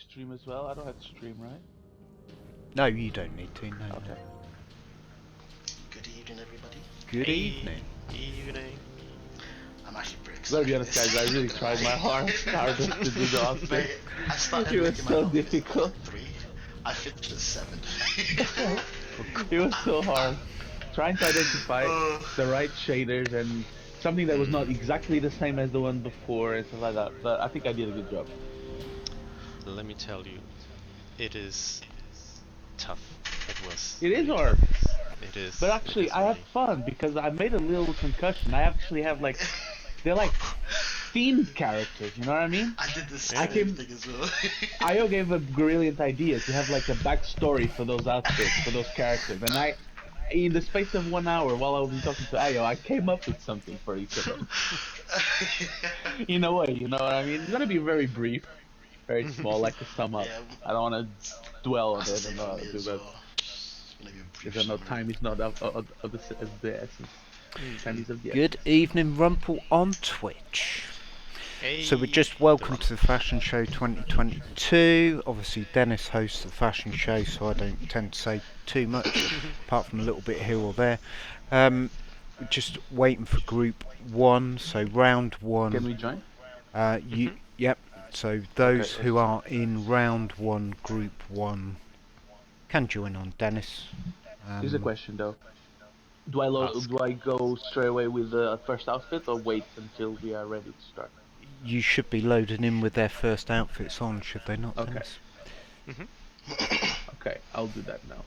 stream as well? I don't have to stream, right? No, you don't need to. No. Okay. Good evening, everybody. Good evening. Evening. I'm actually pretty Gotta excited. be honest, guys. I really tried my hardest to do the outfit. Mate, I started It was making so my outfit difficult. at 3. I finished at 7. It was so hard. Trying to identify the right shaders and something that was not exactly the same as the one before and stuff like that. But I think I did a good job. Let me tell you, it is tough. It was. It is really hard. tough. It is. But actually, I had fun because I made a little concussion. I actually have like, they're like themed characters. You know what I mean? I did the I same came- thing as well. Io gave a brilliant idea to have like a backstory for those outfits, for those characters, and I, in the space of 1 hour while I was talking to Io, I came up with something for each of them. In a way, you know what I mean? It's gonna be very brief, very small, like to sum up. Yeah. I don't want to dwell on That's it the and same for me do as that. well. Just gonna be a brief Because I know summary. time is not of the essence. Time is of the essence. Good evening, Rumple on Twitch. Hey. So we're just welcome to the Fashion Show 2022. Obviously, Dennis hosts the fashion show, so I don't tend to say too much, apart from a little bit here or there. We're just waiting for Group 1, so round 1. Can we join? Yep. So those Okay, who are in round 1, Group 1, can join on, Dennis. Here's a question though. Do I go straight away with the first outfit or wait until we are ready to start? You should be loading in with their first outfits on, should they not, Okay. Dennis? Okay, I'll do that now.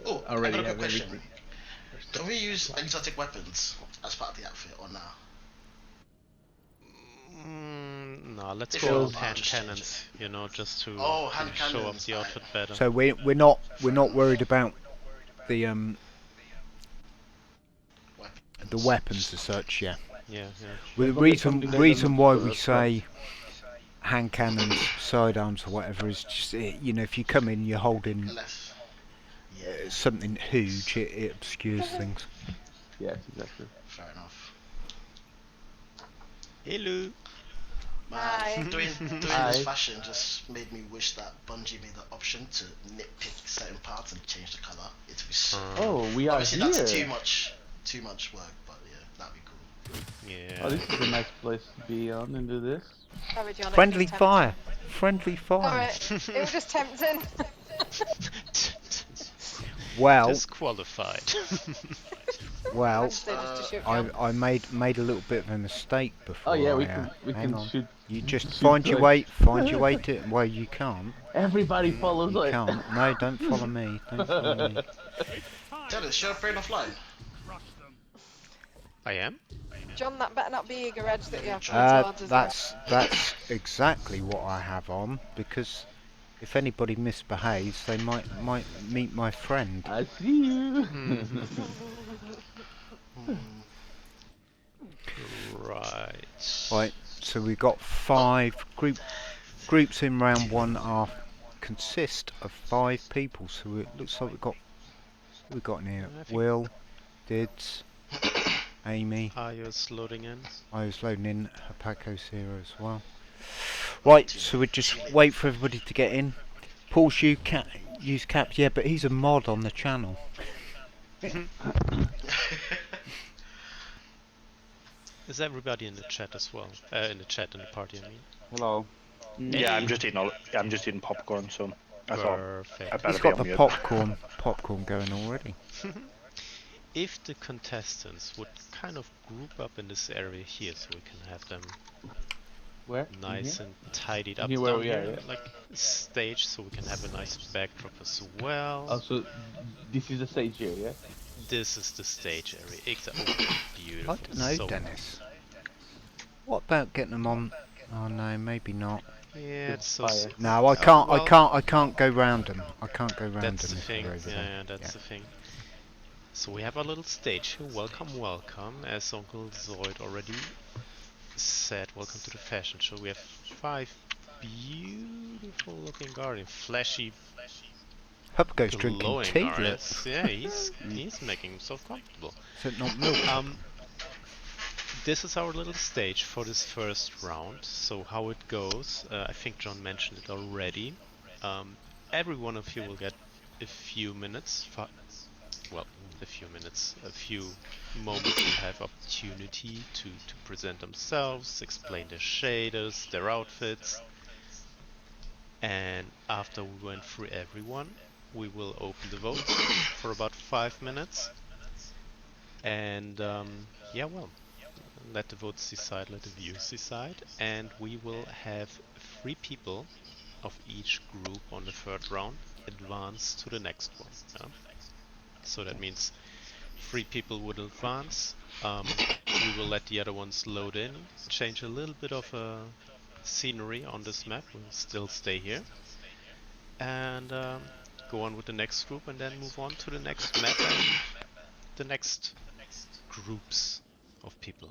Oh, I already I've got a have question. everything. Can we use exotic weapons as part of the outfit or nah? No, let's If go you're with allowed hand to change cannons, you know, just to, Oh, hand show off cannons, the outfit better. So we're not worried about the weapons as such, yeah. Yeah. Well, the Probably something that reason doesn't why go we across. say hand cannons, sidearms, or whatever is just you know, if you come in, you're holding Less. Yeah, something huge, it obscures things. Yes, exactly. fair enough. Hello. Man, doing Hi. this fashion just made me wish that Bungie made the option to nitpick certain parts and change the color. It would be so. Oh, we are Obviously, here. that's too much work, but yeah, that'd be cool. Yeah. Oh, this is a nice place to be on and do this. Friendly fire, friendly fire. Alright, it was just tempting. Well, Disqualified. well, Wednesday just to shoot you. I made a little bit of a mistake before. Oh yeah, we hang can on. shoot. You just shoot find your quick. way to. Well, you can't. Everybody follows You it. can't. No, don't follow me. Don't follow me. Dennis, you're afraid of flying? I am? John, that better not be Eager Edge that you have towards us. That's exactly what I have on, because if anybody misbehaves, they might meet my friend. I see you. Right. Right. So we've got 5 groups in round 1 consist of 5 people. So it looks like we've got in here I think- Will, Dids, Amy. Ayo's loading in. I was loading in Hapaco's here as well. Right, so we just wait for everybody to get in. Paul's use caps, yeah, but he's a mod on the channel. Is everybody in the chat as well? In the party, I mean. Hello. Yeah, I'm just eating popcorn, so I thought Perfect. I better He's be got on the mute. popcorn going already. If the contestants would kind of group up in this area here, so we can have them Where? nice and tidied up Here where down we are, here, yeah. like stage, so we can have a nice backdrop as well. Also, this is the stage here, yeah. This is the stage area. Exactly. Beautiful. I don't know, So- Dennis. What about getting them on? Oh no, maybe not. Yeah, it's so. Fire. No, I can't. well- I can't go round them. I can't go round them. That's the if thing. they're over there. Yeah, that's the thing. So we have our little stage here. Welcome. As Uncle Zoid already said, welcome to the fashion show. We have 5 beautiful looking guardians, flashy, Hubgo's drinking glowing tea. Look. guardians. Yeah, he's making himself comfortable. Is it not milk? this is our little stage for this first round. So how it goes, I think John mentioned it already. Every one of you will get a few minutes, a few moments will have opportunity to present themselves, explain their shaders, their outfits. And after we went through everyone, we will open the votes for about 5 minutes. And yeah, well, let the votes decide, let the viewers decide. And we will have 3 people of each group on the third round advance to the next one. Yeah? So that means 3 people would advance. We will let the other ones load in, change a little bit of scenery on this map. We'll still stay here. And go on with the next group and then move on to the next map and the next groups of people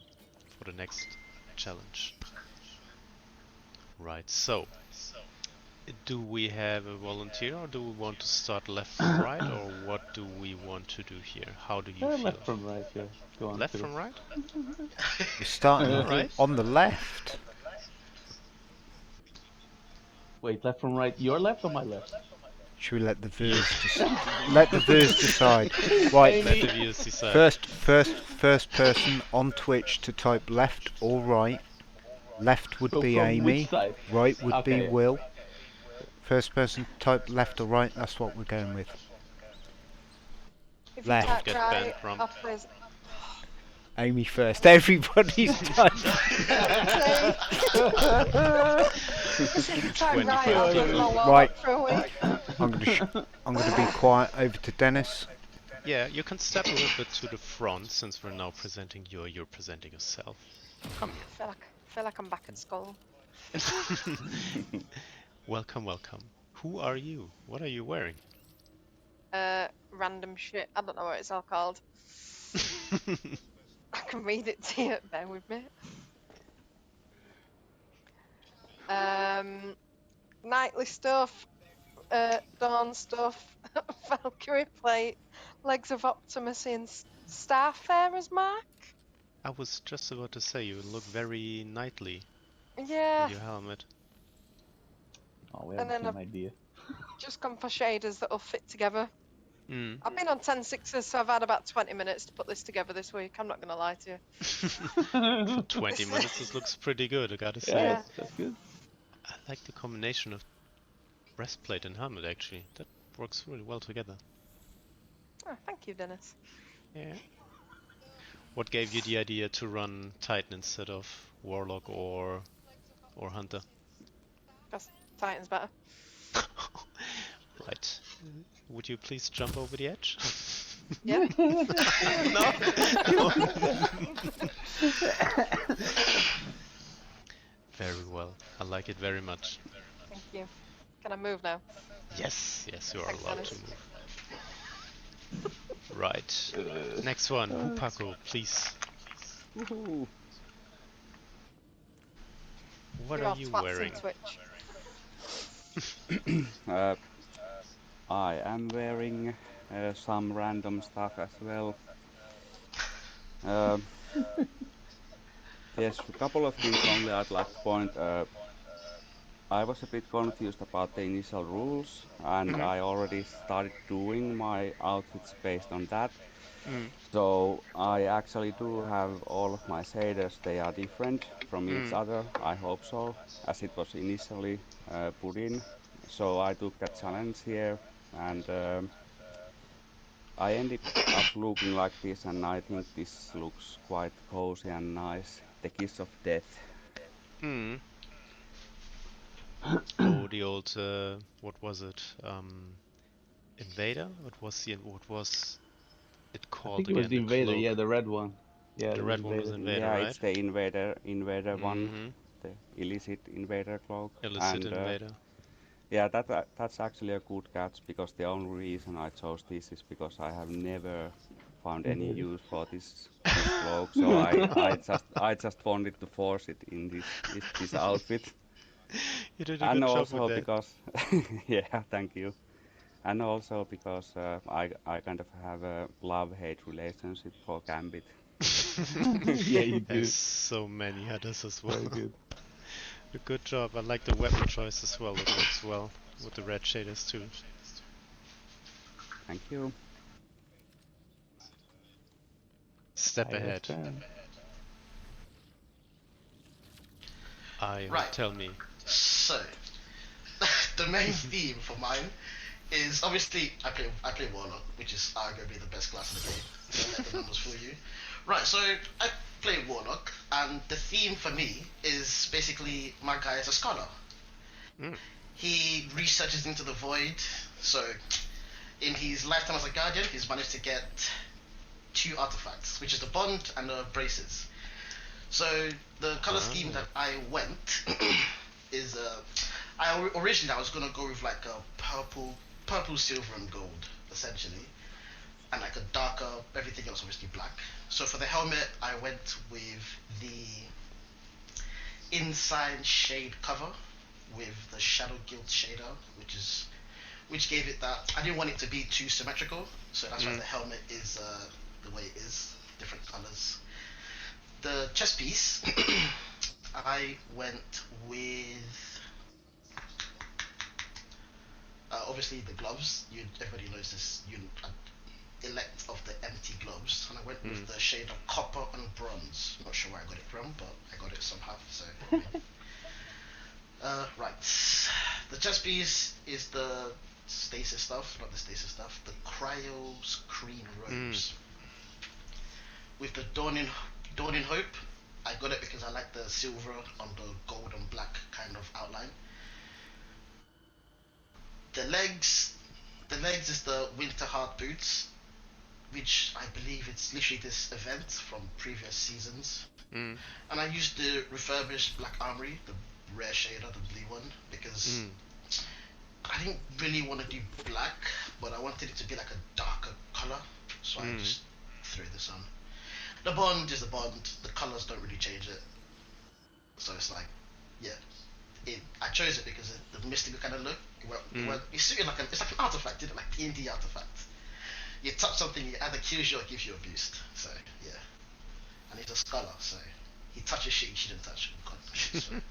for the next challenge. Right, so do we have a volunteer or do we want to start left from right or what do we want to do here? How do you feel? Left from right, yeah. Go on. Left from right? We're starting Alright. on the left. Wait, left from right. Your left or my left? Should we let the viewers decide? Right. Let the viewers decide. First person on Twitch to type left or right. Left would So be from Amy. which side? Right would be Okay. Will. First person to type left or right. That's what we're going with. If Left. you type Get right, banned from- I'll please. Amy first. Everybody's typed. If you type 25 right, I'll give him a warlock Right. for a week. I'm gonna be quiet. Over to Dennis. Yeah, you can step a little bit to the front since we're now presenting you or you're presenting yourself. Come I feel like I'm back at school. here. Welcome, welcome. Who are you? What are you wearing? Random shit. I don't know what it's all called. I can read it to you. Bear with me. Nightly stuff, dawn stuff, Valkyrie plate, legs of Optimus in Starfarer's mark. I was just about to say you look very knightly Yeah, with your helmet. Oh, we and have the then same idea. just gone for shaders that'll fit together. Mm. I've been on 10.6s, so I've had about 20 minutes to put this together this week. I'm not going to lie to you. For 20 minutes this looks pretty good, I gotta say. Yeah. That's good. I like the combination of breastplate and helmet actually. That works really well together. Oh, thank you, Dennis. Yeah. What gave you the idea to run Titan instead of Warlock or Hunter? Because Titan's better. Right. Would you please jump over the edge? Yeah. No. Very well. I like it very much. Thank you. Can I move now? Yes, you are Thanks, allowed to Dennis. move. Right. Next one, Hupako, please. Woohoo. What You're are all you twats wearing? in Twitch. I am wearing some random stuff as well. Yes, a couple of things only I'd like to point. I was a bit confused about the initial rules, and I already started doing my outfits based on that. Mm. So I actually do have all of my shaders. They are different from each Mm. other. I hope so, as it was initially put in. So I took that challenge here, and I ended up looking like this, and I think this looks quite cozy and nice. The kiss of death. Mm. Oh, the old what was it? Invader? What was it I called think it was again? the The Invader, cloak. yeah, the red one. Yeah, The the red one was Invader. Invader, Yeah, right? it's the invader one, Mm-hmm. the illicit invader cloak. Illicit And Invader. yeah, that's actually a good catch, because the only reason I chose this is because I have never found any use for this cloak. So I just wanted to force it in this outfit. You did a And good job with also that. because yeah, thank you. And also because I kind of have a love-hate relationship for Gambit. Yeah, you do. There's so many headers as well. Very good. Good job. I like the weapon choice as well. It works well with the red shaders too. Thank you. Step Ayo's ahead. turn. Ayo, Right. tell me. So, the main theme for mine is obviously I play Warlock, which is arguably the best class in the game. Don't let the numbers fool you. Right, so I play Warlock, and the theme for me is basically my guy is a scholar. Mm. He researches into the void, so in his lifetime as a guardian, he's managed to get 2 artifacts, which is the bond and the braces. So the color scheme that I went is originally I was gonna go with like a purple, silver, and gold essentially, and like a darker everything else obviously black. So for the helmet, I went with the inside shade cover with the Shadow Guild shader, which gave it that. I didn't want it to be too symmetrical, so that's why the helmet is the way it is, different colors. The chest piece, I went with obviously the gloves. Everybody knows this. You elect of the empty gloves, and I went with the shade of copper and bronze. Not sure where I got it from, but I got it somehow. So, right. The chest piece is the stasis stuff, not the stasis stuff. The cryo screen robes with the dawning hope. I got it because I like the silver on the gold and black kind of outline. The legs is the winter hard boots, which I believe it's literally this event from previous seasons. And I used the refurbished black armory, the rare shader, the blue one, because I didn't really want to do black, but I wanted it to be like a darker color, so I just threw this on. The bond is the bond. The colors don't really change it, so it's like, yeah. I chose it because the mystical kind of look. It's suited like it's like an artifact, isn't it? Like D&D artifact. You touch something, it either kills you or gives you a boost. So yeah, and he's a scholar, so he touches shit he shouldn't touch. So.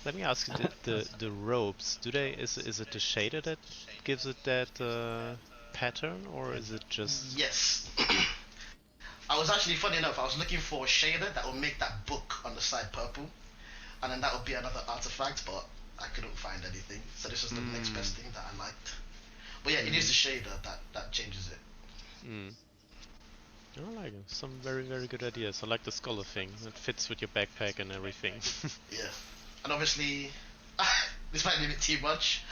Let me ask you, the robes, is it the shader that gives it that pattern, or is it just... Yes. I was actually, funny enough, I was looking for a shader that will make that book on the side purple, and then that would be another artifact, but I couldn't find anything. So this was the next best thing that I liked. But yeah, it is the shader that changes it. I like it. Some very, very good ideas. I like the scholar thing. It fits with your backpack and everything. Yeah. And obviously, this might be a bit too much.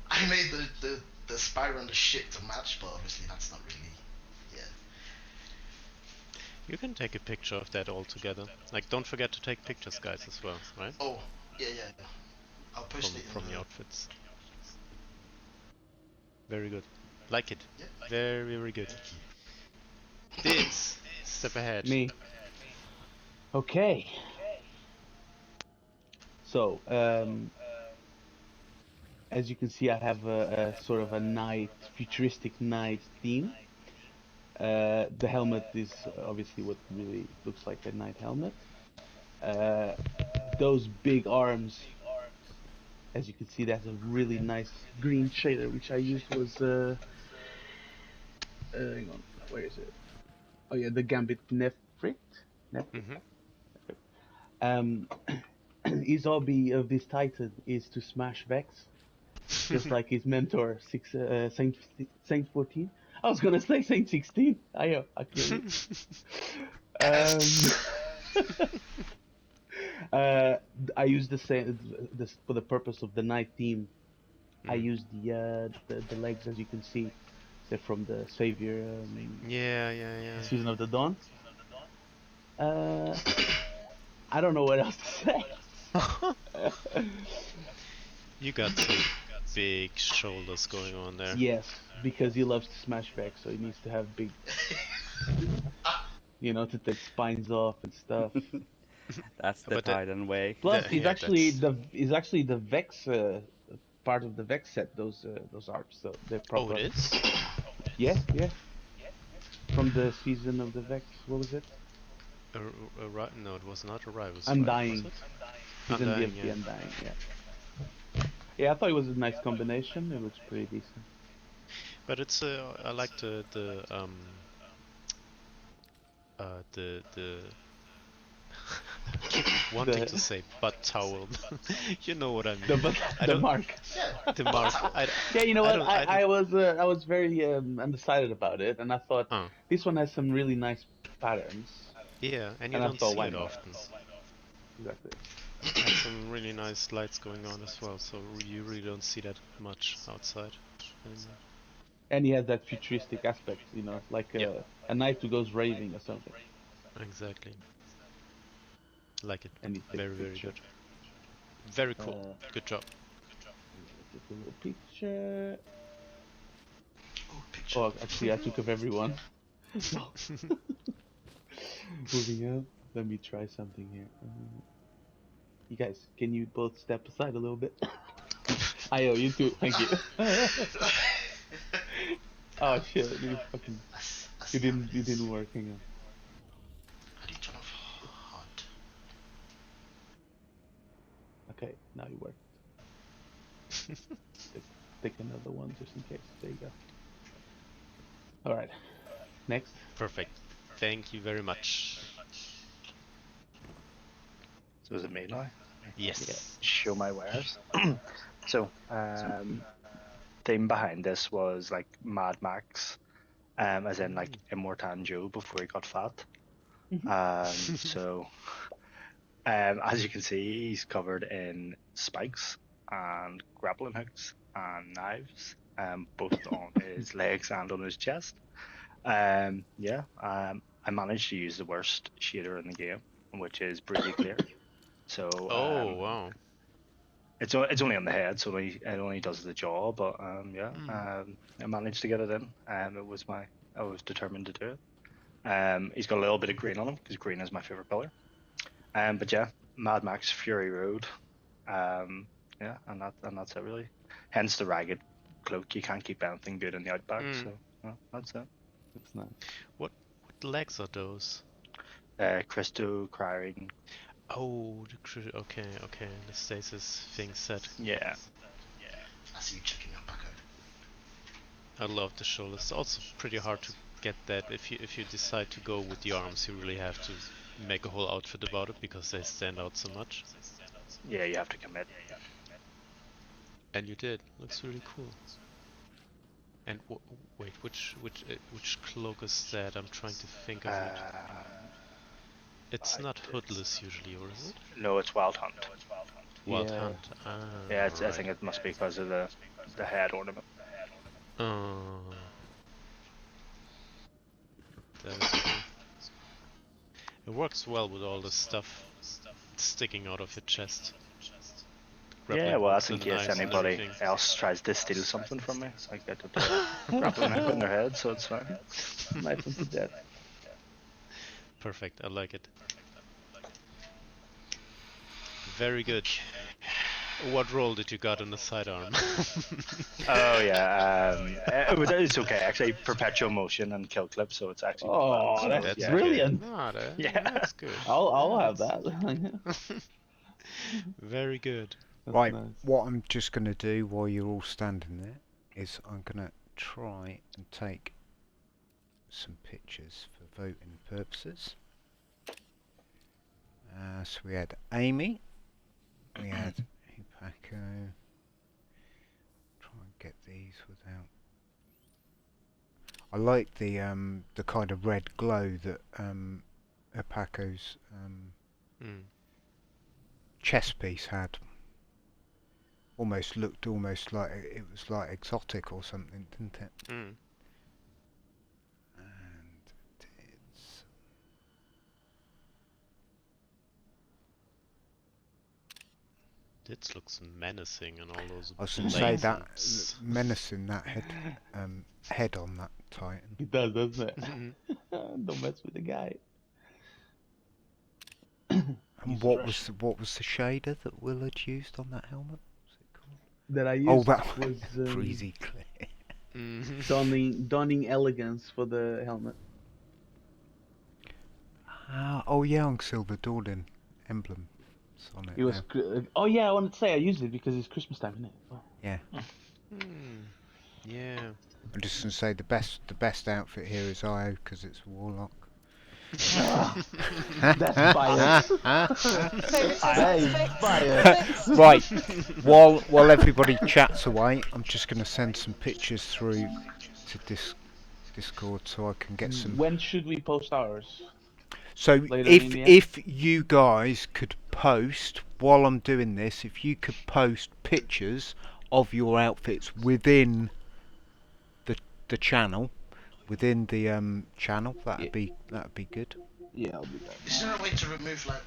I made the spiral and the ship to match, but obviously that's not really, yeah. You can take a picture of that all together. Like, don't forget to take pictures, guys, as well, right? Oh, yeah. I'll post it From in the outfits. Very good. Like it. Yeah. Very, very good. This. Step ahead. Me. Okay. So, as you can see, I have a sort of a futuristic night theme. The helmet is obviously what really looks like a knight helmet. Those big arms, as you can see, that's a really nice green shader, which I used was hang on, where is it? Oh yeah, the Gambit Nefrit. His hobby of this Titan is to smash Vex, just like his mentor, Saint 14. I was gonna say Saint 16. I killed it. I use the same for the purpose of the night theme. I use the legs, as you can see. They're from the Savior. Yeah. Season of the Dawn. I don't know what else to say. You got some big shoulders going on there. Yes, because he loves to smash back, so he needs to have big, to take spines off and stuff. That's the Titan way. Plus, he's actually the Vex part of the Vex set. Those arcs, so they're proper. Oh, it is. Yeah. from the season of the Vex. What was it? No, it was not Arrive. It was Undying. Arrive, was it? Season Undying, DFT yeah. Undying. Yeah. Yeah, I thought it was a nice combination. It looks pretty decent. But it's I like the keep wanting to say butt towel. You know what I mean. The mark. Yeah. The mark. Yeah, you know I what? don't- I was very undecided about it, and I thought Oh. this one has some really nice patterns. Yeah, and you And I don't thought, see why it not? often. Exactly. Has some really nice lights going on as well, so you really don't see that much outside anymore. And he has that futuristic aspect, like Yep. a knight who goes raving or something. Exactly. Like it. And he takes Very, a very picture. good. Very cool. Good job. Take a little picture. Oh, picture. Oh, actually, I took of everyone. Moving up. Let me try something here. You guys, can you both step aside a little bit? I owe you too. Thank you. Oh shit! You fucking. You didn't work. Hang on. How do you turn off hot? Okay, now you work. Take another one just in case. There you go. All right. Next. Perfect. Thank you very much. So is it me now? Yes. Show my wares. So, theme behind this was like Mad Max, as in like Immortan Joe before he got fat. So, as you can see, he's covered in spikes and grappling hooks and knives, both on his legs and on his chest. I managed to use the worst shader in the game, which is Breezy Clear. So, Oh, wow. it's only on the head, so it only does the jaw. But I managed to get it in. I was determined to do it. He's got a little bit of green on him because green is my favorite color. But yeah, Mad Max Fury Road. And that's it really. Hence the ragged cloak. You can't keep anything good in the outback, so that's it. That's nice. What legs are those? Christo crying. Oh, okay. The stasis thing set. Yeah. I see you checking your back out. I love the shoulders. It's also pretty hard to get that. If you decide to go with the arms, you really have to make a whole outfit about it because they stand out so much. Yeah, you have to commit. And you did. Looks really cool. And wait, which cloak is that? I'm trying to think of it. It's not hoodless usually, or is it? No, it's Wild Hunt. Wild Yeah. Hunt. Ah, Yeah, I right. think it must be because of the head ornament. Oh. That is cool. It works well with all the stuff sticking out of your chest. Yeah, Grappling well, hooks that's in and case knives and anybody everything. else tries to steal something from me. I get to put a grappling hook on their head, so it's fine. Knife them to death. Perfect, I like it. Very good. What role did you got in the sidearm? Oh yeah, it's okay actually. Perpetual motion and kill clip, so it's actually. Oh, that's That's yeah. brilliant. Yeah. That's good. I'll have that. Very good. That's Right, nice. what I'm just going to do while you're all standing there is I'm going to try and take some pictures for voting purposes. So we had Amy, we had Paco. Try and get these without. I like the kind of red glow that Paco's chest piece had. Looked almost like it was like exotic or something, didn't it? And it's This looks menacing and all those I was going to say blades that and menacing that head on that Titan. It does, doesn't it? Don't mess with the guy. And what was the shader that Will had used on that helmet? What's it called? That I used Oh, that was Breezy Clear. donning elegance for the helmet. Oh yeah, on Silver Dawn emblem. It's on it It was. now. Oh yeah, I wanted to say I used it because it's Christmas time, isn't it? Oh. Yeah. Yeah. I'm just gonna say the best outfit here is IO because it's a warlock. That's bias. That is bias. Right. While everybody chats away, I'm just gonna send some pictures through to Discord so I can get some. When should we post ours? So Later in the if you guys could post while I'm doing this, if you could post pictures of your outfits within the channel, within the channel, that'd be good. Yeah, I'll do that. Is there a way to remove like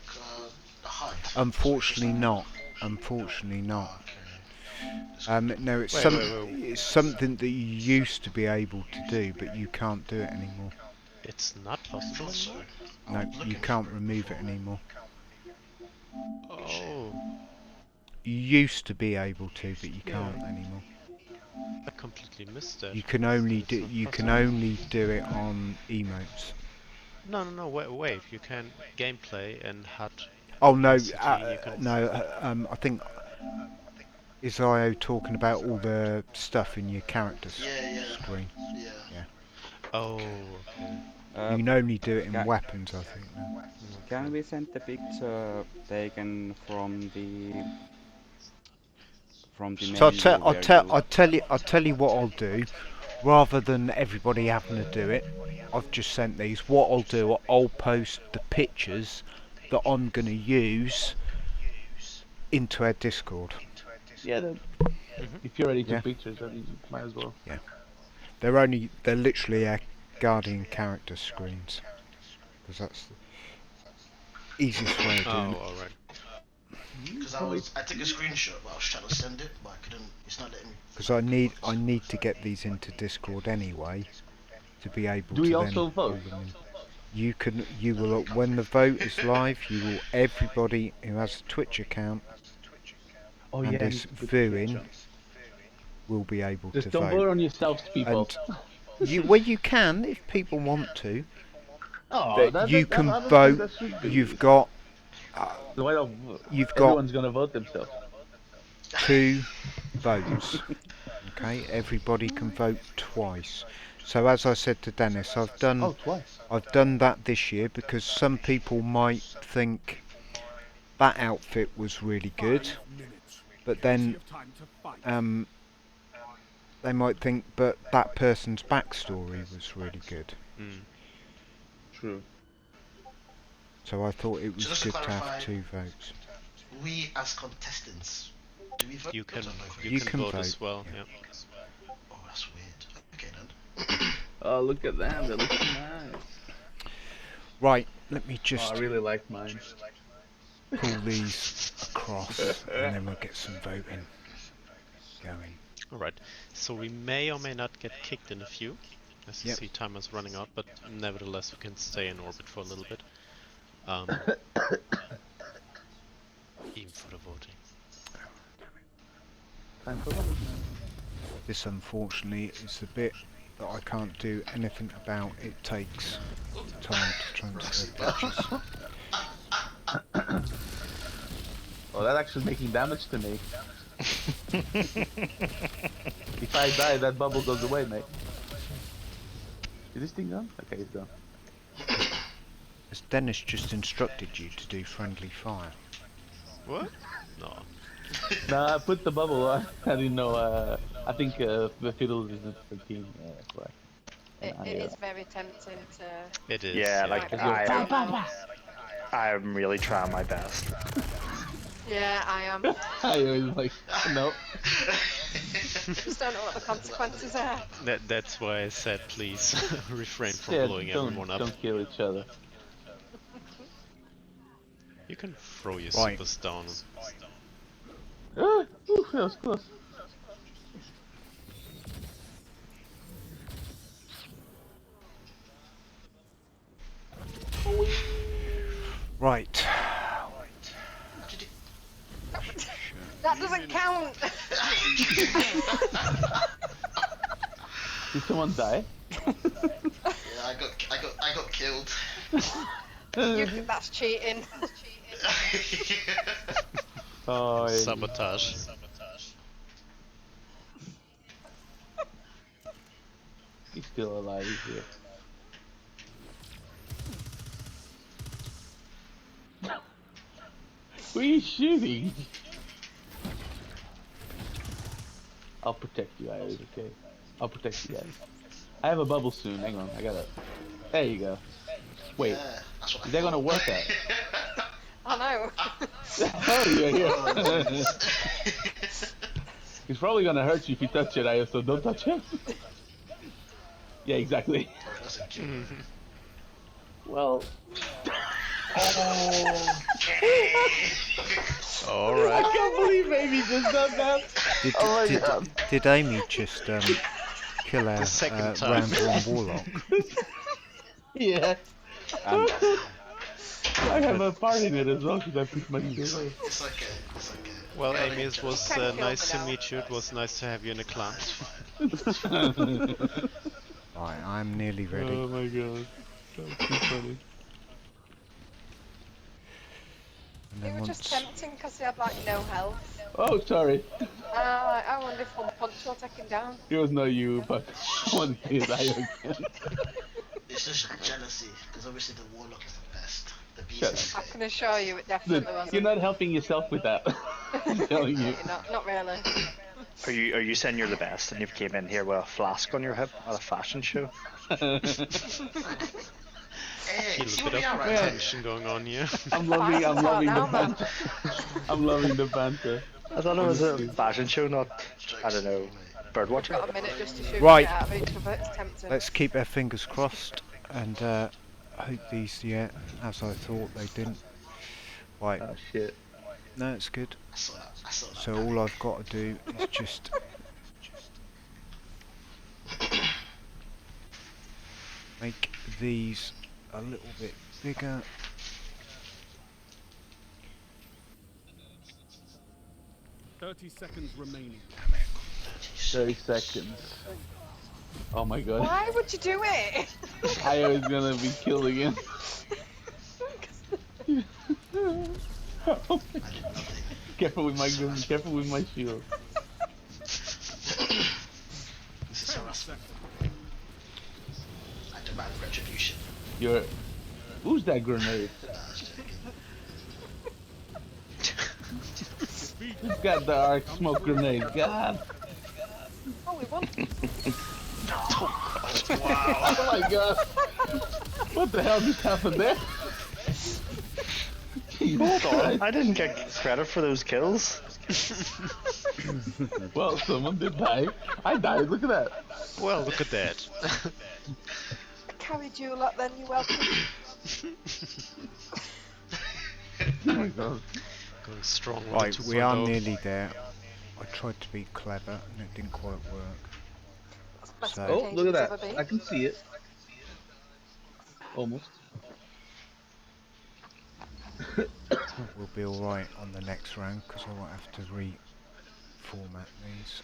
the HUD? Unfortunately not. Unfortunately not. Okay. No, it's Wait. it's something that you used to be able to do, but you can't do it anymore. It's not I possible thought so. anymore? No, I'm you looking can't for it. remove it anymore. Oh, You used to be able to, but you can't anymore. I completely missed that. You can only It's do not possible. it on emotes. No, wait, you can gameplay and HUD Oh no, instantly, you can... I think is IO talking about all the stuff in your character Yeah. screen. Yeah. Oh, okay. You can only do it in Ca- weapons, I think. Now. Can we send the picture taken from the So menu where you? I'll tell you what I'll do. Rather than everybody having to do it, I've just sent these. What I'll do, I'll post the pictures that I'm going to use into our Discord. Yeah, then. If you already Yeah. took pictures, then you might as well. Yeah. They're literally our Guardian character screens. Because that's the easiest way of doing it. Oh, alright. Because I took a screenshot, but I was trying to send it, but I couldn't. It's not letting me. Because I need to get these into Discord anyway to be able Do to we then also vote? pull them in. You will when the vote is live, everybody who has a Twitch account Oh and yeah, is viewing will be able just to don't vote. vote on yourselves, people. And you can if people want to. Oh, But you can I don't think vote. that should be. You've got Why don't everyone's gonna vote themselves? 2 votes. Okay, everybody can vote twice. So as I said to Dennis, Oh, twice. I've done that this year because some people might think that outfit was really good, but then they might think, but that person's backstory was really good. True. So I thought it was just to good to have clarify, 2 votes. We as contestants, do we vote? You can, Or don't You can can vote vote, as well, yeah. yeah. Oh, that's weird. Okay then. Oh, look at them. They look nice. Right, let me Oh, just I really like mine. pull these across and then we'll get some voting going. Alright, so we may or may not get kicked in a few, as you Yep. see time is running out, but nevertheless we can stay in orbit for a little bit. Even for the voting. Time for voting. This unfortunately is the bit that I can't do anything about. It takes time to transfer pictures. Oh, that's actually making damage to me. If I die, that bubble goes away, mate. Is this thing gone? Okay, it's gone. Has Dennis just instructed you to do friendly fire? What? No. No, I put the bubble on. I didn't know, I think the fiddle is at 13, that's why. It is very tempting to. It is. Yeah, like I'm really trying my best. Yeah, I am. I was like, no. Just don't know what the consequences are. That's why I said please refrain from Yeah, blowing everyone up. don't kill each other. You can throw your Right. supers down. Ooh, that was close. Right. That doesn't count. Did someone die? Yeah, I got killed. You think that's cheating? Oh, Sabotage. he's still alive. He's here. Who are you shooting? I'll protect you, Iris, okay? I'll protect you guys. I have a bubble soon. Hang on, I gotta. There you go. Wait, Yeah, that's what I is that gonna thought. work out? I know. Oh, yeah, Oh, yeah. jeez. He's probably gonna hurt you if you touch it, Iris, so don't touch him. Yeah, exactly. Oh, it doesn't kill her. Well. Alright. I can't believe Amy just done that. Did, Oh my did, god. did Amy just kill our second time. round one warlock? Yeah. And I have a part in it as well because I pushed my shield. It's okay. It's okay. Well, Yeah, Amy, it was Can't kill nice me to now. meet you. It was nice to have you in the clan. Right, I'm nearly ready. Oh my god. That's too funny. And They then were just once tempting because they had like no health. Oh, sorry. I wonder if one punch will take him down. It was not you, but I want to see his eye again. It's just jealousy, because obviously the warlock is the best. The beast Shut is I great. can assure you it definitely wasn't. You're not helping yourself with that. I'm telling you. Not really. Are you saying you're the best and you've came in here with a flask on your hip at a fashion show? Hey, Feel see a what bit we of are right now? tension going on here. I'm loving the now, man. banter. I'm loving the banter. I thought it was a Honestly. fashion show, not, I don't know, bird watching. Got a minute just to shoot Right. it out of each other. It's tempting. let's keep our fingers crossed and hope these, yeah, as I thought they didn't. Right, Oh shit. no, it's good. I saw that. I saw that. So all I've got to do is just make these a little bit bigger. Seconds remaining. 30 seconds. Oh my god. Why would you do it? Io is gonna be killed again. I did nothing. Careful with my gun, careful with my shield. This is harassment. I demand retribution. You're. Who's that grenade? Nah, I was joking. Who's got the arc smoke grenade? God. Oh, we won. Oh my god. What the hell just happened there? Jesus Hold on, Christ. I didn't get credit for those kills. Well, someone did die. I died, look at that. Well, look at that. I carried you a lot then, you're welcome. Oh my god. Going strong with Right, the we are 2.0. nearly there. I tried to be clever and it didn't quite work. That's the best So- Oh, look at occasion's that. ever been. I can see it. Almost. We'll be alright on the next round because I won't have to reformat these.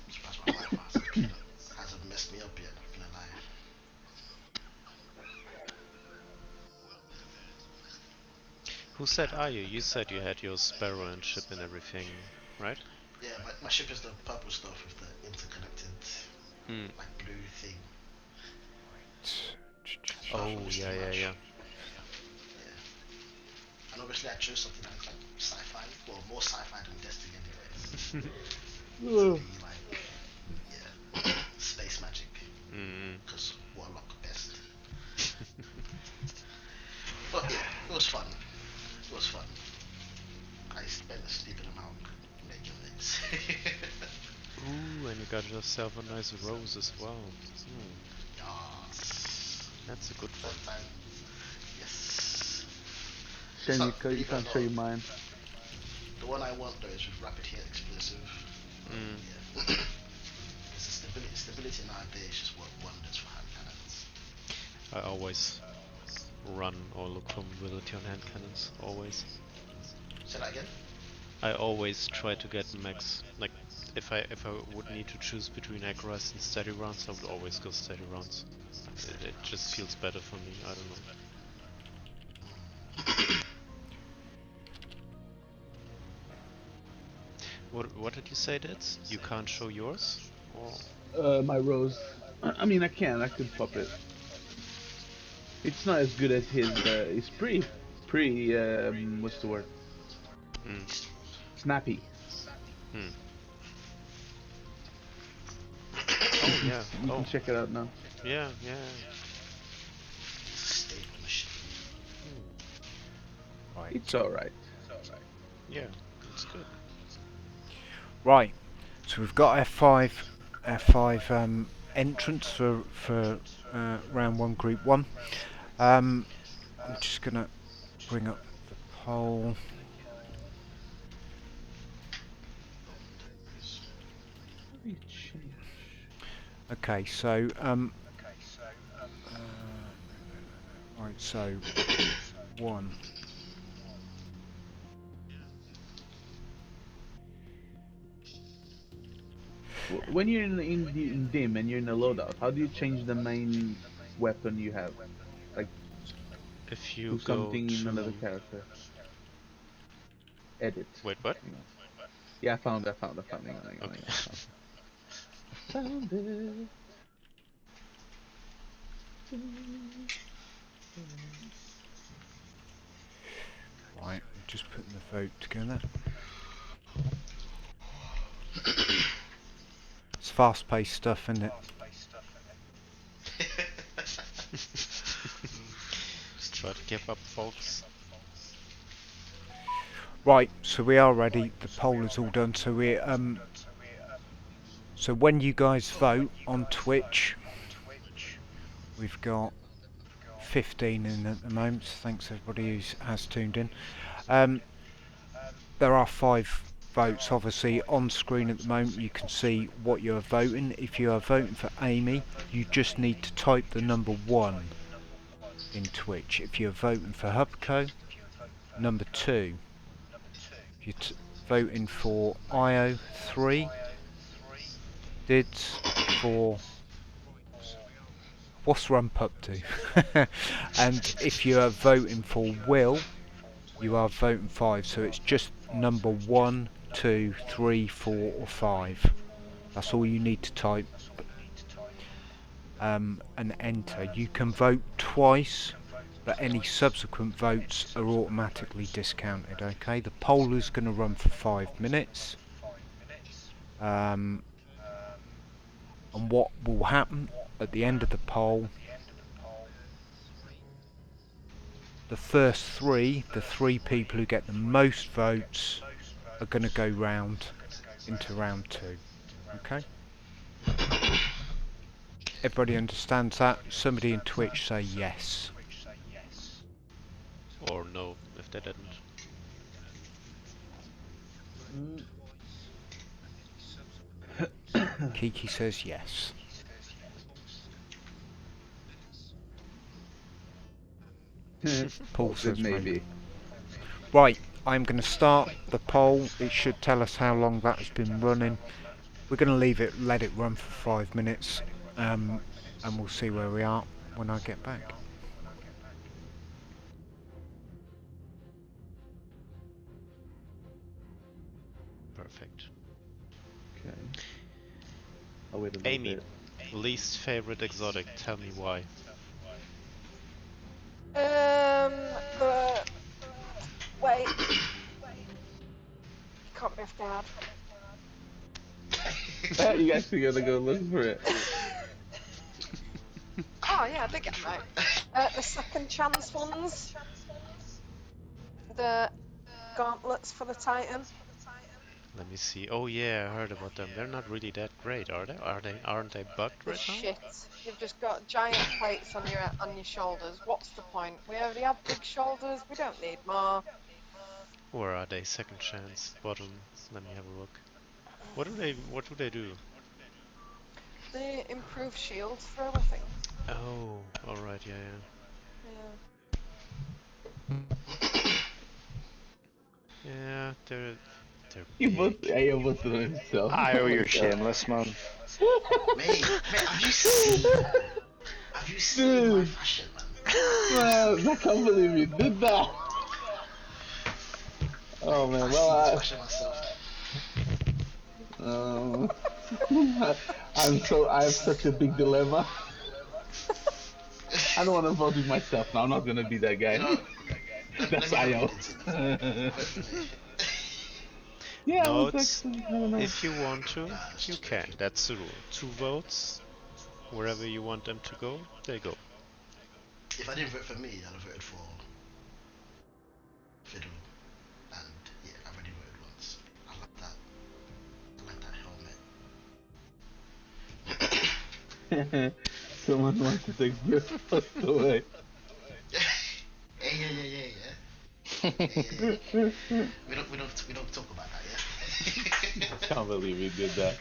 I'm surprised my Wi-Fi hasn't messed me up yet, not gonna lie. Who said are you? You said you had your sparrow and ship and everything, right? Yeah, my ship is the purple stuff with the interconnected, Hmm. like blue thing. Oh, Obviously yeah, yeah, much. yeah. And obviously I chose something that's like sci-fi, well more sci-fi than Destiny anyways. To be like, yeah, space magic, Mm. because Warlock best. But yeah, it was fun. It was fun. I spent a sleeping amount making this. Ooh, and you got yourself a nice rose as well. Hmm. Yes. That's a good one. Third time. Yes. Shame So, you believe it or can't show you not, mine. The one I want though is with rapid hit explosive. Mm. Yeah. It's the stability nowadays just work wonders for hand cannons. I always run or look for mobility on hand cannons. Always. Say that again? I always try to get max, like if I would need to choose between aggro and steady rounds, I would always go steady rounds. It just feels better for me. I don't know. What did you say, Dids? You can't show yours? Or My rose. I mean, I can. I could pop it. It's not as good as his. It's pretty. What's the word? hmm. Snappy. Hmm. Oh yeah. You can Oh check it out now. yeah. Yeah. Stable machine. Right. It's all right. Yeah. It's good. Right. So we've got F5 entrants for round one, group one. I'm just gonna bring up the poll. Okay, so right, so one. When you're in dim and you're in a loadout, how do you change the main weapon you have? Like If do you go something in another to character. Edit. wait, what? Hang on. Yeah, I found. Hang on. Okay. Found it. Right, I'm just putting the vote together. It's fast-paced stuff, isn't it? Just try to keep up, folks. Right, so we are ready. The poll is all done. So so when you guys vote on Twitch, we've got 15 in at the moment. Thanks everybody who has tuned in. There are 5 votes obviously on screen at the moment. You can see what you're voting. If you are voting for Amy, you just need to type the number 1 in Twitch. If you're voting for Hubco, number 2. If you're voting for IO3, Dids for what's Rump up to? And if you are voting for Will, you are voting 5. So it's just number 1, 2, 3, 4 or 5. That's all you need to type and enter. You can vote twice, but any subsequent votes are automatically discounted. Okay, the poll is going to run for 5 minutes. And what will happen at the end of the poll, the first 3, the 3 people who get the most votes are going to go round into round 2. Okay, everybody understands that? Somebody in Twitch say yes. Or no, if they didn't. Kiki says yes. Paul says maybe. Maybe. Right, I'm going to start the poll. It should tell us how long that has been running. We're going to let it run for 5 minutes, and we'll see where we are when I get back. Perfect. Okay. I'll wait a little Amy, bit. least favorite exotic. Tell me why. The wait. You can't be off guard. You actually gotta go look for it. Oh yeah, I did get it right. The second chance ones, the gauntlets for the Titan. Let me see. Oh yeah, I heard about them. They're not really that great, are they? Aren't they bugged The right now? shit. You've just got giant plates on your shoulders. What's the point? We already have big shoulders. We don't need more. Or are they second chance? Bottom. Let me have a look. What do they do? They improve shield throw, I think. Oh, alright, yeah, Yeah. yeah. Yeah, They're He big. Ayo voted on himself. I Oh owe my you're God. shameless, man. Mate, have you seen? Have you seen my Dude, fashion, man? man, I can't believe you did that. Oh man, I well see this fashion myself. um, I have such a big dilemma. I don't want to vote with myself now. I'm not gonna be that guy. You know, let That's me help you, Io. Dinty. Vote for me. Yeah, I No, was it's actually. I don't know. if you want to, Nah, I'm just you joking. can. That's the rule. 2 votes, wherever you want them to go, they go. If I didn't vote for me, I'd have voted for Fiddle. And yeah, I've already voted once. I like that. I like that helmet. Someone wants to take your post away. Hey, yeah. We don't talk about that, yeah. I can't believe he did that.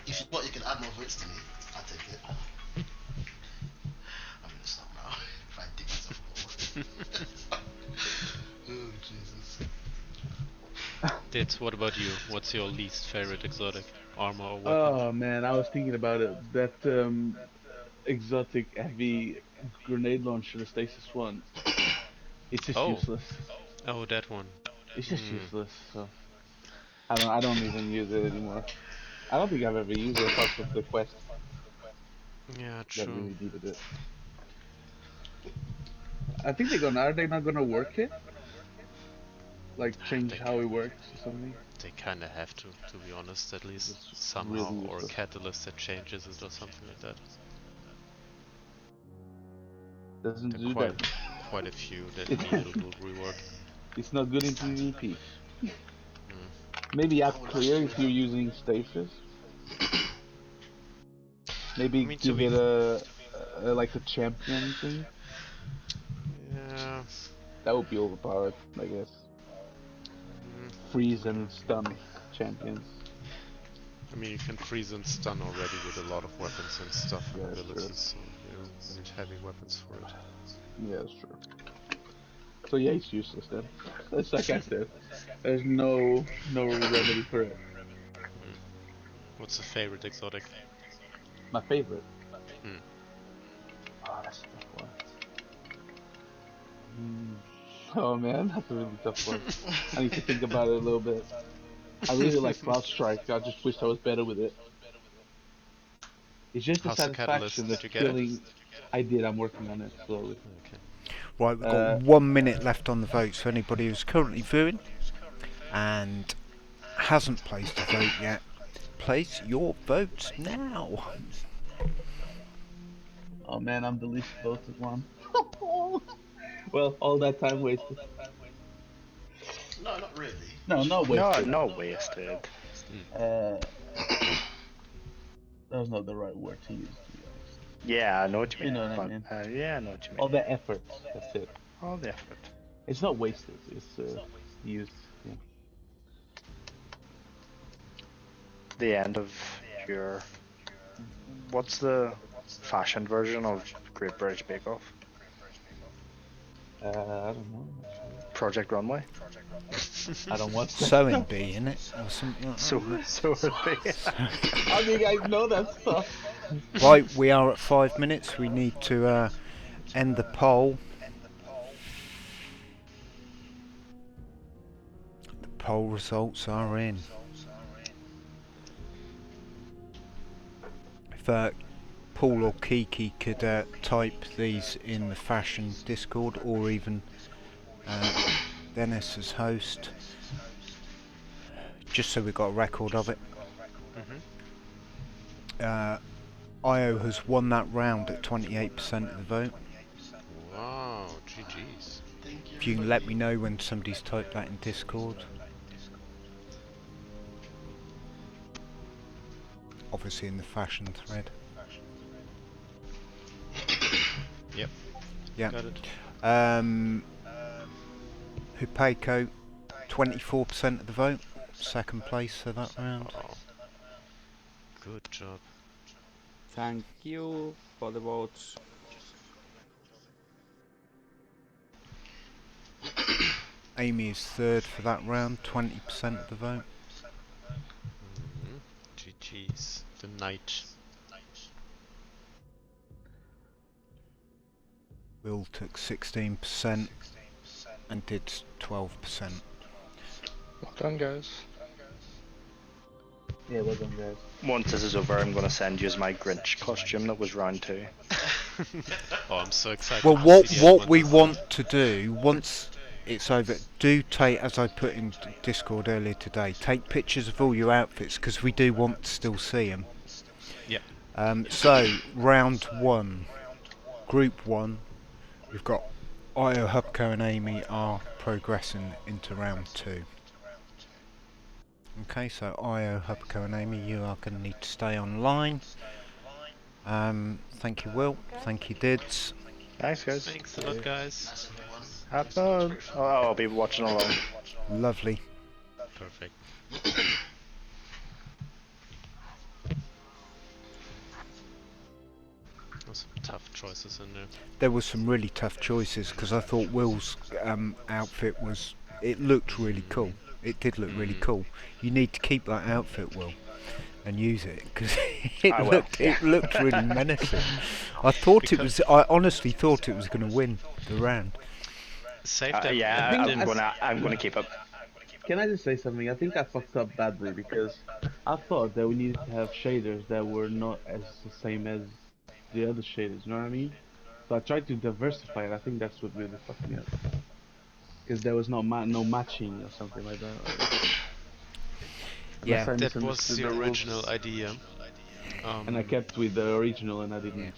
If you want, you can add more votes to me. I'll take it. I'm gonna stop now. If I dig myself more. Oh Jesus. Dit, what about you? What's your least favorite exotic armor or weapon? Oh man, I was thinking about it. That exotic heavy grenade launcher, the Stasis one. It's just Oh, useless. oh, that one. It's just Hmm. useless. So I don't even use it anymore. I don't think I've ever used it apart from the quest Yeah, that true. really needed it. I think are they not gonna work it? Like change They how it works or something? they kind of have to be honest, at least It's somehow, really or a useless. catalyst that changes it or something like that. Doesn't There do are that. quite a few that need a little rework. It's not good It's in time to. PvP. Hmm. Maybe add Oh, last clear year. if you're using stasis. I Maybe mean, to give be it a like a champion thing. yeah. That would be overpowered, I guess. Mm, Freeze and stun champions. I mean, you can freeze and stun already with a lot of weapons and stuff and Yeah, that's true. abilities, so you don't need heavy weapons for it. Yeah, that's true. So yeah, it's useless then. It's like I said. There's no remedy for it. Hmm. What's the favorite exotic? My favorite. Hmm. Oh, that's a tough one. Hmm. Oh man, that's a really tough one. I need to think about it a little bit. I really like Cloud Strike. I just wish I was better with it. It's just the How's the satisfaction catalyst? of Did you get it? killing. I did. I'm working on it slowly. Okay. Right, we've got Uh, 1 minute left on the votes for anybody who's currently viewing and hasn't placed a vote yet. Place your votes now. oh man, I'm the least voted one. Well, all that time wasted. No, not really. No, It's not fine. No, wasted. not wasted. Hmm. Uh, that was not the right word to use, to be honest. Yeah, I know what you You mean. know what I But mean? yeah, I know what you All mean. the effort. That's it. All the effort. It's not wasted. It's used. Yeah. The end of your. What's the fashion version of Great British Bake Off? I don't know actually. Project Runway. I don't watch that Sewing stuff. bee in it or something like So that. so are they. How do you guys know that stuff? Right, we are at 5 minutes. We need to end the poll. The poll results are in. If Paul or Kiki could type these in the fashion Discord, or even Dennis as host, just so we've got a record of it. Io has won that round at 28% of the vote. Wow, GG's. Thank you, If you can let me everybody. know when somebody's typed that in Discord. Obviously in the fashion thread. Yep, Yeah. got it. Hupeko, 24% of the vote. Second place for that round. Oh, good job. Thank you for the votes. Amy is third for that round, 20% of the vote. GG's. The knight. Will took 16% and did 12%. Well done, guys. Yeah, well done, guys. Once this is over, I'm going to send you my Grinch costume that was round 2. Oh, I'm so excited. Well, to see the other what we ones. want to do once it's over, do take, as I put in Discord earlier today, take pictures of all your outfits because we do want to still see them. Yeah. So round 1, group 1, we've got Io, Hubco, and Amy are progressing into round 2. Okay, so Io, Hubco, and Amy, you are going to need to stay online. Thank you, Will. Okay. Thank you, Dids. Thanks, guys. Thanks a lot, guys. That's everyone. Have fun. Oh, I'll be watching along. Lovely. Perfect. There's some tough choices in there. There were some really tough choices because I thought Will's outfit was. It looked really cool. It did look really cool. You need to keep that outfit, Will, and use it because it looked really menacing. I honestly thought it was going to win the round. Save them. Yeah, I think I'm gonna keep it. Can I just say something? I think I fucked up badly because I thought that we needed to have shaders that were not as the same as the other shaders. You know what I mean? So I tried to diversify it. I think that's what really fucked me up. Because there was no matching or something like that. Yeah. Unless I That was misunderstood the the original rules. idea. And I kept with the original, and I didn't. Yeah.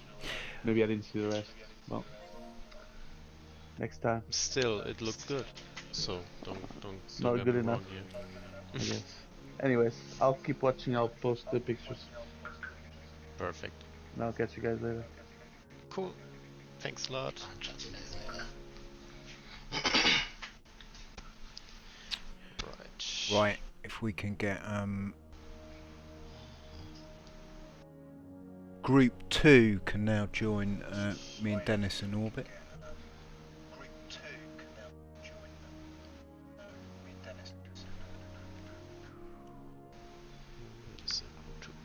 Maybe I didn't see the rest. Well, next time. Still, it looked good. So don't Not get good me enough, wrong here. I guess. Anyways, I'll keep watching. I'll post the pictures. Perfect. And I'll catch you guys later. Cool. Thanks a lot. I'll chat to you guys later. Right. Right. If we can get Group 2 can now join me and Dennis in orbit.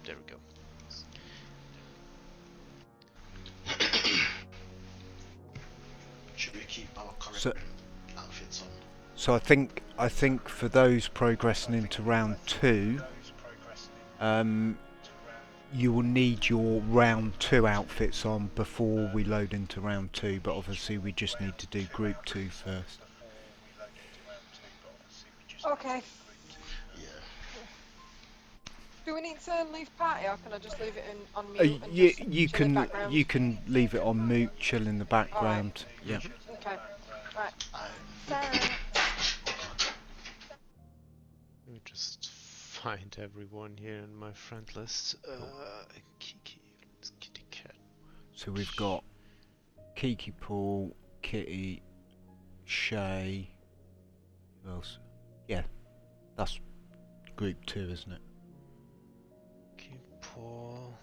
There we go. Should we keep our current So- outfits on? So I think for those progressing into round 2, you will need your round 2 outfits on before we load into round 2. But obviously we just need to do group 2 first. Okay. Yeah. Do we need to leave party, or can I just leave it on mute and You just you chill in can background? you can leave it on mute, chill in the background. Yeah. Okay. Right. I. Thanks. Let me just find everyone here in my friend list. Kiki, it's Kitty Cat. So we've got Kiki, Paul, Kitty, Shay. Who else? Yeah, that's group 2, isn't it? Kiki, Paul.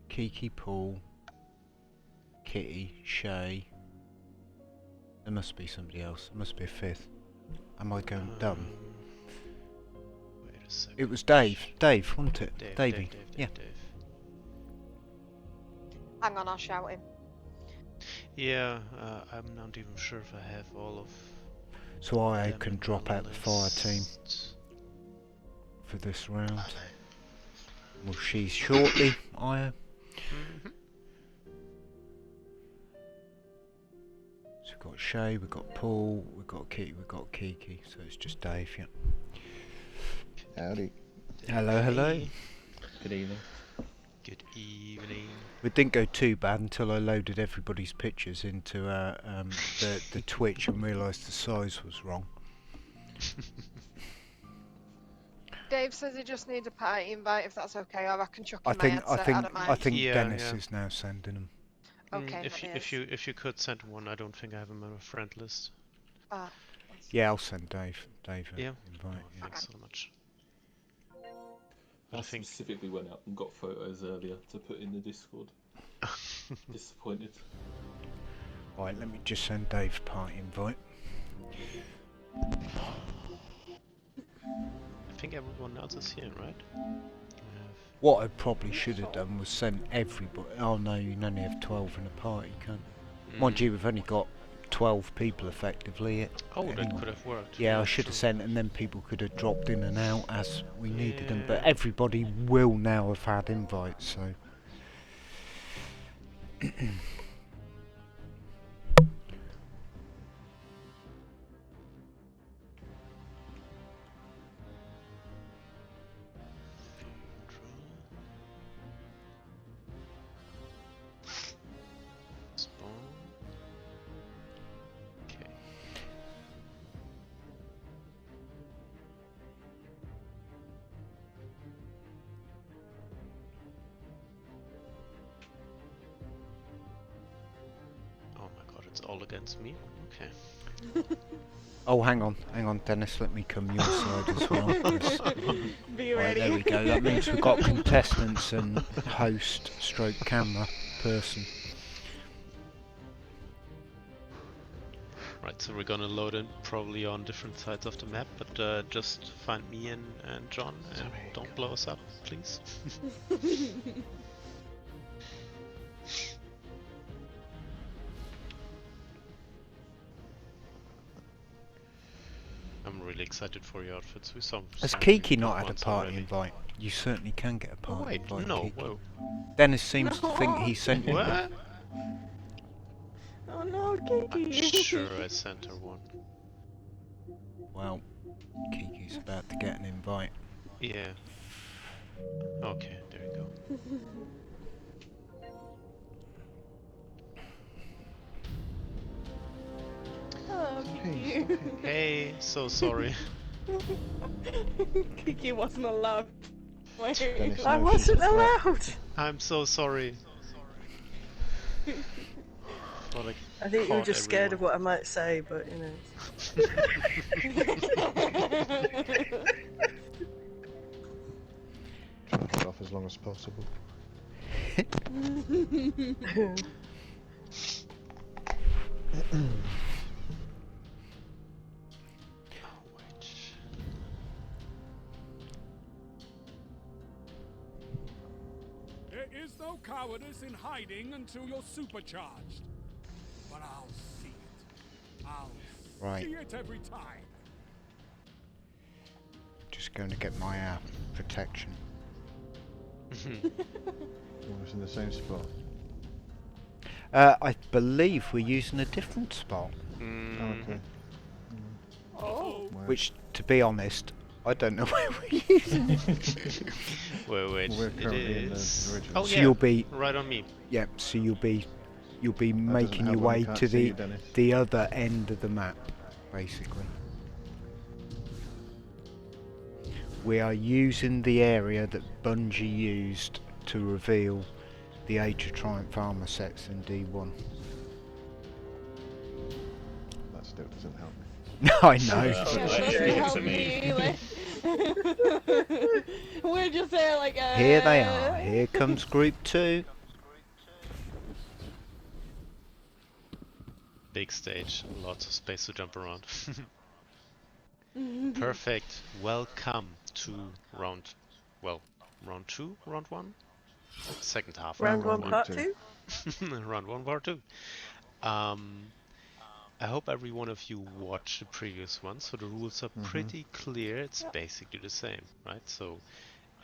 Kiki, Paul, Kitty, Shay. There must be somebody else. There must be a 5th. Am I going dumb? Wait a second. It was Dave. Dave, wasn't it? Dave, Davey. Dave, Yeah. Dave. Hang on, I'll shout him. Yeah, I'm not even sure if I have all of So I them can in drop my out the fire team list. for this round. Okay. Well, she's shortly, Io. Mhm. So we've got Shay, we've got Paul, we've got Kitty, we've got Kiki. So it's just Dave, yeah. Howdy. Hello, hello. Good evening. Good evening. It didn't go too bad until I loaded everybody's pictures into the Twitch and realised the size was wrong. Dave says he just needs a party invite, if that's okay, or I can chuck I in my think headset. I don't mind. Yeah, Dennis yeah. is now sending them. Okay, If you could send one, I don't think I have him on a friend list. Yeah, I'll send Dave an Yeah. invite. Oh, Yeah. thanks so much. I I think- specifically went out and got photos earlier to put in the Discord. Disappointed. Right, let me just send Dave a party invite. I think everyone else is here, right? What I probably should have done was sent everybody. Oh no, you can only have 12 in a party, can't you? Mind you, we've only got 12 people effectively. Oh, that anyway. could have worked. Yeah, I should true. have sent, and then people could have dropped in and out as we needed them. But Yeah. everybody will now have had invites, so. Spawn. Okay. Oh my god, it's all against me? Okay. Oh, hang on, Dennis, let me come your side as well. Be Right, ready. there we go. That means we've got contestants and host, stroke camera person. Right, so we're gonna load in probably on different sides of the map, but just find me and John and don't blow us up, please. I'm really excited for your outfits. We saw Has some Kiki good not had a ones party already. invite? You certainly can get a Oh party wait, invite, no, Kiki. whoa. Dennis seems to think he sent you one. What? Oh no, I'm Kiki. sure I sent her one. Well, Kiki's about to get an invite. Yeah. Okay, there you go. Hello, Kiki. Hey, so sorry. Kiki wasn't allowed. Wait, Dennis I knows she's wasn't a threat. allowed. I'm so sorry. Thought I think you were caught just scared of everyone. what I might say, but you know. Try and put it off as long as possible. There is no cowardice in hiding until you're supercharged. But I'll see it. I'll Right. see it every time. Just going to get my protection. Almost in the same spot. I believe we're using a different spot. Okay. Oh. Where? Which, to be honest, I don't know where we're using. Wait, We're it currently in the is. original. Oh So yeah, you'll be, right on me. yeah. So you'll be doesn't making your help when we way can't to see the you, Dennis. the other end of the map, basically. We are using the area that Bungie used to reveal the Age of Triumph armor sets in D1. That still doesn't help me. No, I know. Yeah, doesn't help me either. We're just there like Here they are. Here comes Group 2. Big stage, lots of space to jump around. Perfect. Welcome to round 2, round 1? Second half. Round one, Round part two. two. Round 1, part 2. I hope every one of you watched the previous one, so the rules are pretty clear. It's basically the same, right? So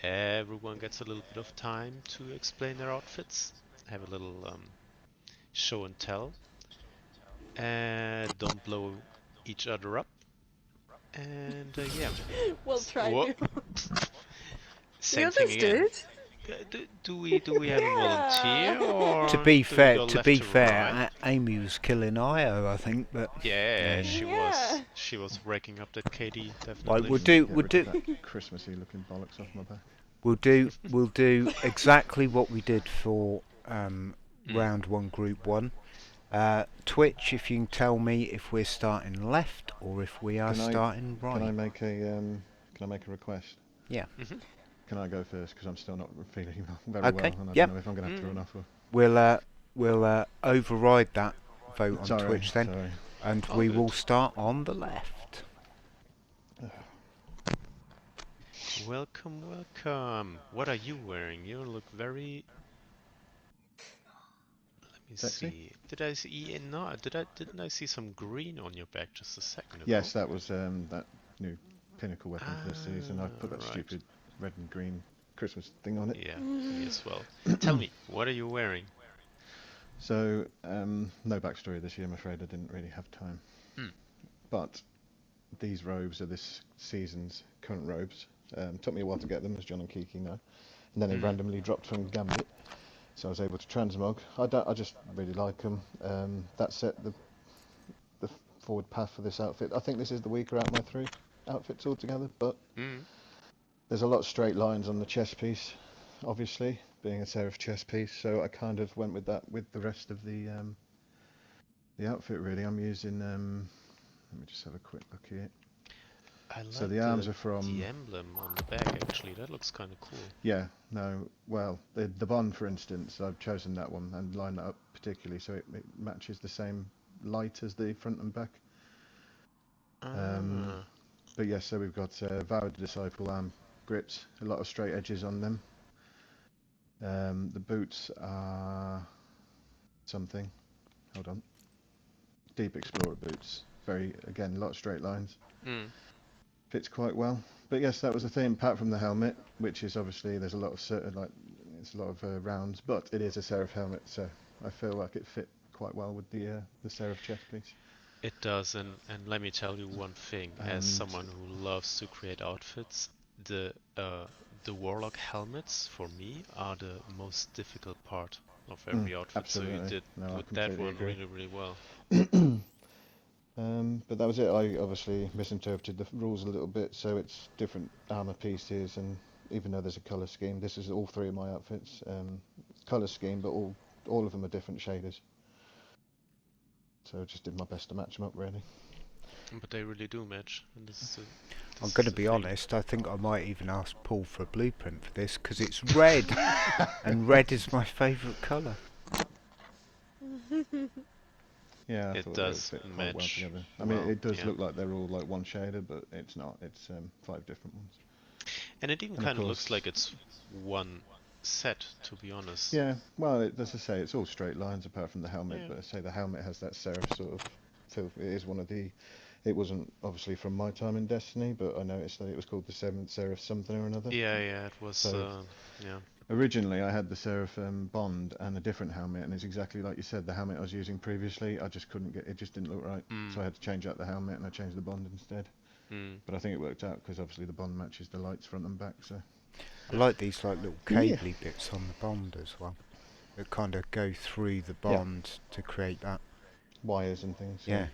everyone gets a little bit of time to explain their outfits, have a little show and tell, and don't blow each other up. And yeah. We'll try Whoa. to. Same The thing others again. did. Do we have a volunteer, or To be do we fair, go to left be to fair, right? Amy was killing Io, I think, but Yeah, she was. Yeah. She was raking up that KD, definitely. like we'll Get do rid of that Christmassy looking bollocks off my back. we'll do exactly what we did for round 1, Group 1. Twitch, if you can tell me if we're starting left or if we are starting right. Can I make a request? Yeah. Can I go first? Because I'm still not feeling very Okay, well, and I yep. don't know if I'm going to have to run off. Or... We'll override that vote on Sorry, Twitch then, sorry. and All we good. will start on the left. Welcome, welcome. What are you wearing? You look very... Let me Sexy? see. Did I see... No, didn't I see some green on your back just a second ago? Yes, that was that new pinnacle weapon for this season. I've put that right. stupid red and green Christmas thing on it. Yeah, me as well. Tell me, what are you wearing? So, no backstory this year, I'm afraid. I didn't really have time. But these robes are this season's current robes. Took me a while to get them, as John and Kiki know. And then they randomly dropped from Gambit, so I was able to transmog. I just really like them. That set the forward path for this outfit. I think this is the weaker out of my 3 outfits altogether, but there's a lot of straight lines on the chest piece, obviously, being a Seraph chest piece, so I kind of went with that with the rest of the outfit, really. I'm using, let me just have a quick look here. I like so the arms are from... the emblem on the back, actually. That looks kind of cool. Yeah, no, well, the Bond, for instance, I've chosen that one and lined that up particularly so it matches the same light as the front and back. But yes, so we've got Vow the Disciple arm grips, a lot of straight edges on them. The boots are something. Hold on. Deep Explorer boots. Again, a lot of straight lines. Fits quite well. But yes, that was the thing. Apart from the helmet, which is obviously there's a lot of it's a lot of rounds, but it is a Seraph helmet, so I feel like it fit quite well with the Seraph chest piece. It does, and let me tell you one thing. As someone who loves to create outfits, the Warlock helmets for me are the most difficult part of every outfit. Absolutely. So you did with that one really well. But that was it. I obviously misinterpreted the rules a little bit, so it's different armor pieces, and even though there's a color scheme, this is all 3 of my outfits. Color scheme, but all of them are different shaders. So I just did my best to match them up, really. But they really do match. And I'm going to be honest, I think I might even ask Paul for a blueprint for this, because it's red, and red is my favourite colour. Yeah, it does fit quite well together. I mean, it does look like they're all like one shader, but it's not. It's 5 different ones. And it even kind of looks like it's one set, to be honest. Yeah, well, as I say, it's all straight lines apart from the helmet, but I say the helmet has that Seraph sort of feel. It is one of the... It wasn't obviously from my time in Destiny, but I noticed that it was called the 7th Seraph something or another. Yeah, it was, so, yeah. Originally, I had the Seraph Bond and a different helmet, and it's exactly like you said, the helmet I was using previously, I just couldn't get... It just didn't look right, so I had to change out the helmet, and I changed the Bond instead. But I think it worked out, because obviously the Bond matches the lights front and back, so... I like these like little cably bits on the Bond as well. That kind of go through the Bond to create that. Wires and things. Yeah.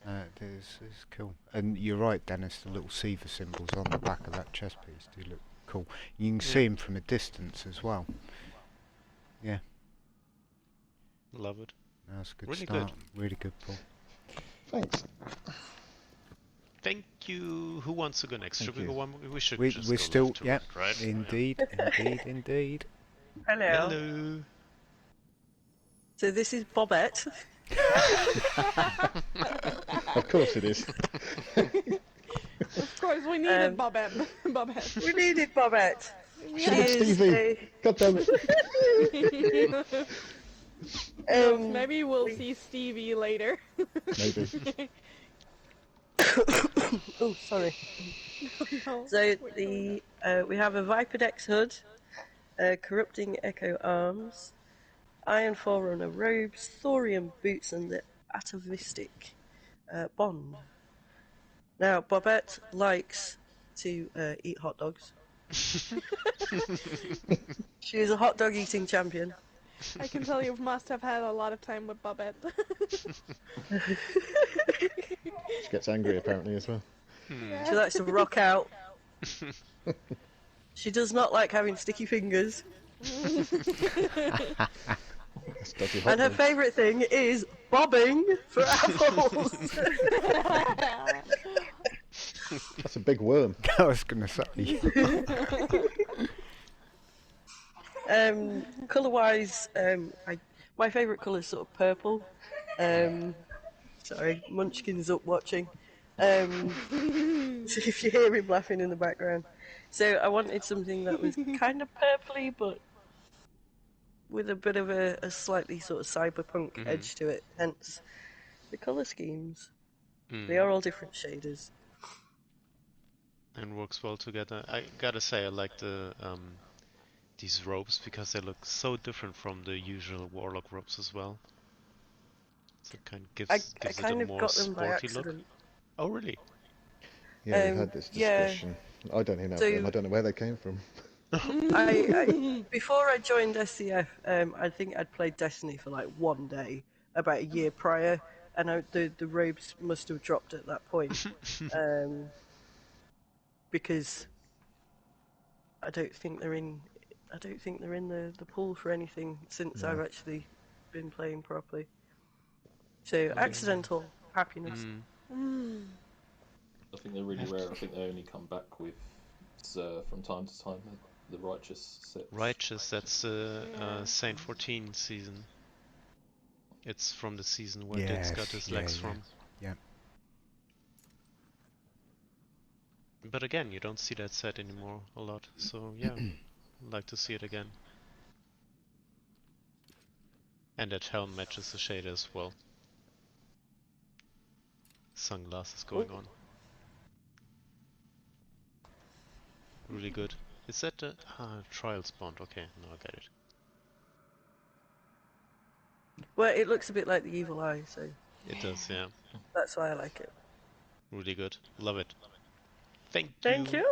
It's cool. And you're right, Dennis, the little Seaver symbols on the back of that chest piece do look cool. You can see them from a distance as well. Yeah. Love it. That's a good really start. Good. Really good, Paul. Thanks. Thank you. Who wants to go next? Should we go one? We should just we're go still, left to right, right? Indeed, indeed. Hello. Hello. So this is Bobette. Of course it is. Of course, we needed Bobette. We needed Bobette. Stevie. God damn it. Maybe we'll see Stevie later. Maybe. Oh, sorry. No. So we have a Viperdex hood, Corrupting Echo arms, Iron Forerunner robes, Thorium boots, and the Atavistic Bond. Now, Bobette likes to eat hot dogs. She is a hot dog eating champion. I can tell you must have had a lot of time with Bobette. She gets angry apparently as well. She likes to rock out. She does not like having sticky fingers. And her favourite thing is bobbing for apples. That's a big worm. I was going to say. Colour-wise, my favourite colour is sort of purple. Sorry, Munchkin's up watching. If you hear him laughing in the background. So I wanted something that was kind of purpley, but with a bit of a slightly sort of cyberpunk edge to it. Hence the colour schemes. They are all different shaders. And works well together. I gotta say, I like the these robes because they look so different from the usual Warlock robes as well. So it kind of gives I it a kind of more got them by sporty look. accident. Oh, really? Yeah, we've had this Yeah. discussion. I don't even have So- them. I don't know where they came from. Before I joined SCF, I think I'd played Destiny for like one day about a year prior, and the robes must have dropped at that point, because I don't think they're in. I don't think they're in the pool for anything since I've actually been playing properly. So accidental happiness. I think they're really rare. I think they only come back with from time to time the Righteous sets. Righteous, that's Saint 14 season. It's from the season where Dix got his legs from. Yeah. But again, you don't see that set anymore a lot, so yeah, I'd like to see it again. And that helm matches the shader as well. Sunglasses going on. Really good. Is that the trial spawned? Okay, now I get it. Well, it looks a bit like the Evil Eye, so It does, yeah. that's why I like it. Really good. Love it. Thank you.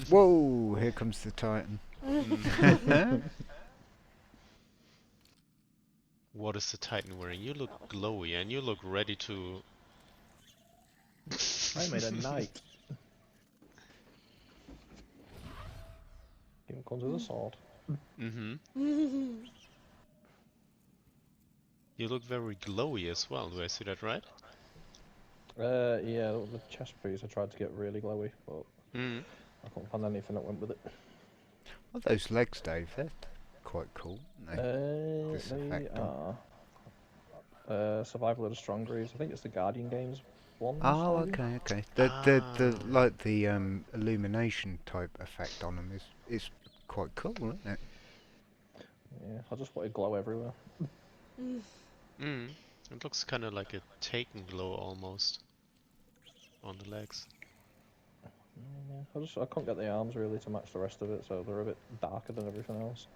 Whoa! Here comes the Titan. What is the Titan wearing? You look glowy and you look ready to... I made a knight. Here comes with a sword. You look very glowy as well, do I see that right? Yeah, the chest piece I tried to get really glowy, but I couldn't find anything that went with it. Well, those legs, Dave, they're quite cool, aren't they? They are. Survival of the Strongeries. I think it's the Guardian Games one. Oh, okay. The like the illumination type effect on them is quite cool, isn't it? Yeah, I just wanted glow everywhere. It looks kind of like a Taken glow almost on the legs. Yeah, I couldn't get the arms really to match the rest of it, so they're a bit darker than everything else.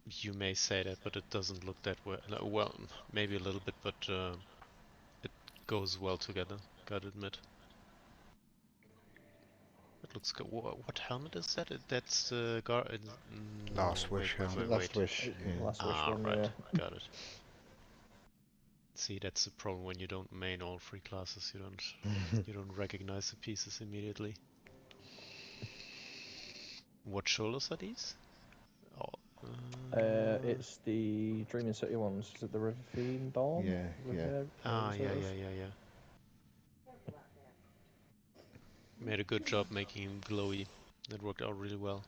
You may say that, but it doesn't look that way. Well, maybe a little bit, but it goes well together, gotta admit. It looks good. What helmet is that? That's Last Wish helmet. Last Wish. Yeah. Last Wish one, right. yeah. Got it. See, that's the problem when you don't main all three classes. You don't recognize the pieces immediately. What shoulders are these? Oh, it's the Dreaming City ones. Is it the Ravine Dawn? Yeah. Yeah. Made a good job making him glowy. That worked out really well.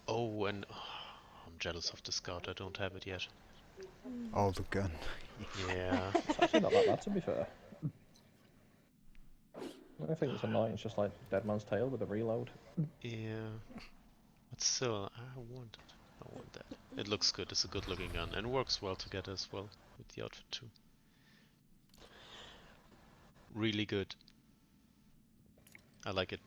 Oh, and I'm jealous of the scout. I don't have it yet. Oh, the gun. Yeah. It's actually not that bad, to be fair. I think it's annoying. It's just like Dead Man's Tale with a reload. Yeah. But still, I want it. I want that. It looks good. It's a good looking gun and works well together as well with the outfit too. Really good. I like it.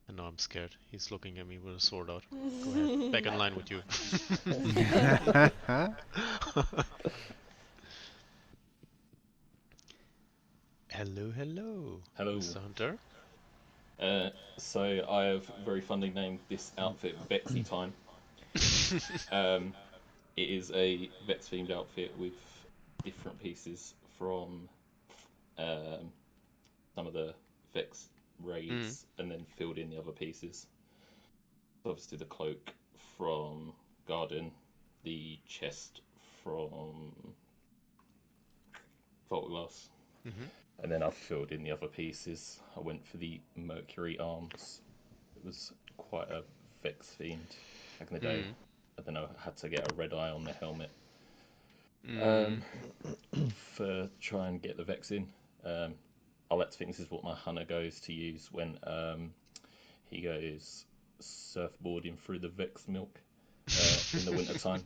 And now I'm scared. He's looking at me with a sword out. Go ahead. Back in line with you. Hello. Hello. Mr. Hunter. So I have very funnily named this outfit Betsy Time. It is a Vets themed outfit with different pieces from some of the Vex raids and then filled in the other pieces. So obviously the cloak from Garden, the chest from Vault Glass, and then I've filled in the other pieces. I went for the Mercury arms. It was quite a Vex themed back in the day. I don't know, had to get a red eye on the helmet for try and get the Vex in. I like to think this is what my hunter goes to use when he goes surfboarding through the Vex milk in the winter time.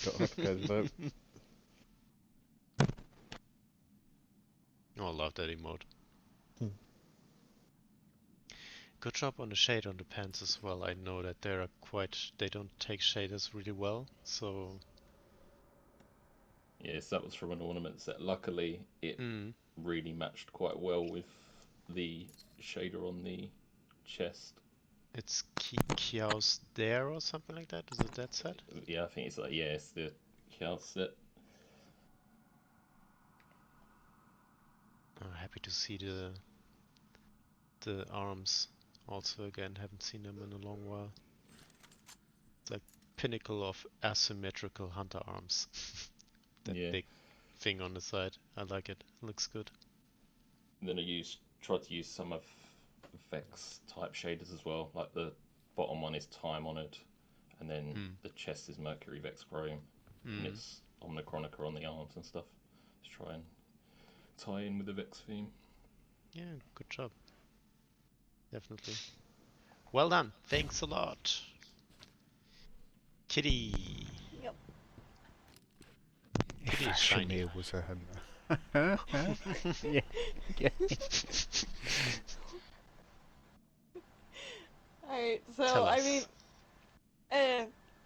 Got to go to the boat. Oh, I love that emote. Good job on the shade on the pants as well. I know that they don't take shaders really well, so... Yes, that was from an ornament set. Luckily, it really matched quite well with the shader on the chest. It's Kiao's there or something like that? Is it that set? Yeah, I think it's like, yeah, it's the Kiao set. I'm happy to see the arms also again. Haven't seen them in a long while. It's like pinnacle of asymmetrical hunter arms. That big thing on the side. I like it. Looks good. And then tried to use some of Vex type shaders as well. Like the bottom one is Time Honored, and then the chest is Mercury Vex Chrome, and it's Omnicronica on the arms and stuff. Let's try and tie in with the Vex theme. Yeah, good job. Definitely. Well done. Thanks a lot. Kitty. Yep. Kitty is shiny. Shamir was a hunter. Yeah. Alright, so Tell I us. mean,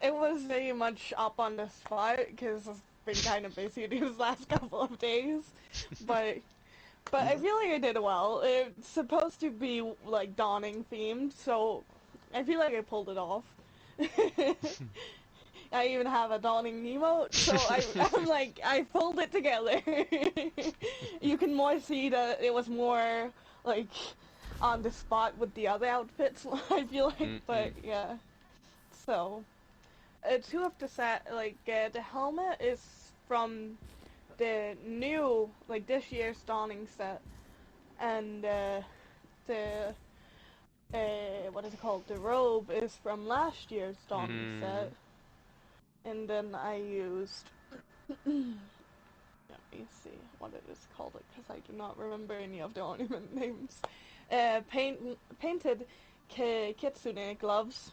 it was very much up on the spot because I've been kind of busy these last couple of days, but I feel like I did well. It's supposed to be like Dawning themed, so I feel like I pulled it off. I even have a Dawning emote, so I'm like, I pulled it together. You can more see that it was more like on the spot with the other outfits, I feel like, but yeah. So, two of the set, like, the helmet is from the new, like, this year's Dawning set, and the what is it called? The robe is from last year's Dawning set. And then I used, let me see what it is called, because I do not remember any of the ornament names. Painted kitsune gloves.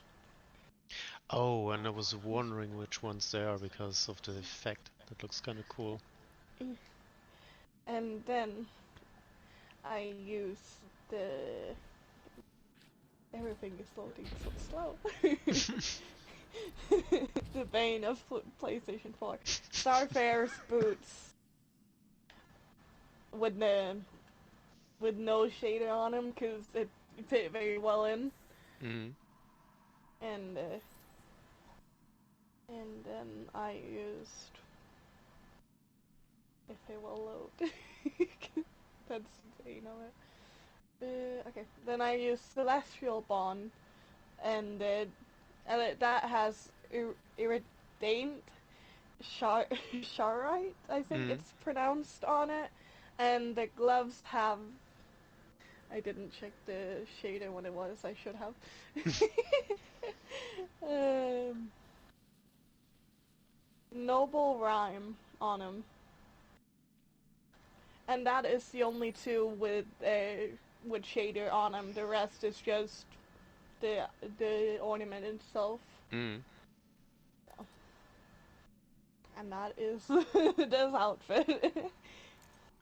Oh, and I was wondering which ones they are because of the effect. That looks kind of cool. And then I used the... Everything is loading so slow. The bane of PlayStation 4. Starfare's boots. With no shader on them because it fit very well in. And then I used, if it will load, that's, you know it. Okay, then I used Celestial Bond, and that has iridescent Charite, I think it's pronounced on it, and the gloves have, I didn't check the shader when it was, I should have. Noble Rhyme on them. And that is the only two with shader on them. The rest is just the ornament itself. And that is this outfit.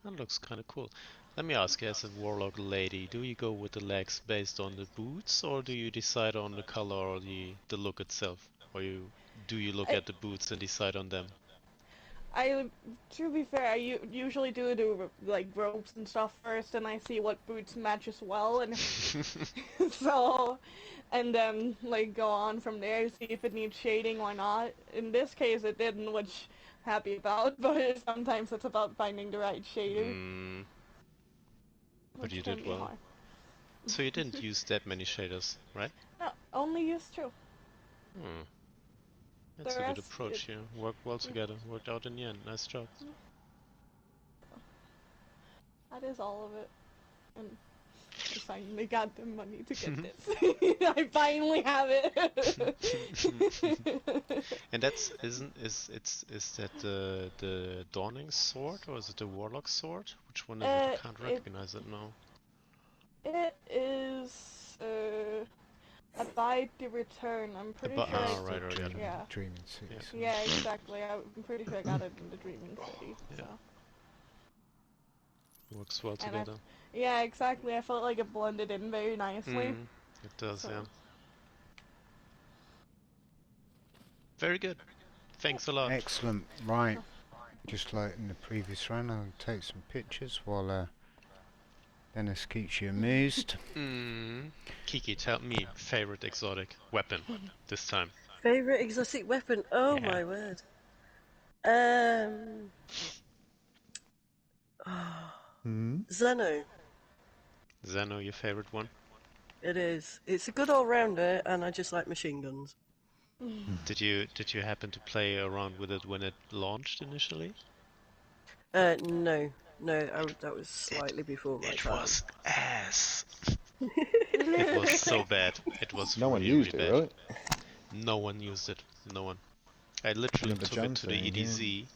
That looks kind of cool. Let me ask you, as a warlock lady, do you go with the legs based on the boots, or do you decide on the color or the look itself? Or do you look at the boots and decide on them? To be fair, I usually do like robes and stuff first, and I see what boots matches well, and so, and then like go on from there, see if it needs shading or not. In this case, it didn't, which I'm happy about. But sometimes it's about finding the right shader. But you did well. Hard. So you didn't use that many shaders, right? No, only used two. That's a good approach here. Worked well together. Worked out in the end. Nice job. That is all of it. And I finally got the money to get this. I finally have it. And that's is that the Dawning sword or is it the Warlock sword? Which one is it? I can't recognize it now. It is Abide the Return. I'm pretty sure. Right, yeah. Dreaming City. Yeah, exactly. I'm pretty sure I got it in the Dreaming City. Yeah. So. Works well together. Yeah, exactly. I felt like it blended in very nicely. It does, yeah. Very good. Thanks a lot. Excellent. Right. Just like in the previous round, I'll take some pictures while Dennis keeps you amused. Kiki, tell me, favorite exotic weapon this time. Favorite exotic weapon? Oh my word. Zeno. Zeno, your favorite one? It is. It's a good all-rounder, and I just like machine guns. Did you happen to play around with it when it launched initially? No, that was slightly before my time. It was ass. It was so bad. It was no really, one used really it, bad. right? No one used it. No one. I literally took it to the EDZ,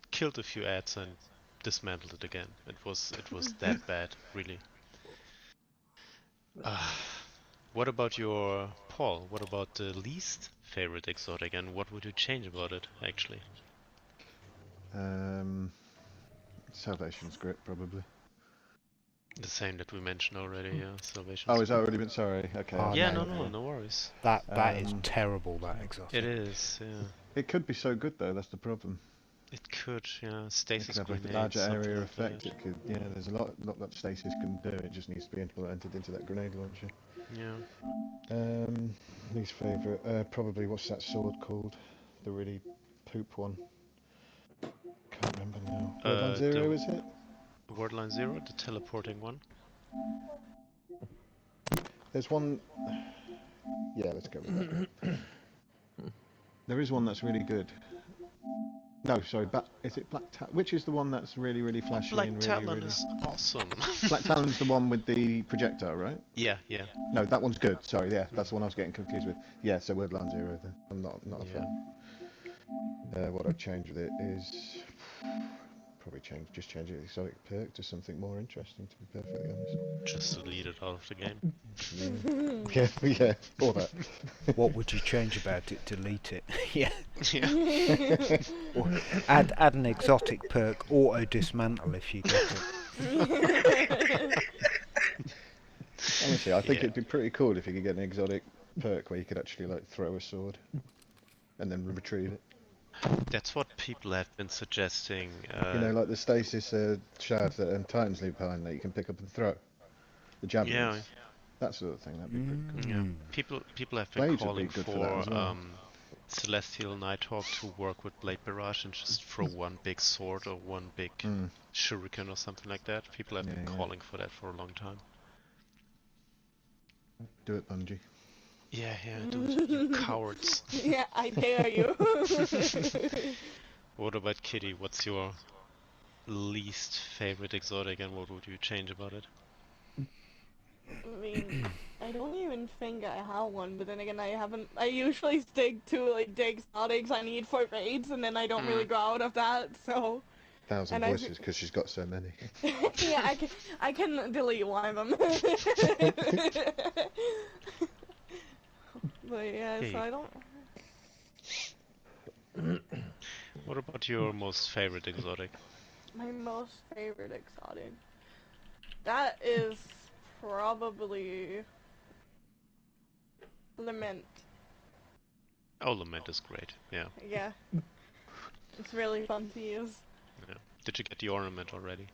killed a few ads, and dismantled it again. It was that bad, really. What about your Paul? What about the least favorite exotic, and what would you change about it, actually? Salvation's grip, probably. The same that we mentioned already, yeah. Salvation. Oh, has that already been? Sorry. Okay. Oh, yeah, no worries. That is terrible. That exotic. It is, yeah. It could be so good though. That's the problem. It could, yeah. Stasis it could have grenades, a larger area like effect. that. It could, yeah. There's a lot that stasis can do. It just needs to be implemented into that grenade launcher. Yeah. Least favourite, probably what's that sword called? The really poop one. Can't remember now. Wordline Zero, is it? Wordline Zero, the teleporting one. There's one. Yeah, let's go with that. There is one that's really good. No, sorry, is it Black Talon? Which is the one that's really, really flashy Black and really, Talon really... is awesome. Black Talon's the one with the projectile, right? Yeah. No, that one's good. Sorry, yeah, that's the one I was getting confused with. Yeah, so Wordline Zero then. I'm not a fan. What I'd change with it is... Probably just change the exotic perk to something more interesting, to be perfectly honest. Just delete it out of the game. Yeah, all that. What would you change about it? Delete it. Yeah. Or add an exotic perk, auto dismantle if you get it. Honestly, I think it'd be pretty cool if you could get an exotic perk where you could actually like throw a sword and then retrieve it. That's what people have been suggesting. You know, like the stasis shards and Titans leave behind that you can pick up and throw. The javelins. Yeah. That sort of thing, that'd be pretty cool. Yeah. People have been Blades would calling be good for that as well. Celestial Nighthawk to work with Blade Barrage and just throw one big sword or one big shuriken or something like that. People have been calling for that for a long time. Do it, Bungie. Yeah, do it, you cowards. Yeah, I dare you. What about Kitty? What's your least favorite exotic and what would you change about it? I mean, I don't even think I have one, but then again, I usually stick to like the exotics I need for raids, and then I don't really go out of that, so... 1,000 voices, because she's got so many. Yeah, I can delete one of them. But yeah, so I don't... What about your most favorite exotic? My most favorite exotic? That is probably... Lament. Oh, Lament is great, yeah. Yeah. It's really fun to use. Yeah. Did you get the ornament already?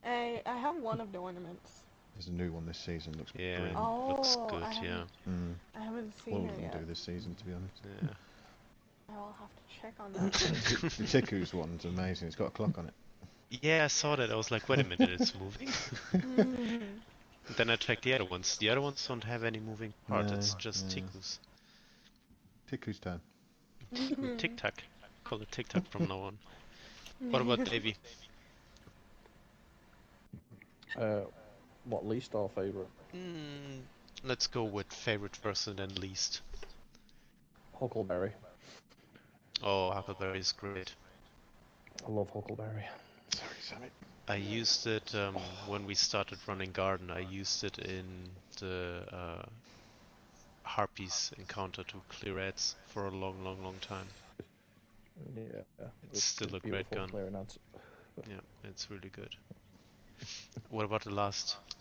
I have one of the ornaments. There's a new one this season, looks brilliant. Oh, looks good, yeah. I haven't seen All it of yet. them do this season, to be honest. Yeah. I'll have to check on that. The Tiku's one's amazing, it's got a clock on it. Yeah, I saw that, I was like, wait a minute, it's moving? Then I checked the other ones. The other ones don't have any moving parts, it's just Tiku's. Tiku's turn. Tic-tac. Call it tic-tac from now on. What about Davey? What, least or favourite? Let's go with favorite first and then least. Huckleberry. Oh, Huckleberry is great. I love Huckleberry. Sorry, Sammy. I used it when we started running Garden. I used it in the Harpies encounter to clear ads for a long time. Yeah, It's still a great beautiful gun. clearing ads. Yeah, it's really good. What about the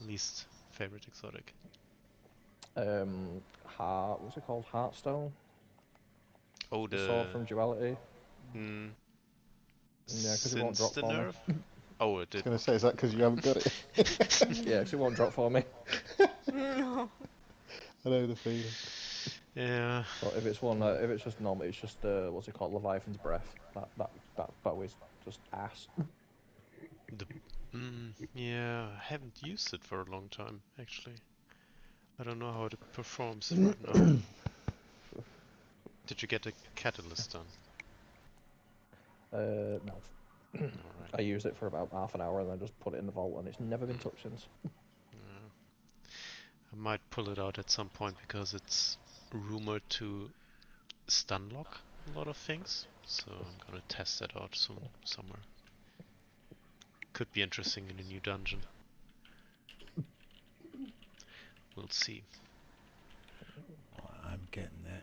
least favorite exotic? What's it called? Heartstone? Oh, The sword from Duality. Yeah, because it won't since drop the for me. nerf? Oh, it I was did. going to say, is that because you haven't got it? Yeah, because it won't drop for me. No. I know the feeling. Yeah. But if it's just normal, it's just what's it called? Leviathan's Breath. That bow is just ass. Yeah, I haven't used it for a long time, actually. I don't know how it performs right now. Did you get a catalyst done? No. Alright. I used it for about half an hour and then just put it in the vault, and it's never been touched since. I might pull it out at some point because it's rumored to stun lock a lot of things, so I'm gonna test that out soon somewhere. Could be interesting in a new dungeon. We'll see. I'm getting there.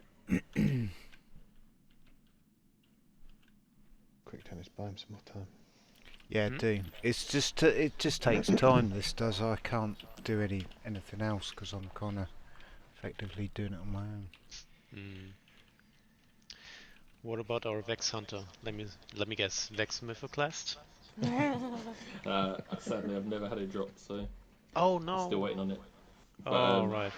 Quick tennis, buy him some more time. Yeah, do. It's just it just takes time. This does. I can't do anything else because I'm kind of effectively doing it on my own. What about our Vex Hunter? Let me guess. Vex Mythoclast? Sadly, I've never had it dropped, so. Oh no! Still waiting on it. But, right.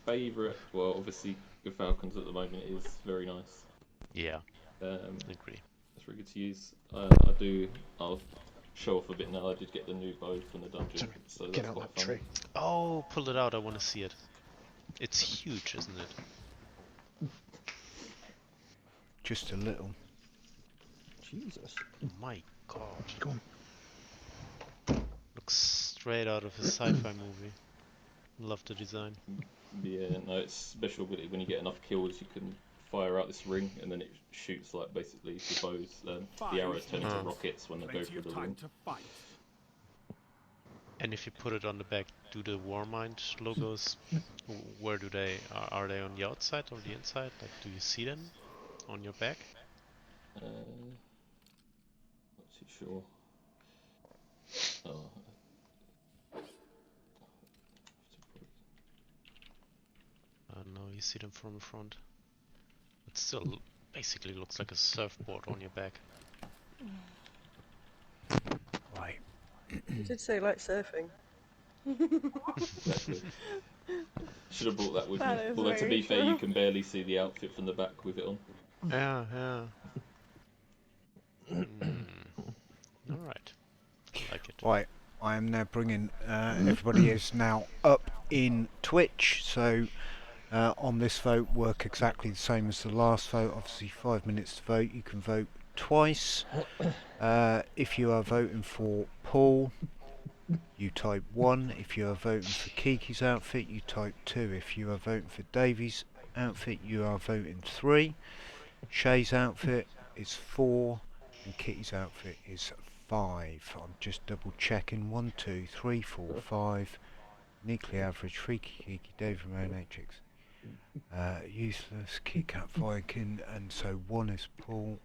Favorite? Well, obviously, the Falcons at the moment is very nice. Yeah. Agree. It's really good to use. I'll show off a bit now. I did get the new bow from the dungeon, so Get that's out quite that fun. tree. Oh, pull it out. I want to see it. It's huge, isn't it? Just a little. Jesus. My God. Go on. Looks straight out of a sci-fi movie. Love the design. Yeah, no, it's special ability. When you get enough kills, you can fire out this ring, and then it shoots like basically the bows. The arrows turn into rockets when they go through the ring. And if you put it on the back, do the Warmind logos? Where do they? Are they on the outside or the inside? Like, do you see them on your back? Not too sure. No, you see them from the front. It still basically looks like a surfboard on your back. Right. You did say like surfing. Exactly. Should have brought that with That me. is Although to very be fair, you true. can barely see the outfit from the back with it on. Yeah, yeah. Alright. Like it. Right. I am now bringing. Everybody is now up in Twitch, so. On this vote, work exactly the same as the last vote. Obviously, 5 minutes to vote. You can vote twice. If you are voting for Paul, you type 1. If you are voting for Kiki's outfit, you type 2. If you are voting for Davey's outfit, you are voting 3. Shay's outfit is 4, and Kitty's outfit is 5. I'm just double checking. 1, 2, 3, 4, 5. Uniquely average. 3 Kiki, Dave Ramon, HX. Useless, Kit Kat Viking, and so 1 is Paul,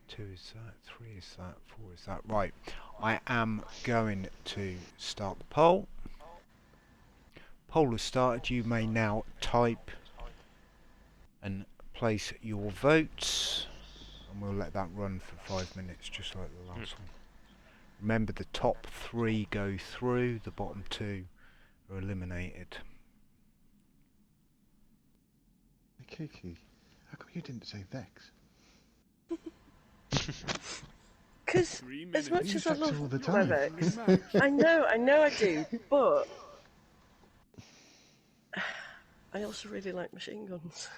2 is that, 3 is that, 4 is that. Right, I am going to start the poll. Poll has started. You may now type and place your votes, and we'll let that run for 5 minutes, just like the last one. Remember, the top 3 go through, the bottom 2 are eliminated. Kiki, how come you didn't say Vex? Because as much You as I Vex love all the my time. Vex, I know I do, but I also really like machine guns.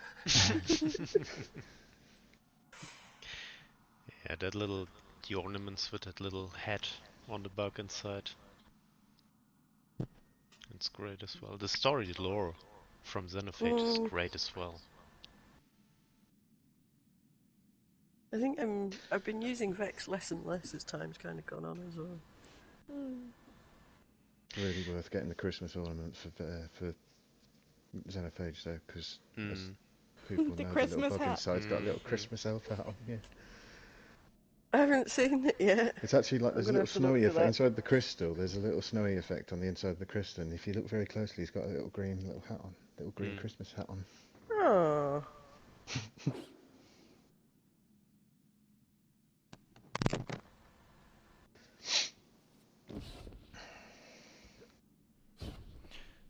Yeah, the ornaments with that little head on the bug inside. It's great as well. The story lore from Xenophage is great as well. I think I've been using Vex less and less as time's kind of gone on as well. Really worth getting the Christmas ornaments for Xenophage though, because people The know the Christmas little bug hat. inside's got a little Christmas elf hat on. Yeah. I haven't seen it yet. It's actually like I'm there's a gonna little have to look snowy for effect that. inside the crystal. There's a little snowy effect on the inside of the crystal, and if you look very closely, he's got a little green hat on, little green Christmas hat on. Oh.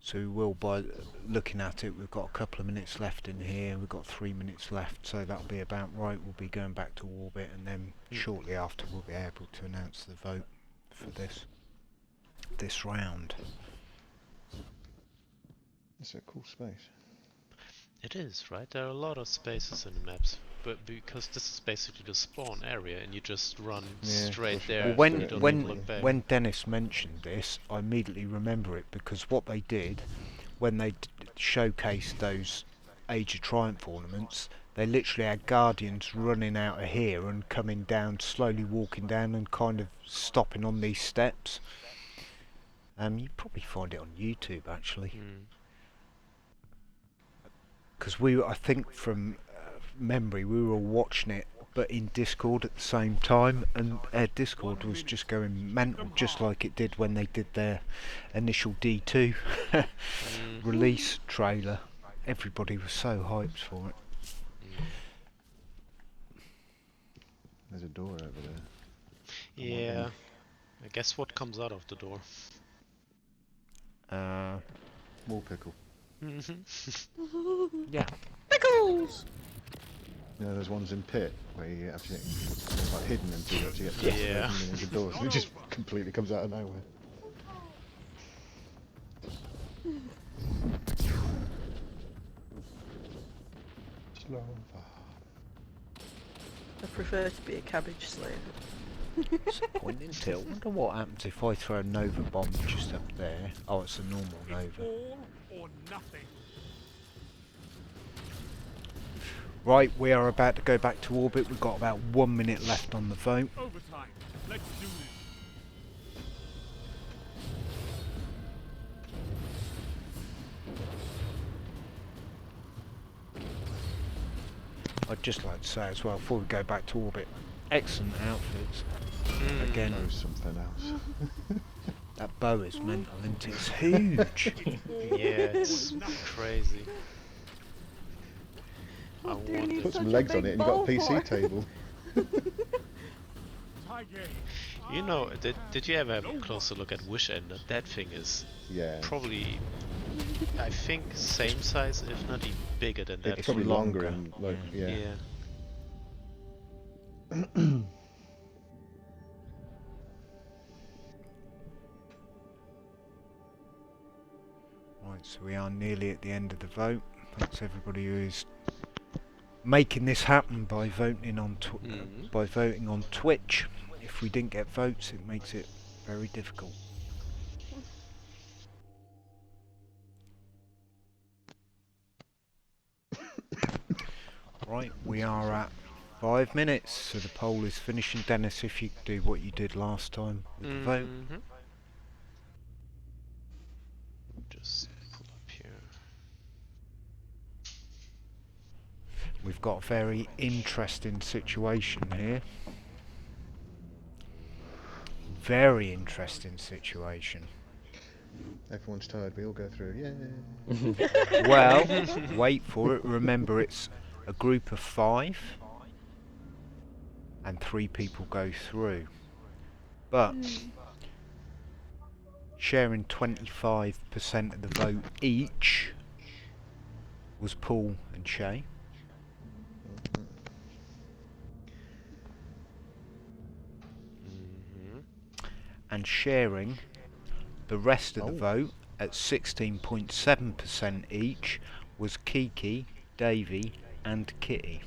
So we will, by looking at it, we've got a couple of minutes left in here, we've got 3 minutes left, so that'll be about right. We'll be going back to orbit, and then shortly after we'll be able to announce the vote for this round. It's a cool space. It is, right? There are a lot of spaces in the maps, but because this is basically the spawn area, and you just run straight there. Well, you don't even look back. when Dennis mentioned this, I immediately remember it, because what they did when they showcased those Age of Triumph ornaments, they literally had Guardians running out of here and coming down, slowly walking down and kind of stopping on these steps. You'd probably find it on YouTube actually. Because I think from memory, we were all watching it, but in Discord at the same time, and Discord was just going mental, just like it did when they did their initial D2 release trailer. Everybody was so hyped for it. There's a door over there. Yeah. I guess what comes out of the door? More pickle. Yeah. Pickles! You know, there's ones in pit where you have to get like hidden until you actually get to Yeah. the doors, and it just completely comes out of nowhere. Slow. I prefer to be a cabbage slave. Disappointing till. I wonder what happens if I throw a Nova bomb just up there. Oh, it's a normal Nova. All or nothing. Right, we are about to go back to orbit. We've got about 1 minute left on the vote. Overtime. Let's do this. I'd just like to say as well, before we go back to orbit, excellent outfits. Again, That was something else. that bow is mental, isn't it? It's huge. Yeah, it's crazy. I wonder. Put some legs on it and you've got a PC table. You know, did you ever have a closer look at Wish Ender? That thing is probably, I think, same size, if not even bigger than that. It's probably longer and like, Yeah. Right, so we are nearly at the end of the vote. Thanks everybody who is making this happen by voting on Twitch. If we didn't get votes, it makes it very difficult. Right, we are at 5 minutes, so the poll is finishing. Dennis, if you do what you did last time with the vote. Just pull up here. We've got a very interesting situation here. Very interesting situation. Everyone's tired, we all go through. Yay! Well, wait for it. Remember, it's a group of 5 and 3 people go through. But sharing 25% of the vote each was Paul and Shay. And sharing the rest of the vote at 16.7% each was Kiki, Davey and Kitty.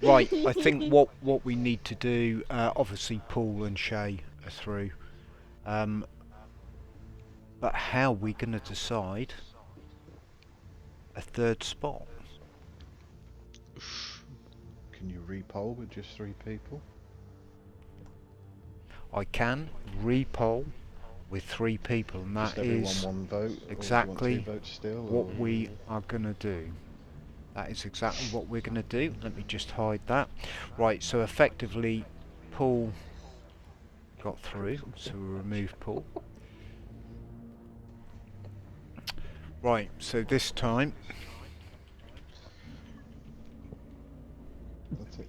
Right, I think what we need to do, obviously Paul and Shay are through, but how are we going to decide a third spot? Can you re-poll with just 3 people? I can re-poll with 3 people, and Just that everyone is one vote, exactly or do you want 2 votes still, what we are going to do. That is exactly what we're going to do. Let me just hide that. Right, so effectively Paul got through, so we'll remove Paul. Right, so this time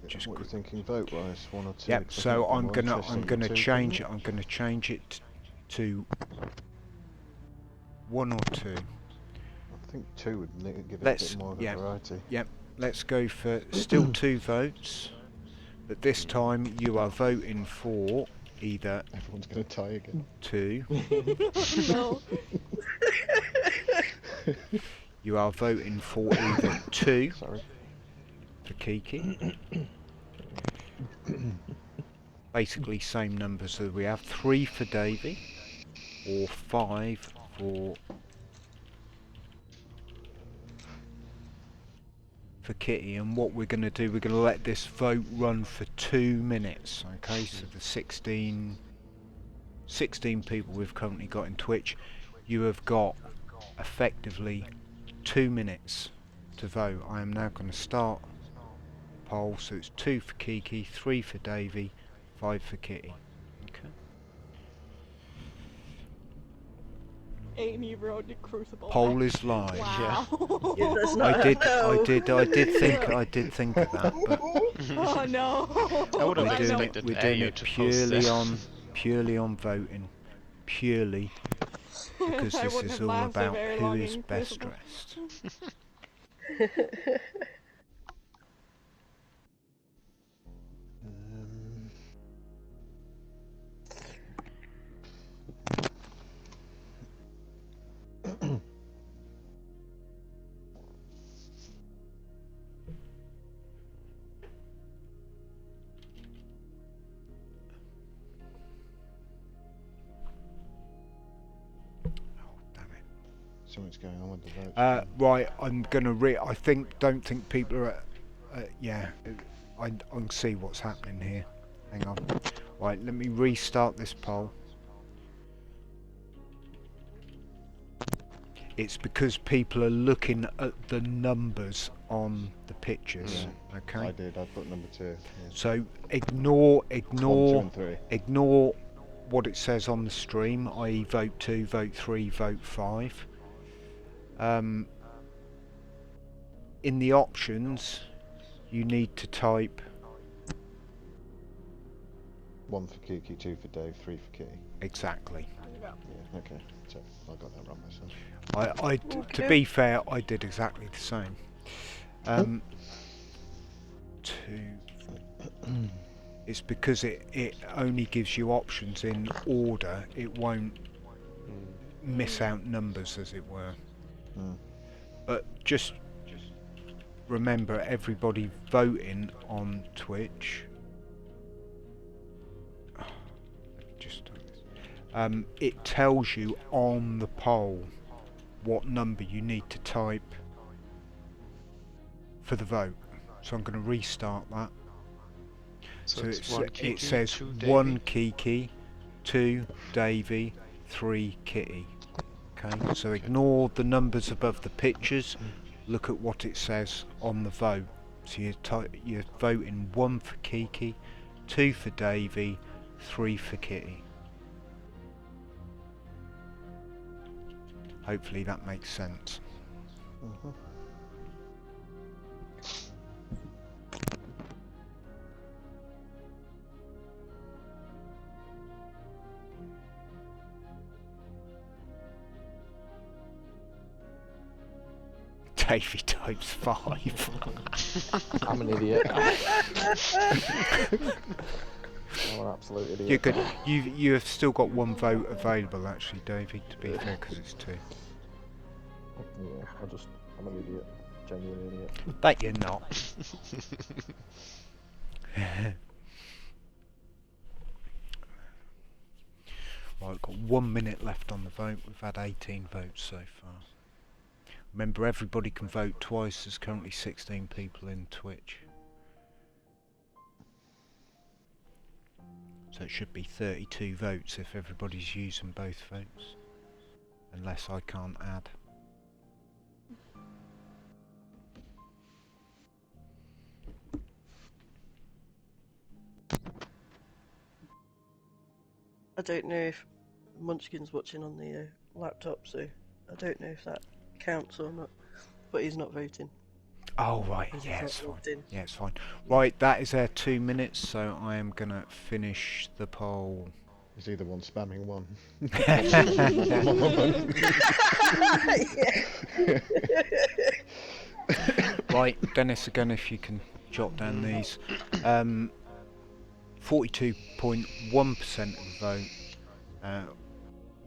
just what are you thinking vote-wise, 1 or 2? Yep, so I'm gonna change it. I'm gonna change it to 1 or 2. I think 2 would give it a bit more of a variety. Yep, let's go for still 2 votes, but this time you are voting for either. Everyone's gonna tie again. 2. No. You are voting for either 2 for Kiki. Basically same numbers as we have. 3 for Davey, or 5 for Kitty. And what we're going to do, we're going to let this vote run for 2 minutes. Okay, so the 16 people we've currently got in Twitch, you have got effectively 2 minutes to vote. I am now going to start the poll, so it's 2 for Kiki, 3 for Davey, 5 for Kitty. Okay. Amy rode the Crucible. Poll is live. Wow. Yeah, I did think of that, but oh no. I would have we're doing expected it purely on voting, purely because this is all about who is best dressed. Something's going on with the votes. Right, I'm gonna don't think people are. Yeah, I can see what's happening here. Hang on. Right, let me restart this poll. It's because people are looking at the numbers on the pictures. Yeah, okay. I did. I put number 2. Yeah. So ignore 1, 2, and 3. ignore what it says on the stream, i.e. vote 2, vote 3, vote 5. In the options, you need to type 1 for Kiki, 2 for Dave, 3 for Kitty. exactly. Yeah, okay. So I got that wrong myself. To be fair, I did exactly the same. 2. It's because it only gives you options in order. It won't miss out numbers, as it were. But just remember, everybody voting on Twitch. It tells you on the poll what number you need to type for the vote. So I'm going to restart that. So it says 1 Kiki, 2 Davey, 3 Kitty. Okay, so ignore the numbers above the pictures. Look at what it says on the vote. So you're voting 1 for Kiki, 2 for Davey, 3 for Kitty. Hopefully that makes sense. Davey types 5. I'm an idiot. I'm an absolute idiot. You're good. You have still got one vote available, actually, Davey. To be fair, because it's 2. Yeah, I'm an idiot. Genuine idiot. That you're not. Right, we've got 1 minute left on the vote. We've had 18 votes so far. Remember, everybody can vote twice. There's currently 16 people in Twitch. So it should be 32 votes if everybody's using both votes. Unless I can't add. I don't know if Munchkin's watching on the laptop, so I don't know if that counts or not. But he's not voting. Oh, right, Because yeah, he's it's not fine. logged in. Yeah, it's fine. Right, that is our 2 minutes, so I am going to finish the poll. There's either one spamming one. Right, Dennis, again, if you can jot down these. 42.1% of the vote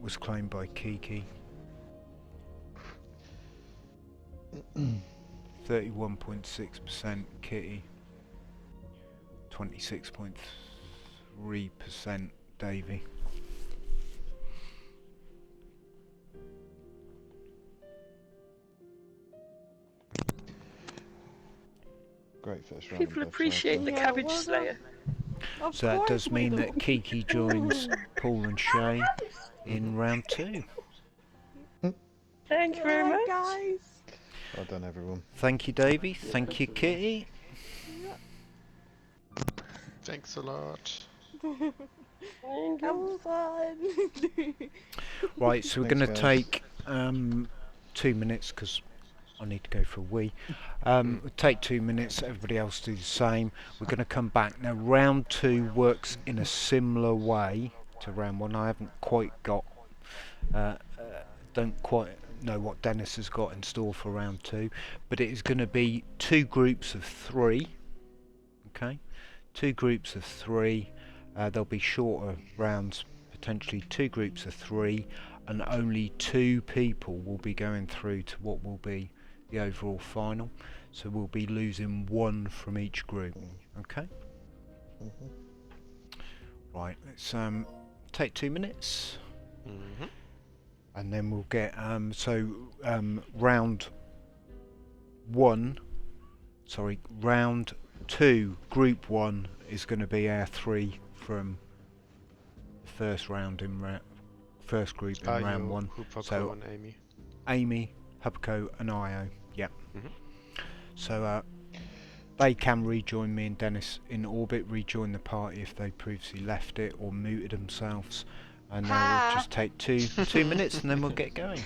was claimed by Kiki. 31.6% Kitty. 26.3% Davey. Great first round. People appreciate the Cabbage Slayer. So that does mean that Kiki joins Paul and Shay in round 2. Thank you very much, guys. Well done, everyone. Thank you, Davey. Thank you, Kitty. Thanks a lot. That was fun. Right, so we're going to take 2 minutes because I need to go for a wee. We'll take 2 minutes, everybody else do the same. We're going to come back. Now, round 2 works in a similar way to round 1. I haven't quite got, don't quite know what Dennis has got in store for round 2, but it is going to be 2 groups of 3. Okay, 2 groups of 3. There'll be shorter rounds, potentially 2 groups of 3, and only 2 people will be going through to what will be the overall final. So we'll be losing 1 from each group. Okay. Right. Let's take 2 minutes, and then we'll get round 2, group 1 is going to be our 3 from the first round in first group in round 1. So and Amy. Amy, Hubco and Io. Yep. So they can rejoin me and Dennis in orbit, rejoin the party if they previously left it or muted themselves. And we'll just take 2 minutes and then we'll get going.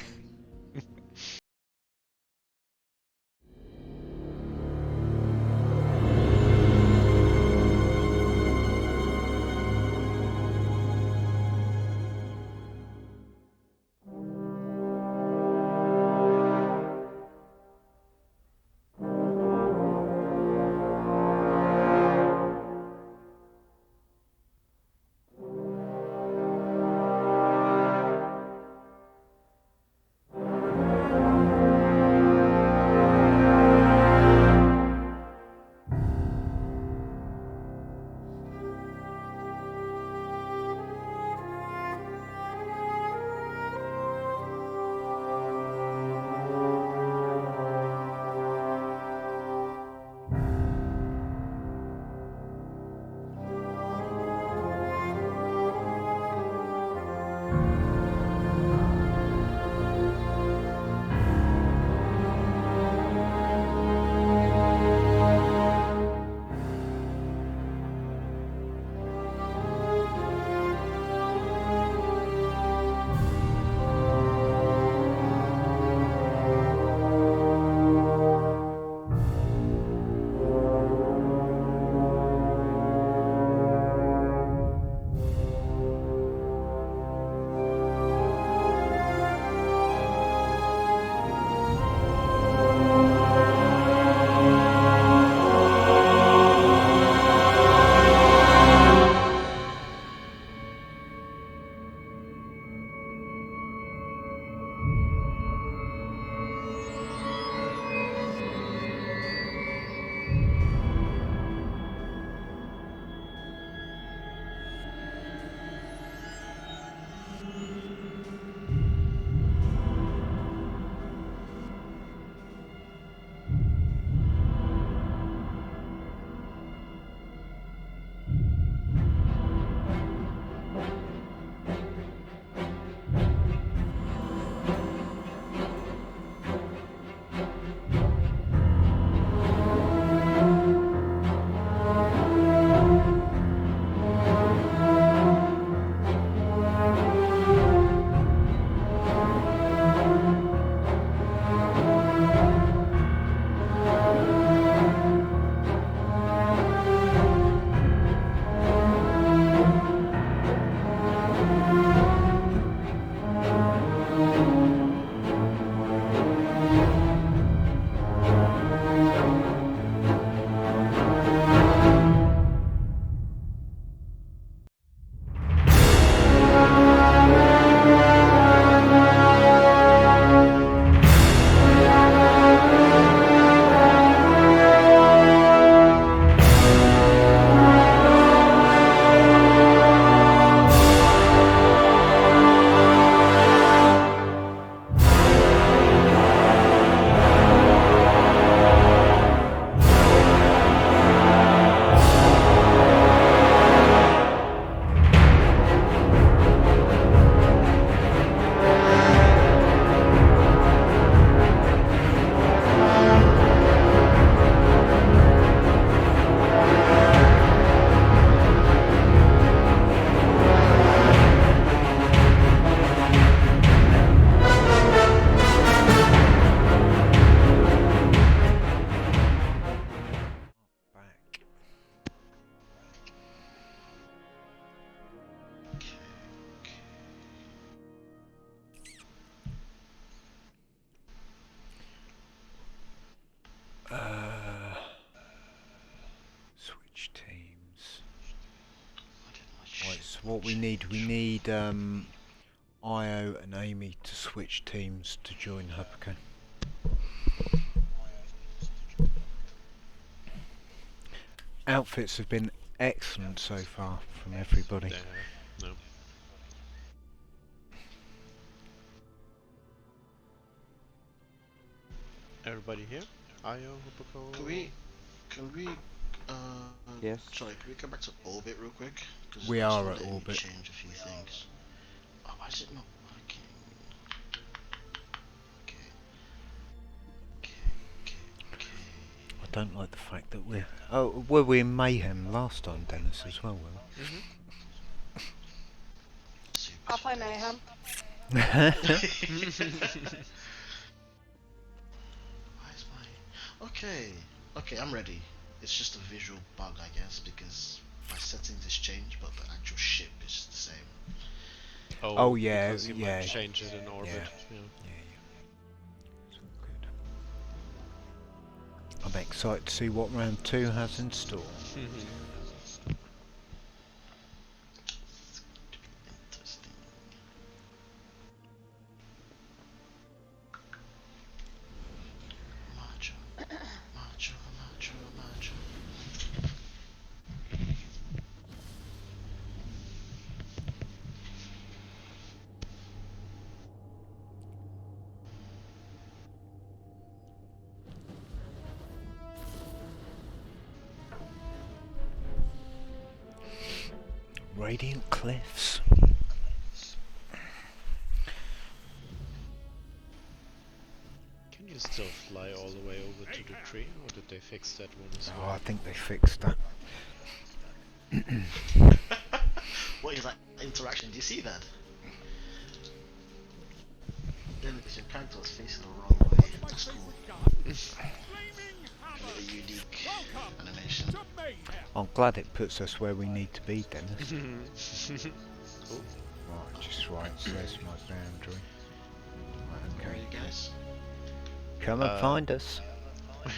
So what we need Io and Amy to switch teams to join Hubco. Outfits have been excellent so far from everybody. No. Everybody here? Io, Hubco? Can we Yes. sorry, can we come back to orbit real quick? We are at orbit. Change a few things. Oh, why is it not working? Okay. I don't like the fact that we're... Oh, were we in Mayhem last time, Dennis, as well, Will? I'll play Mayhem. Why is my... Okay, I'm ready. It's just a visual bug, I guess, because my settings has changed, but the actual ship is the same. Oh yeah, because you yeah. might change it in orbit. Yeah. It's all good. I'm excited to see what round 2 has in store. Interesting. Macho. Radiant Cliffs. Can you still fly all the way over to the tree, or did they fix that one as well? Oh, I think they fixed that. What is that interaction? Do you see that? Then because your character was facing the wrong way. That's cool. A little unique animation. I'm glad it puts us where we need to be, Dennis. Right, just right, so there's my boundary. Right, Where are you guys? Come and find us. Oh,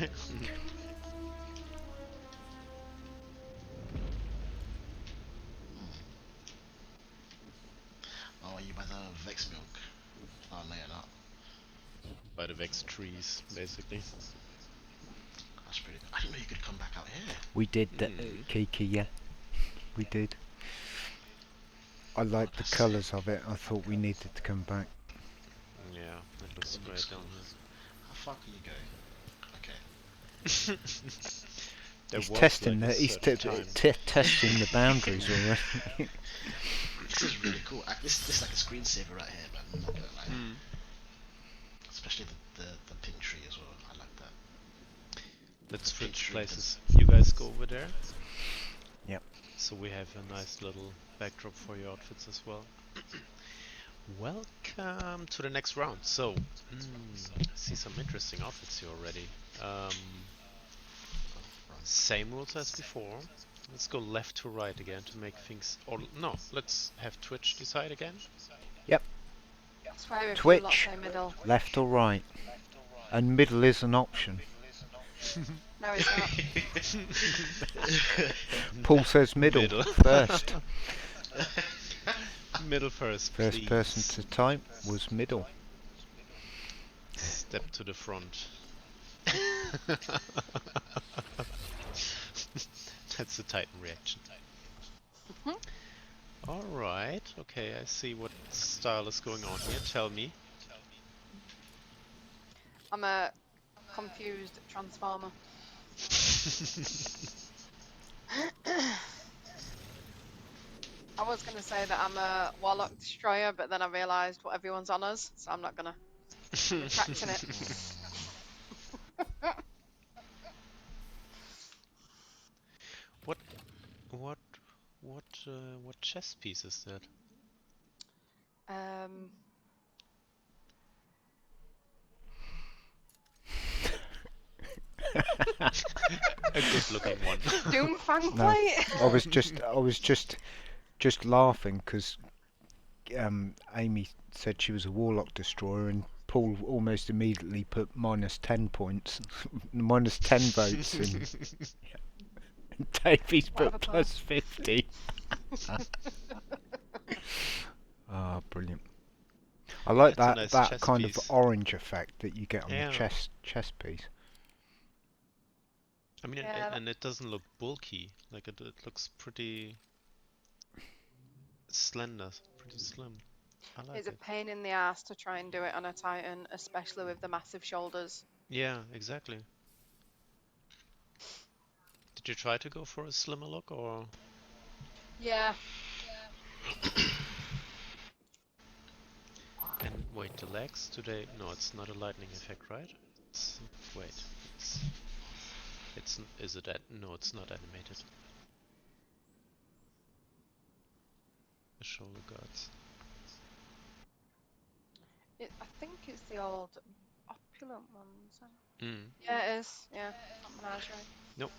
are you by the Vex milk? Oh, no, you're not. By the Vex trees, basically. That's pretty good. I didn't know you could come back out here. We did, Kiki, yeah. We did. I liked the colours of it. I thought we needed to come back. Yeah, it looks great down How far can you go? Okay. He's testing testing the boundaries already. This is really cool. This is like a screensaver right here, man. I'm not gonna lie. Especially the pink tree as well. I like that. Let's switch places. You guys go over there. Yep. So we have a nice little backdrop for your outfits as well. Welcome to the next round. So, I see some interesting outfits here already. Same rules as before. Let's go left to right again to make things... Or no, let's have Twitch decide again. Yep. Twitch, left or right. And middle is an option. No, it's not. Paul says middle. First. Middle first, First please. person to type was middle. Step to the front. That's the Titan reaction. Alright, okay, I see what style is going on here. Tell me. I'm a confused transformer. I was going to say that I'm a Warlock Destroyer, but then I realised what everyone's on us, so I'm not going to retract in it. What chess piece is that? A good looking one. Doomfang plate. I was just laughing because Amy said she was a Warlock Destroyer and Paul almost immediately put -10 points, -10 votes in. Davey's Whatever put class. plus 50. Ah, brilliant. I like It's a nice that chess kind of piece. orange effect that you get on Yeah. the chess piece. I mean, Yeah. and it doesn't look bulky. Like it looks pretty slender, pretty slim. I like It's a it. pain in the ass to try and do it on a Titan, especially with the massive shoulders. Yeah, exactly. Did you try to go for a slimmer look or? Yeah. And wait, the legs today? No, it's not a lightning effect, right? It's, wait, is it? No, it's not animated. The shoulder guards. I think it's the old opulent ones. Mm. Yeah, it is. Yeah, it's not menagerie. Nope.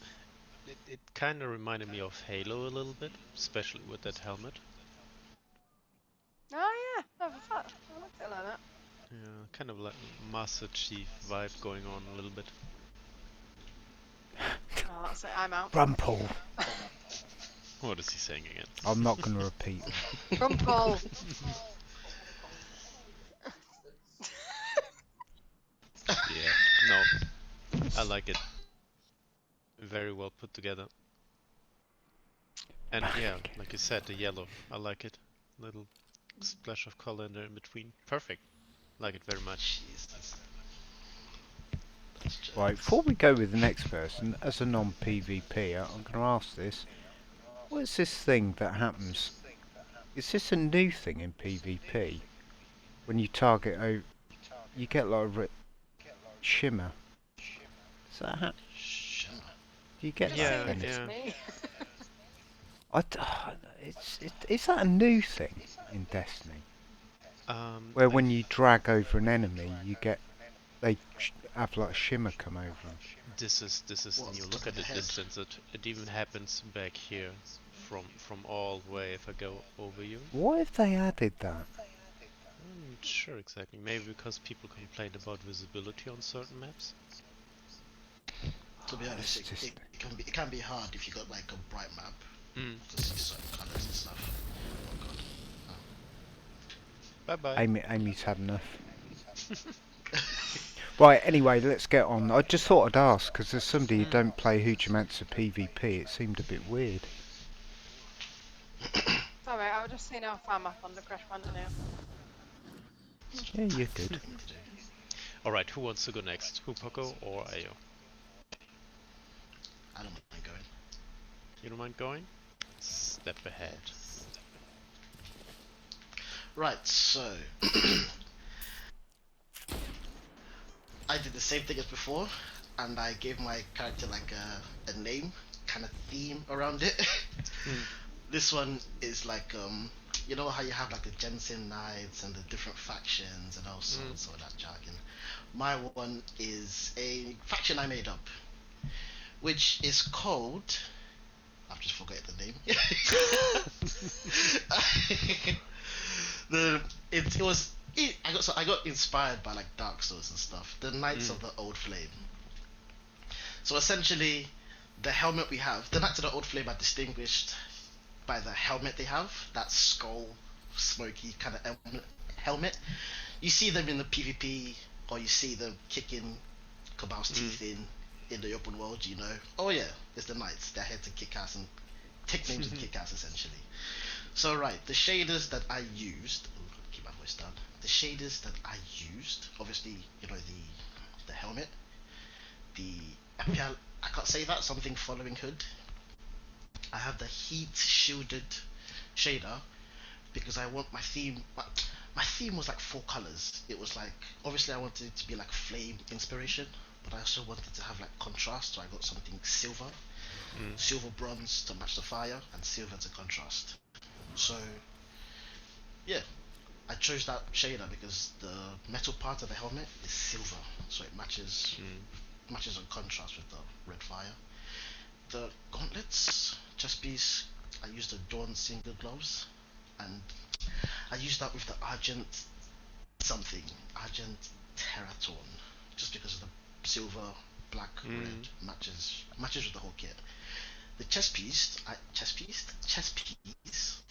It kind of reminded me of Halo a little bit, especially with that helmet. Oh yeah, no, I looked at it like that. Yeah, kind of like Master Chief vibe going on a little bit. Oh, that's it. I'm out. Rumple. What is he saying again? I'm not going to repeat. Rumple. Yeah, no, I like it. Very well put together. And yeah, like you said, the yellow, I like it. Little splash of color in there in between. Perfect. Like it very much. Jesus. Right, before we go with the next person, as a non-PvP, I'm going to ask this. What is this thing that happens? Is this a new thing in PvP? When you target you get like a shimmer. Does that happen? Shimmer. Do you get Just that, seeing if Dennis? it's me. Is that a new thing in Destiny? Where I when you drag over an enemy, they have like a shimmer come over them. This is What, the new the look top at of the the head? distance. It even happens back here, from all the way if I go over you. Why have they added that? I'm not sure exactly. Maybe because people complained about visibility on certain maps. To be honest, it can be hard if you got like a bright map to see certain colors and stuff. Oh god. Bye bye. Amy's had enough. Right, anyway, let's get on. I just thought I'd ask, because as somebody who don't play huge amounts of PvP, it seemed a bit weird. It's alright, I'll just see how far map under Crash Bandicoot. Yeah, you're good. Alright, who wants to go next? Hupako or Ayo? I don't mind going. You don't mind going? Step ahead. Right, so I did the same thing as before, and I gave my character like a name, kind of theme around it. This one is like you know how you have like the Jensen Knights and the different factions and all sorts of that jargon. My one is a faction I made up, which is called, I've just forgot the name. I got inspired by like Dark Souls and stuff. The Knights of the Old Flame. So essentially, the helmet we have, the Knights of the Old Flame are distinguished by the helmet they have. That skull, smoky kind of helmet. You see them in the PvP, or you see them kicking Cabal's teeth in the open world. You know, oh yeah, it's the Knights. They're here to kick ass and take names and kick ass essentially. So right, the shaders that I used. Keep my voice down. The shaders that I used, obviously, you know the helmet, the I can't say that, something following hood. I have the heat shielded shader because I want my theme. My theme was like 4 colors. It was like, obviously I wanted it to be like flame inspiration, but I also wanted to have like contrast. So I got something silver, silver bronze to match the fire, and silver to contrast. So yeah, I chose that shader because the metal part of the helmet is silver, so it matches on contrast with the red fire. The gauntlets, chest piece, I used the Dawn single gloves, and I used that with the Argent something, Argent Terraton, just because of the silver, black, red matches with the whole kit. The chess piece,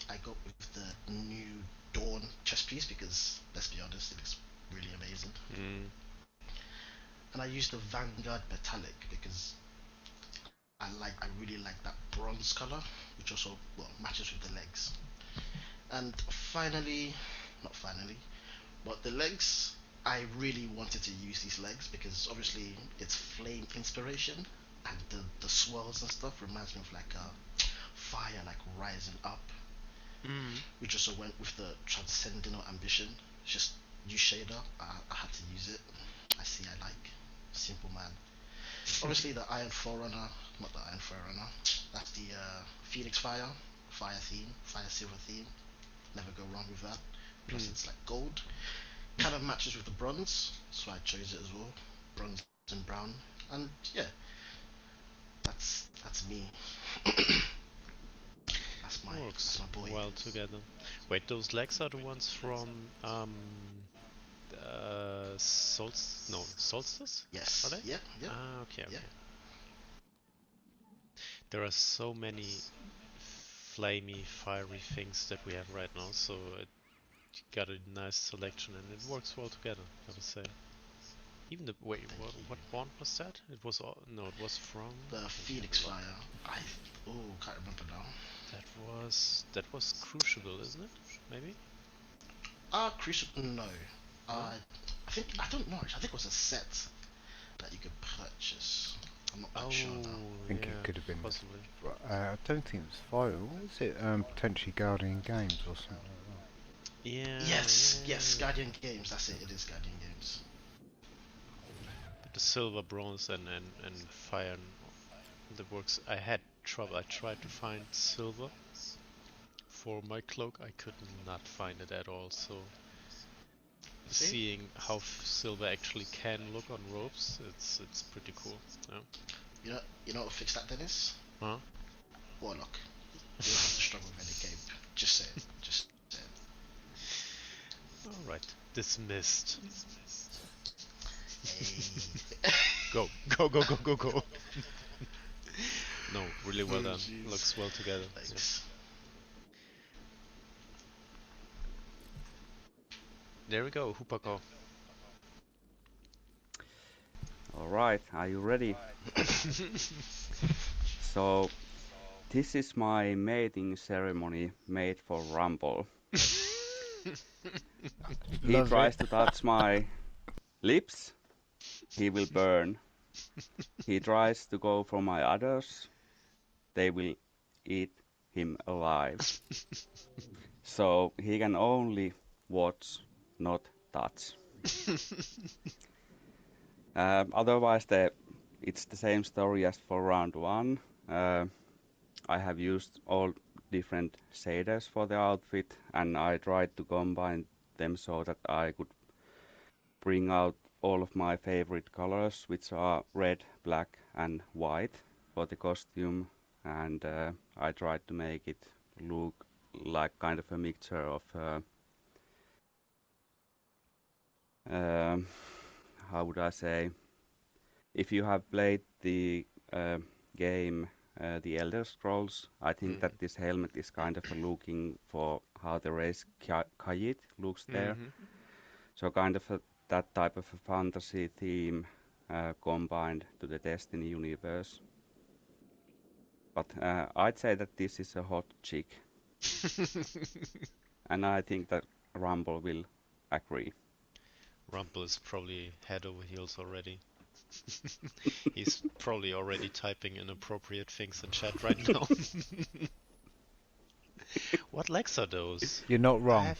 I got with the new Dawn chess piece because let's be honest, it looks really amazing. And I used the Vanguard Metallic because I really like that bronze color, which also matches with the legs. And finally, not finally, but the legs, I really wanted to use these legs because obviously it's flame inspiration, and the swirls and stuff reminds me of like a fire like rising up, which also went with the transcendental ambition. Just use shader. I had to use it. I see. I like simple man. Obviously the Iron Forerunner, not the Iron Forerunner. That's the Phoenix Fire theme, Fire Silver theme. Never go wrong with that. Plus it's like gold. Kind of matches with the bronze, so I chose it as well. Bronze and brown, and yeah, that's me. Works that's my boy. well together. Wait, those legs are the ones from Solstice? Yes. Are they? Yep. Yep. Ah, okay, okay. Yep. There are so many flamey, fiery things that we have right now, so it got a nice selection and it works well together, I would say. Even the wait, what one was that? It was no, it was from the Phoenix Fire. Can't remember now. That was Crucible, isn't it? Maybe. Crucible. No. I don't know. I think it was a set that you could purchase. I'm not quite sure now. I think it could have been. Possibly. I don't think it was Fire. Was it potentially Guardian Games or something like that? Yeah. Yes, Guardian Games. That's it. It is Guardian Games. The silver, bronze, and fire. The works. I had trouble. I tried to find silver for my cloak. I could not find it at all. So seeing how silver actually can look on ropes, it's pretty cool. Yeah. You know what fix that, Dennis? Huh? Warlock. You don't have to struggle with any game. Just say it. Just say it. All right. Dismissed. Hey. Go. No, really well done. Geez. Looks well together. Thanks. Yeah. There we go, Hupako. Alright, are you ready? So, this is my mating ceremony made for Rumble. He tries to touch my lips, he will burn. He tries to go for my udders, they will eat him alive. So he can only watch, not touch. Otherwise, it's the same story as for round one. I have used all different shaders for the outfit, and I tried to combine them so that I could bring out all of my favorite colors, which are red, black, and white for the costume. And I tried to make it look like kind of a mixture of how would I say? If you have played the game The Elder Scrolls, I think that this helmet is kind of looking for how the race Khajiit looks there. So kind of that type of a fantasy theme combined to the Destiny universe. But I'd say that this is a hot chick. And I think that Rumble will agree. Rumble is probably head over heels already. He's probably already typing inappropriate things in chat right now. What legs are those? You're not wrong.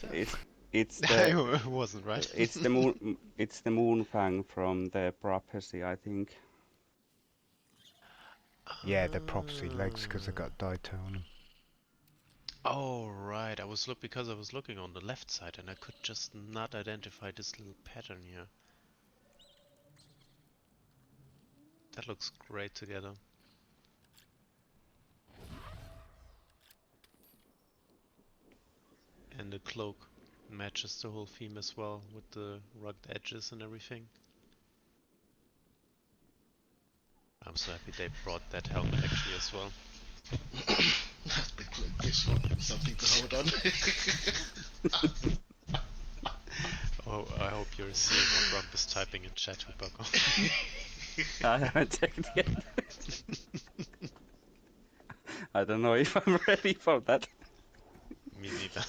It's I wasn't right. It's the moon. It's the Moonfang from the prophecy, I think. Yeah, they're prophecy legs because they got Daito on them. Oh right, because I was looking on the left side and I could just not identify this little pattern here. That looks great together. And the cloak matches the whole theme as well with the rugged edges and everything. I'm so happy they brought that helmet actually as well. The glitch on something to hold on. Oh, I hope you're seeing what Rump is typing in chat, Hupako. I haven't checked yet. I don't know if I'm ready for that. Me neither.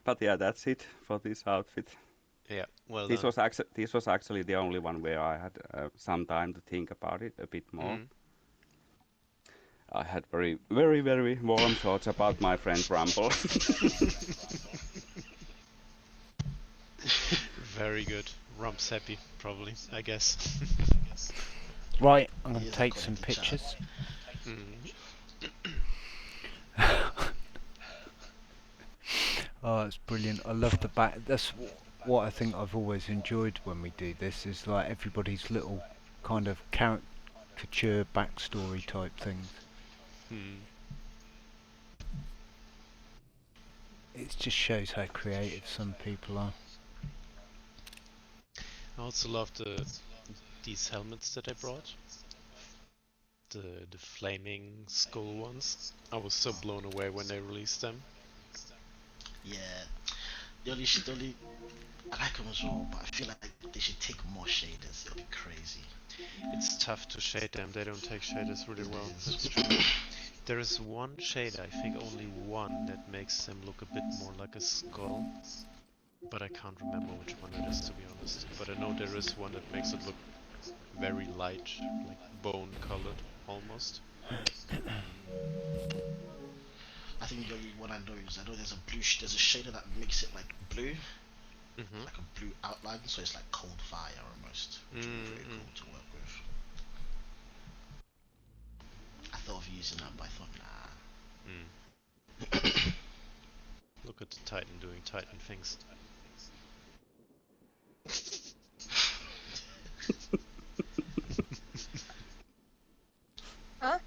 But yeah, that's it for this outfit. Yeah, well This done. was actually the only one where I had some time to think about it a bit more. I had very, very, very warm thoughts about my friend Rumble. Very good. Rump's happy, probably, I guess. Right, I'm going He to is take according some to chat. pictures. Oh, it's brilliant. I love the back. That's what I think I've always enjoyed when we do this, is like everybody's little kind of caricature backstory type things. It just shows how creative some people are. I also love these helmets that I brought. The flaming skull ones. I was so blown away when they released them. Yeah, the only I like them as well, but I feel like they should take more shaders. It'll be crazy. It's tough to shade them. They don't take shaders really well. It That's is. true. There is one shader, I think only one, that makes them look a bit more like a skull. But I can't remember which one it is, to be honest. But I know there is one that makes it look very light, like bone colored, almost. I think the only one I know is there's a there's a shader that makes it like blue, like a blue outline, so it's like cold fire almost, which would be pretty cool to work with. I thought of using that, but I thought nah. Look at the Titan doing Titan things. Huh?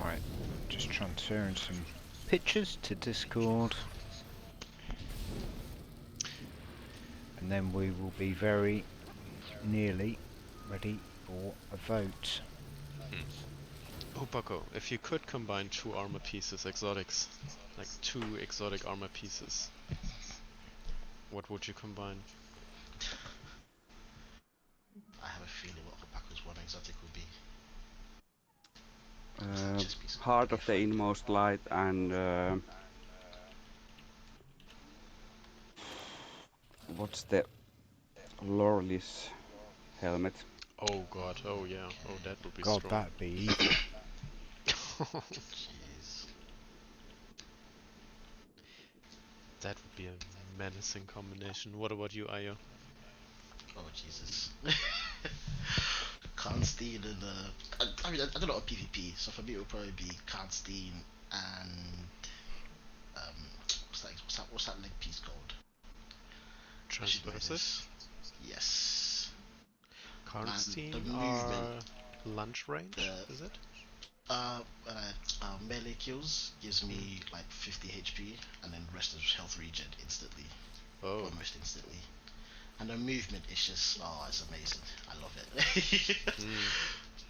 Right, just transferring some pictures to Discord. And then we will be very nearly ready for a vote. Hupako, if you could combine two armor pieces, exotics, like two exotic armor pieces, what would you combine? I have a feeling what Hopaku's one exotic would be. Heart of the Inmost Light and what's the Lorlis helmet? Oh god, oh yeah, oh that would be God, strong. that'd be evil. Jeez. That would be a menacing combination. What about you, Ayo? Oh Jesus. Karnstein and I mean I don't know what PvP, so for me it would probably be Karnstein and what's that leg piece called? Transversive? Yes. Karnstein And the are movement, lunge range, is it? Melee kills gives me like 50 HP, and then rest of health regen instantly, almost instantly. And the movement is just, oh, it's amazing. I love it.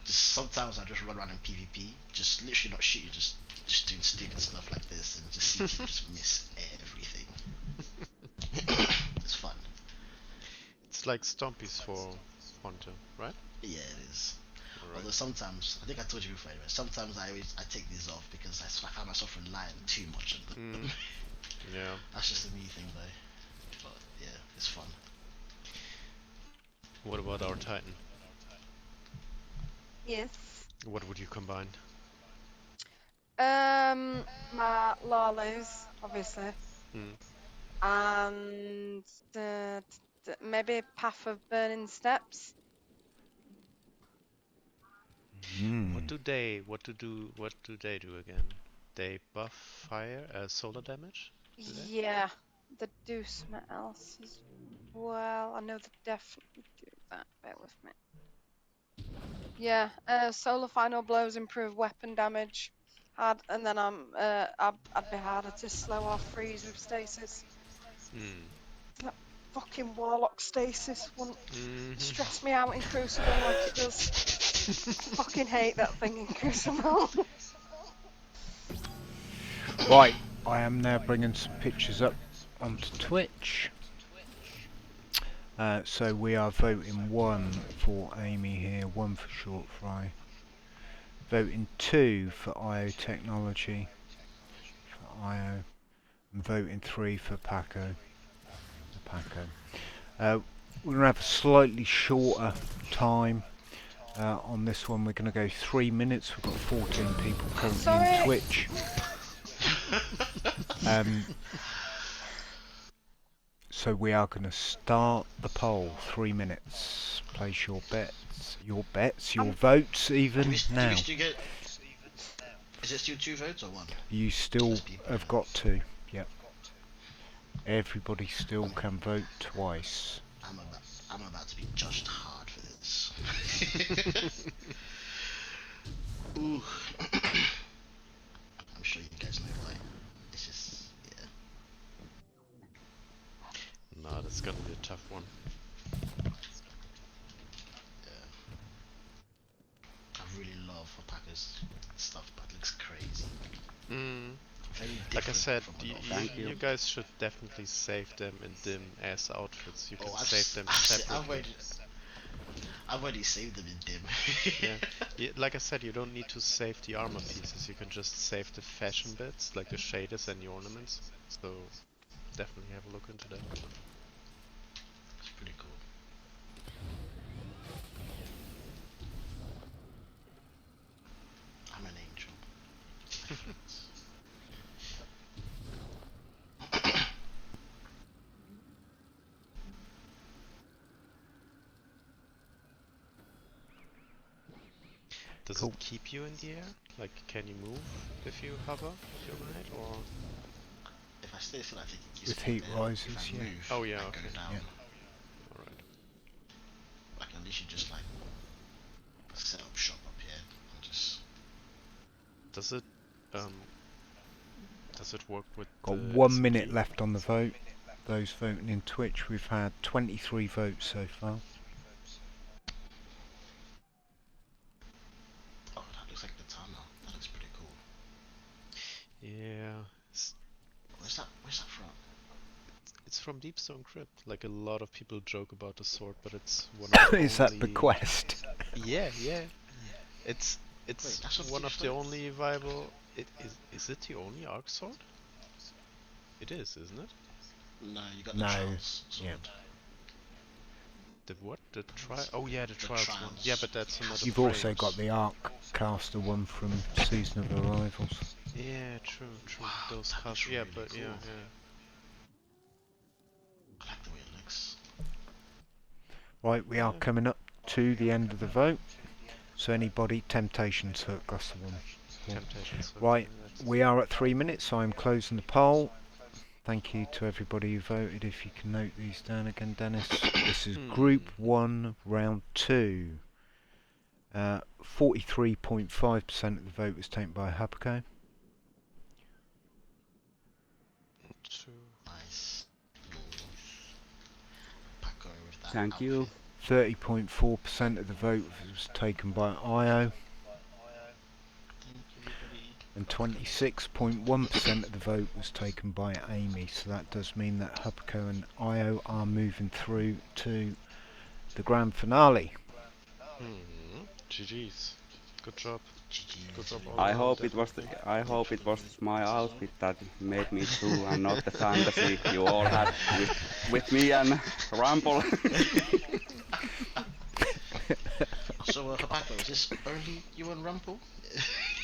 Just sometimes I just run around in PvP, just literally not shooting, just doing stupid stuff like this, and just see people just miss everything. It's fun. It's like Stompies for Hunter, right? Yeah, it is. Right. Although sometimes, I think I told you before anyway, sometimes I take these off because I find myself relying too much on them. Yeah. That's just a me thing though. But yeah, it's fun. What about our Titan? Yes. What would you combine? My Lalos, obviously. And maybe Path of Burning Steps. What do they do again? They buff fire, solar damage? Yeah, they do something else as well. I know they definitely do that. Bear with me. Yeah, solar final blows improve weapon damage. And then I'd be harder to slow or freeze with stasis. That fucking warlock stasis won't stress me out in Crucible like it does. I fucking hate that thing in Crucible. Right, I am now bringing some pictures up onto Twitch. So we are voting 1 for Amy here, 1 for Short Fry. Voting 2 for IO Technology, for IO. And voting 3 for Paco. We're going to have a slightly shorter time on this one. We're going to go 3 minutes. We've got 14 people currently on Twitch. So we are going to start the poll. 3 minutes. Place your bets, your votes even now. Is it still 2 votes or 1? You still have got 2. Yep. Everybody still can vote twice. I'm about to be judged hard for this. Ooh. I'm sure you guys know why. It's just, yeah. Nah, that's gonna be a tough one. Yeah. I really love Paco's stuff, but it looks crazy. Like I said, you guys should definitely save them in dim as outfits. You can save them separately. I've already saved them in dim. Yeah, like I said, you don't need to save the armor pieces. You can just save the fashion bits, like the shaders and the ornaments. So definitely have a look into that. It's pretty cool. I'm an angel. My friends. Does it keep you in the air? Like, can you move if you hover overnight, or? If I stay still, I think it keeps With heat rises, if I yeah. move, Oh yeah, I okay. go down. Yeah. Alright. I can literally just like set up shop up here and just. Does it work with? Got 1 minute left on the vote. Those voting in Twitch, we've had 23 votes so far. Oh, that looks like the tunnel. That looks pretty cool. Yeah. Where's that from? It's from Deepstone Crypt. Like, a lot of people joke about the sword, but it's one of the Is that the quest? Yeah. It's Wait, one of the only viable. Is it the only arc sword? It is, isn't it? No, you got the Trials sword. Yeah. The what? The Trials? Oh yeah, the Trials one. Yeah, but that's another. You've also got the Arc Caster one from Season of Arrivals. Yeah, true. Wow, Those that looks casters. Yeah, really but cool. yeah. I like the way it looks. Right, we are coming up to the end of the vote. So anybody, Temptations Hook, that's the one. Temptations Hook. Right, we are at 3 minutes, so I'm closing the poll. Thank you to everybody who voted. If you can note these down again, Dennis. This is Group 1, Round 2. 43.5% of the vote was taken by Hapaco. Nice. Paco with that Thank you. 30.4% of the vote was taken by IO. And 26.1% of the vote was taken by Amy. So that does mean that Hapaco and IO are moving through to the grand finale. GG's. Good job. Good job. I hope it was my outfit that made me through and not the fantasy you all had with me and Rumble. So, Hapaco, is this only you and Rumple?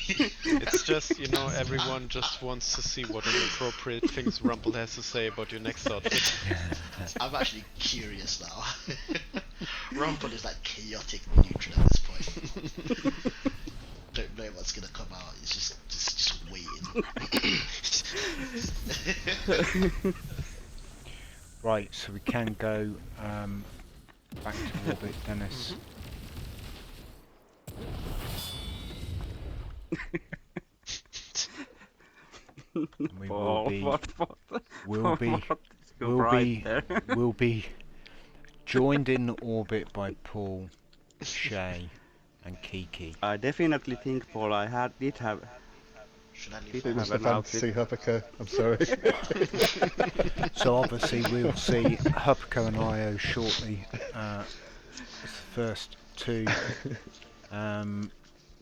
It's just, everyone just wants to see what inappropriate things Rumple has to say about your next outfit. I'm actually curious now. Rumple is like chaotic neutral at this point. Don't know what's gonna come out. It's just waiting. Right, so we can go back to orbit, Dennis. We will be Go We'll right be there. we'll be joined in orbit by Paul, Shay, and Kiki. I definitely think, Paul, did have Should I leave? It was the an outfit. fantasy Huppica. I'm sorry. So obviously we'll see Hupko and Io shortly as the first two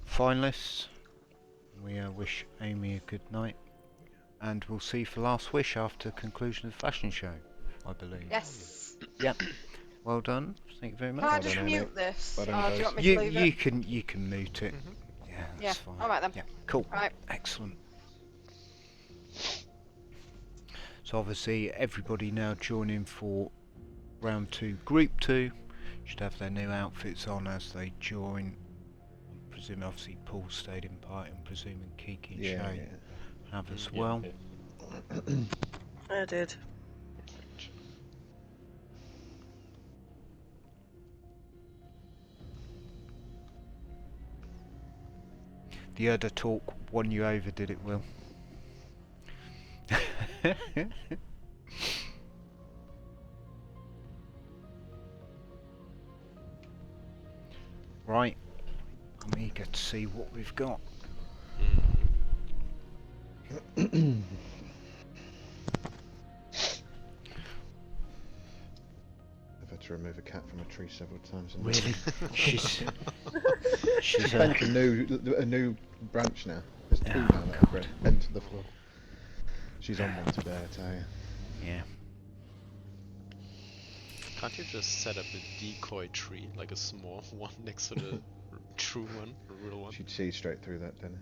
finalists. We wish Amy a good night, and we'll see you for Last Wish after conclusion of the fashion show, I believe. Yes. Yep. Well done. Thank you very much. Can I Well just done, Amy. mute this? Well done, Or do you guys. want me to leave it? You can mute it. Yeah, Yeah. that's fine. All right then. Yeah, cool. Right. Excellent. So obviously everybody now joining for round 2, group 2 should have their new outfits on as they join. I'm presuming obviously Paul stayed in part, and presuming Kiki and Shay have as well. I did. The other talk won you over, did it, Will? Right, I'm eager to see what we've got. I've had to remove a cat from a tree several times. Really? she's She's bent a new branch now. There's two now that have bent to the floor. She's on one today, I tell you. Yeah. Can't you just set up a decoy tree, like a small one next to the true one, the real one? She'd see straight through that, Dennis.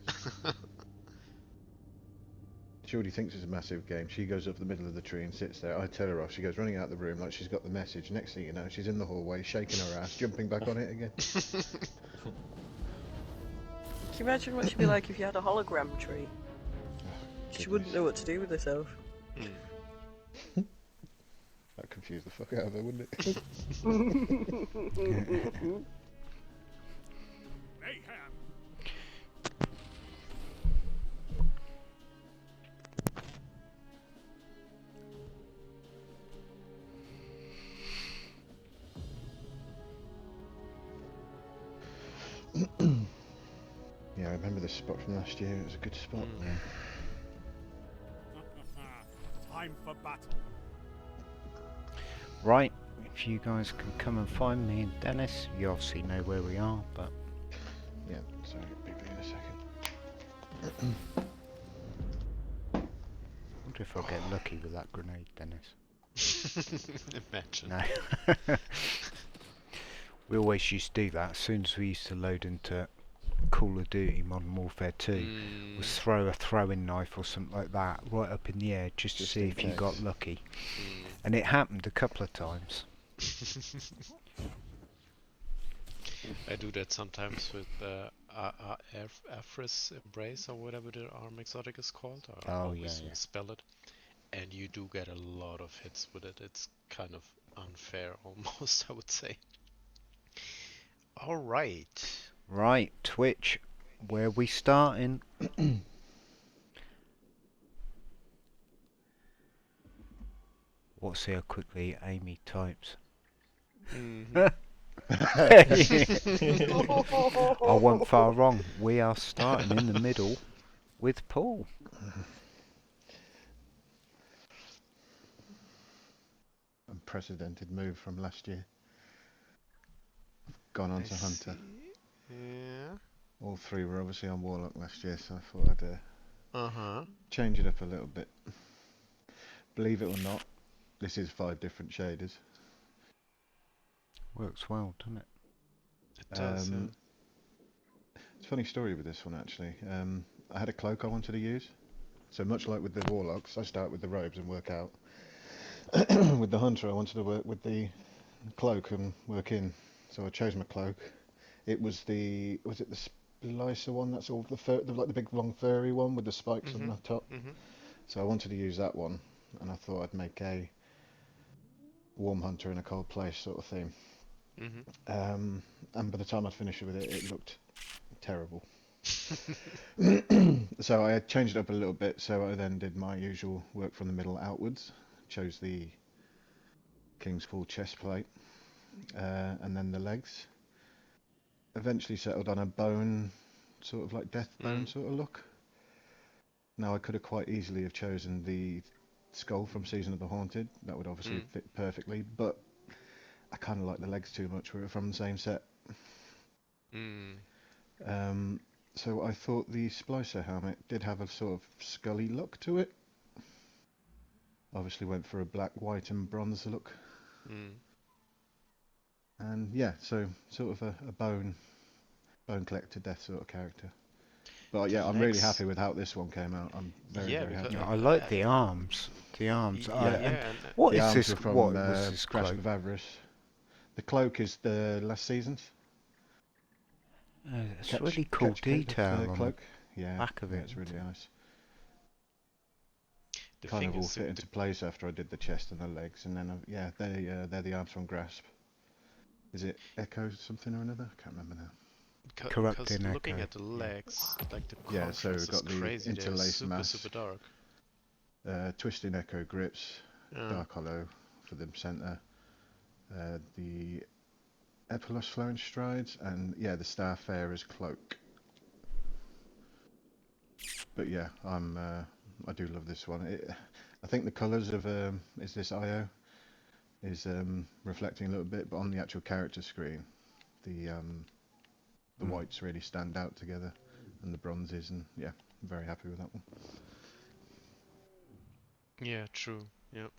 She already thinks it's a massive game. She goes up the middle of the tree and sits there. I tell her off. She goes running out the room like she's got the message. Next thing you know, she's in the hallway, shaking her ass, jumping back on it again. Can you imagine what she'd be like if you had a hologram tree? She wouldn't know what to do with herself. That'd confuse the fuck out of her, wouldn't it? Mayhem. Yeah, I remember this spot from last year. It was a good spot. Time for battle. Right, if you guys can come and find me and Dennis, you obviously know where we are, but... Yeah, sorry, be in a second. I wonder if I'll get lucky with that grenade, Dennis. Imagine. No. We always used to do that. As soon as we used to load into Call of Duty Modern Warfare 2, was throw a throwing knife or something like that right up in the air just to see if you got lucky. And it happened a couple of times. I do that sometimes with Afris Embrace or whatever the arm exotic is called. I always spell it. And you do get a lot of hits with it. It's kind of unfair almost, I would say. Alright. Right, Twitch, where we starting? Let's see how quickly Amy types. I wasn't far wrong. We are starting in the middle with Paul. Unprecedented move from last year. Gone on to Hunter. Yeah. All three were obviously on Warlock last year, so I thought I'd change it up a little bit. Believe it or not, this is 5 different shaders. Works well, doesn't it? It does, yeah. It's a funny story with this one, actually. I had a cloak I wanted to use. So much like with the Warlocks, I start with the robes and work out. With the Hunter, I wanted to work with the cloak and work in. So I chose my cloak. It was the Splicer one? That's all like the big long furry one with the spikes on the top. So I wanted to use that one, and I thought I'd make a warm hunter in a cold place sort of theme. And by the time I'd finished with it, it looked terrible. So I changed it up a little bit. So I then did my usual work from the middle outwards. Chose the King's Fall chest plate, and then the legs. Eventually settled on a bone, sort of like death bone sort of look. Now I could have quite easily have chosen the skull from Season of the Haunted. That would obviously fit perfectly, but I kind of like the legs too much. We're from the same set. So I thought the Splicer helmet did have a sort of scully look to it. Obviously went for a black, white and bronze look. And yeah, so sort of a bone collector death sort of character. But yeah, I'm really happy with how this one came out. I'm very happy. I like the arms. The arms. What the is arms this? were from What was this Grasp cloak? of Avarice. The cloak is the last season's. It's really cool detail on cloak. the back of it. It's really nice. The kind of all is fit into place after I did the chest and the legs, and then they're the arms from Grasp. Is it Echo something or another? I can't remember now. Because looking at the legs, like the contrast so we've got is the crazy. interlaced Super, mask. super dark. Twisting Echo grips, Dark Hollow for the centre, the Epilos flowing strides, and the Starfarer's cloak. But yeah, I do love this one. I think the colours of is this IO is reflecting a little bit, but on the actual character screen, the whites really stand out together, and the bronzes, and yeah, I'm very happy with that one. Yeah, true. Yeah.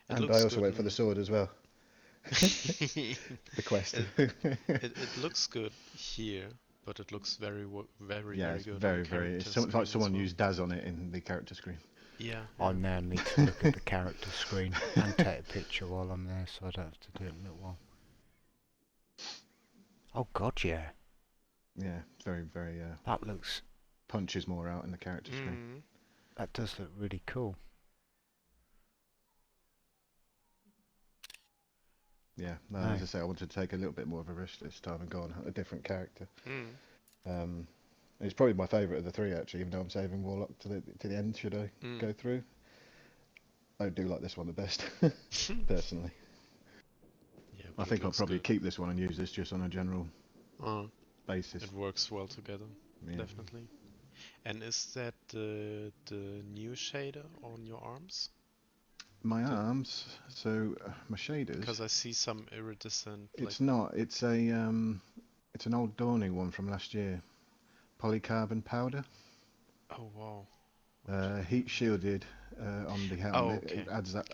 And I also went for the sword as well. The quest. It looks good here, but it looks very good. Very. It's like someone used Daz on it in the character screen. Yeah. I now need to look at the character screen and take a picture while I'm there, so I don't have to do it in a little while. Oh God, yeah. Yeah, very. That looks punches more out in the character screen. That does look really cool. Yeah, as I say, I wanted to take a little bit more of a risk this time and go on a different character. It's probably my favourite of the three, actually, even though I'm saving Warlock to the end. Should I go through? I do like this one the best, personally. Yeah, I think I'll probably keep this one and use this just on a general basis. It works well together, definitely. And is that the new shader on your arms? My arms, so my shaders. Because I see some iridescent. It's not. It's an old Dawning one from last year. Polycarbon powder. Oh wow. Heat shielded on the helmet. Oh, okay. It adds that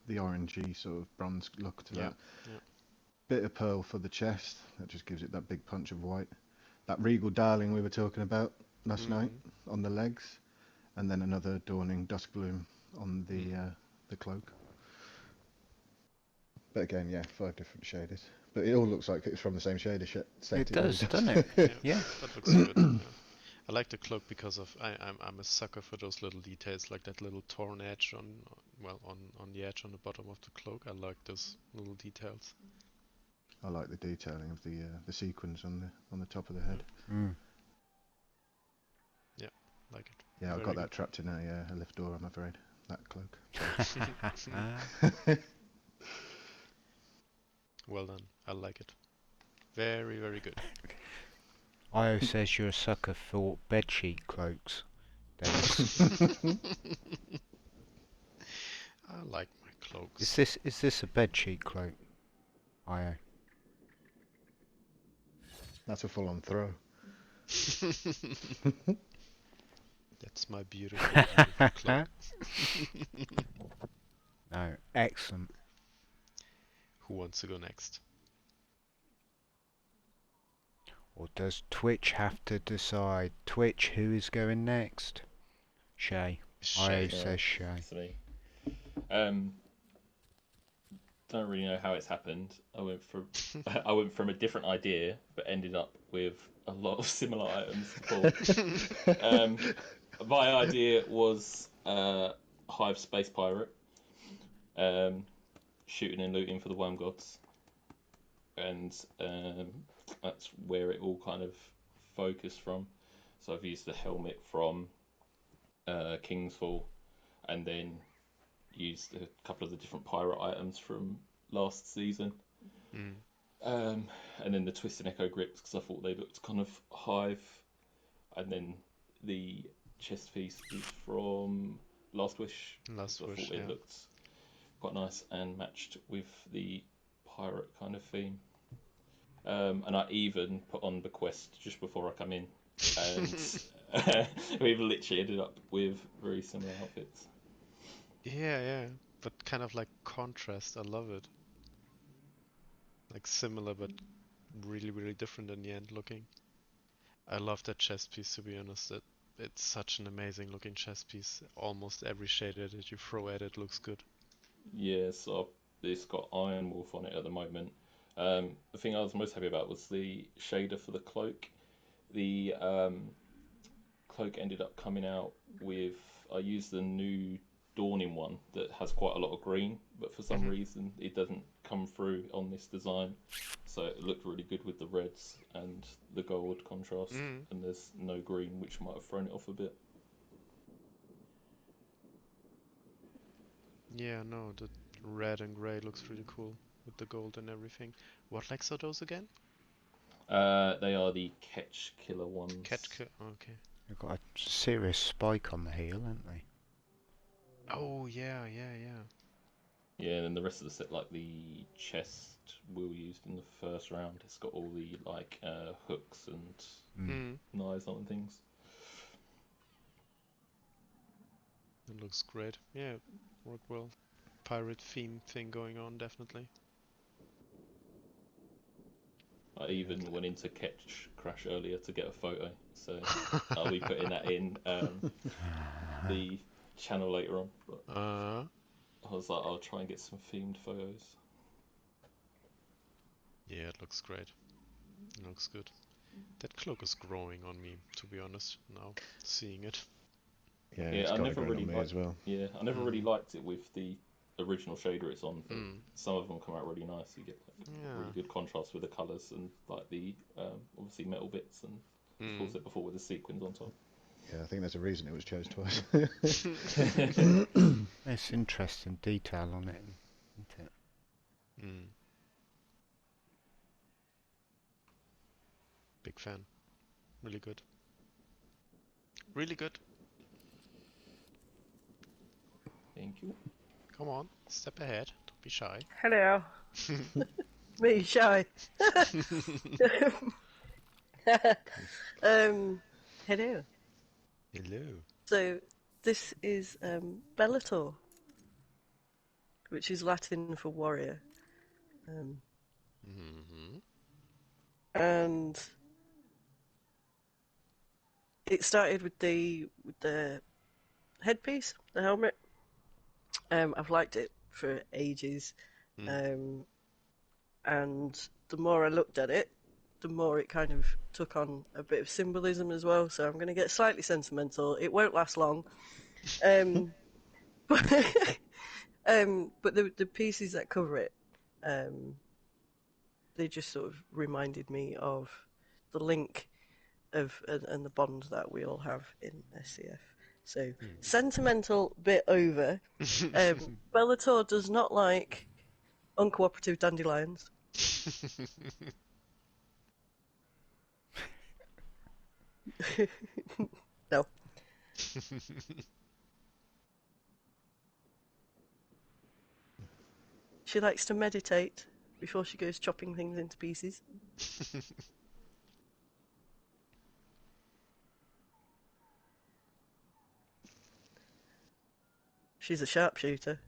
the orangey sort of bronze look to that. Yeah. Bit of pearl for the chest. That just gives it that big punch of white. That Regal Darling we were talking about last night on the legs, and then another Dawning Dusk Bloom on the cloak. But again, 5 different shaders. But it all looks like it's from the same shader set. It does, doesn't it? Yeah, that looks good. Yeah. I like the cloak because of I'm a sucker for those little details, like that little torn edge on the edge on the bottom of the cloak. I like those little details. I like the detailing of the sequins on the top of the head. Yeah, like it. Yeah, I've got that trapped in a lift door, I'm afraid. That cloak. Well done. I like it. Very, very good. Io says you're a sucker for bedsheet cloaks, Dennis. I like my cloaks. Is this a bedsheet cloak, Io? That's a full-on throw. That's my beautiful cloak. No, excellent. Who wants to go next? Or does Twitch have to decide? Twitch, who is going next? Shay. Io says Shay. Don't really know how it's happened. I went from a different idea, but ended up with a lot of similar items to pull. My idea was Hive Space Pirate, shooting and looting for the Worm Gods, and that's where it all kind of focused from. So I've used the helmet from King's Fall, and then used a couple of the different pirate items from last season. And then the Twisted Echo grips because I thought they looked kind of Hive, and then the chest piece is from Last Wish. Last I Wish, thought it looked quite nice and matched with the pirate kind of theme. And I even put on the quest just before I come in, and we've literally ended up with very similar outfits. Yeah, but kind of like contrast. I love it. Like similar, but really, really different in the end looking. I love that chest piece, to be honest. It's such an amazing looking chest piece. Almost every shader that you throw at it looks good. Yeah, so it's got Iron Wolf on it at the moment. The thing I was most happy about was the shader for the cloak. The cloak ended up coming out with, I used the new Dawning one that has quite a lot of green, but for some reason it doesn't come through on this design. So it looked really good with the reds and the gold contrast, and there's no green, which might have thrown it off a bit. Yeah, no, the red and grey looks really cool with the gold and everything. What legs are those again? They are the Catch Killer ones. Okay. They've got a serious spike on the heel, haven't they? Oh, yeah. Yeah, and then the rest of the set, like the chest Will used in the first round, it's got all the like hooks and knives on and things. It looks great. Yeah, worked well. Pirate theme thing going on, definitely. I even went into Catch Crash earlier to get a photo, so I'll be putting that in the channel later on. But I was like, I'll try and get some themed photos. Yeah, it looks great. It looks good. That cloak is growing on me, to be honest, now, seeing it. Yeah, it's I got never it really on me liked, as well. Yeah, I never really liked it with the original shader it's on. But some of them come out really nice. You get like really good contrast with the colours and like the obviously metal bits and of course it before with the sequins on top. Yeah, I think there's a reason it was chose twice. There's interesting detail on it, isn't it? Big fan. Really good. Really good. Thank you. Come on, step ahead. Don't be shy. Hello. Me shy. Hello. Hello. So this is Bellator, which is Latin for warrior. And it started with the headpiece, the helmet. I've liked it for ages, and the more I looked at it, the more it kind of took on a bit of symbolism as well. So I'm going to get slightly sentimental. It won't last long, but the pieces that cover it, they just sort of reminded me of the link of and the bond that we all have in SCF. So sentimental bit over. Bellator does not like uncooperative dandelions. No. She likes to meditate before she goes chopping things into pieces. She's a sharpshooter.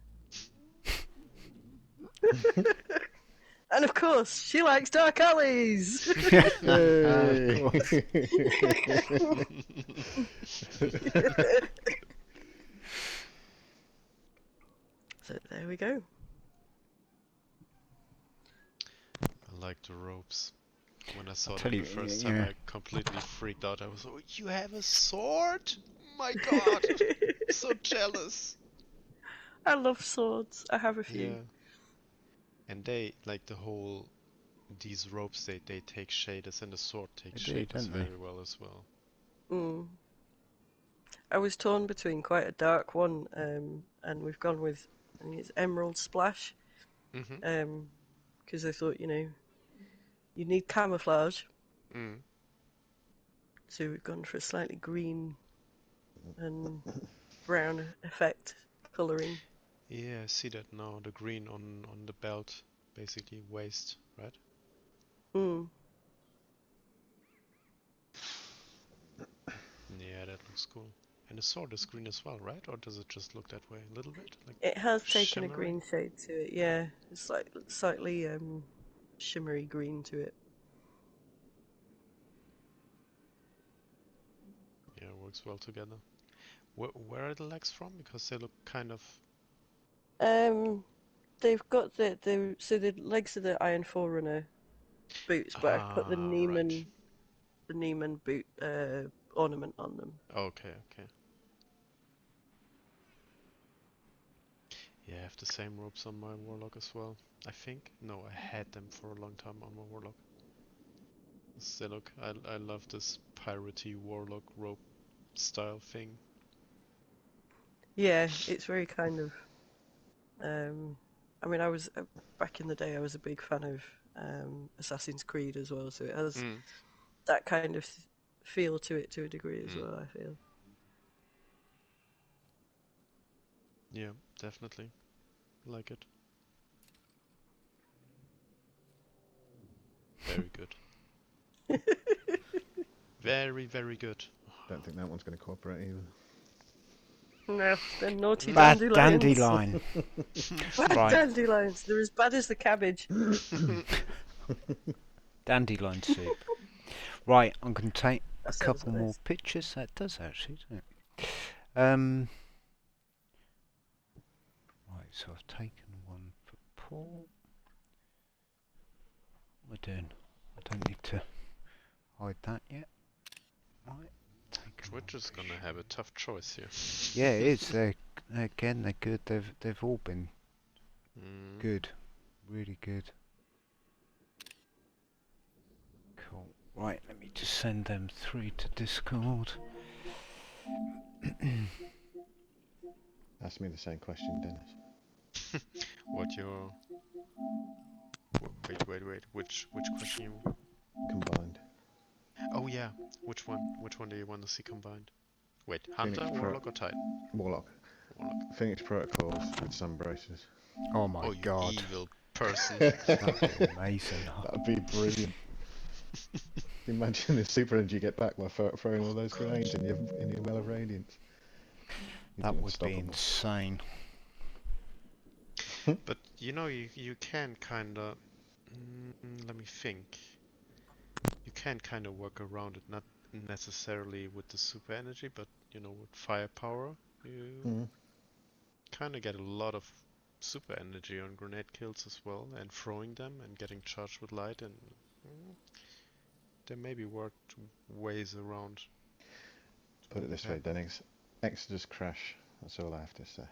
And of course, she likes dark alleys. Hey. So there we go. I like the ropes. When I saw them the first time, I completely freaked out. I was like, "You have a sword? My God, so jealous." I love swords. I have a few. Yeah. And they like these ropes. They take shaders, and the sword takes shaders very well as well. I was torn between quite a dark one, and we've gone with, I think it's Emerald Splash, because I thought, you need camouflage. So we've gone for a slightly green and brown effect colouring. Yeah, I see that now. The green on the belt, basically waist, right? Yeah, that looks cool. And the sword is green as well, right? Or does it just look that way a little bit? Like It has taken a shimmery? green shade to it, yeah. It's like slightly shimmery green to it. Yeah, it works well together. Where are the legs from? Because they look kind of... They've got the legs of the Iron Forerunner boots, but I've put the right. Neiman boot ornament on them. Okay. Yeah, I have the same ropes on my Warlock as well. I think. No, I had them for a long time on my Warlock. They look... I love this piratey Warlock rope style thing. Yeah, it's very kind of. I mean, I was back in the day. I was a big fan of Assassin's Creed as well, so it has that kind of feel to it to a degree as well. I feel. Yeah, definitely. Like it. Very good. Very, very good. Don't think that one's going to cooperate either. No, they're naughty Bad dandelions. dandelion. Bad Right. dandelions. They're as bad as the cabbage. Dandelion soup. Right, I'm going to take That a sounds couple nice. more pictures. That does actually, doesn't it? Right, so I've taken one for Paul. What we're doing? I don't need to hide that yet. Right. Twitch is gonna have a tough choice here. Yeah, it is. They're good. They've all been good, really good. Cool. Right, let me just send them through to Discord. Ask me the same question, Dennis. What your... Wait. Which question you... Combined. Oh yeah. Which one? Which one do you want to see combined? Wait, Hunter, Phoenix Warlock, or Titan? Warlock. Phoenix Protocols with sun braces. Oh my you god. evil person. That'd be amazing. That'd be brilliant. Imagine the super energy you get back by throwing all those grenades in your well of radiance. That would be insane. But you can kinda... let me think. You can kinda work around it, not necessarily with the super energy, but with firepower, you kinda get a lot of super energy on grenade kills as well, and throwing them and getting charged with light, and there may be worked ways around. Put it this way, Dennis. Exodus crash. That's all I have to say.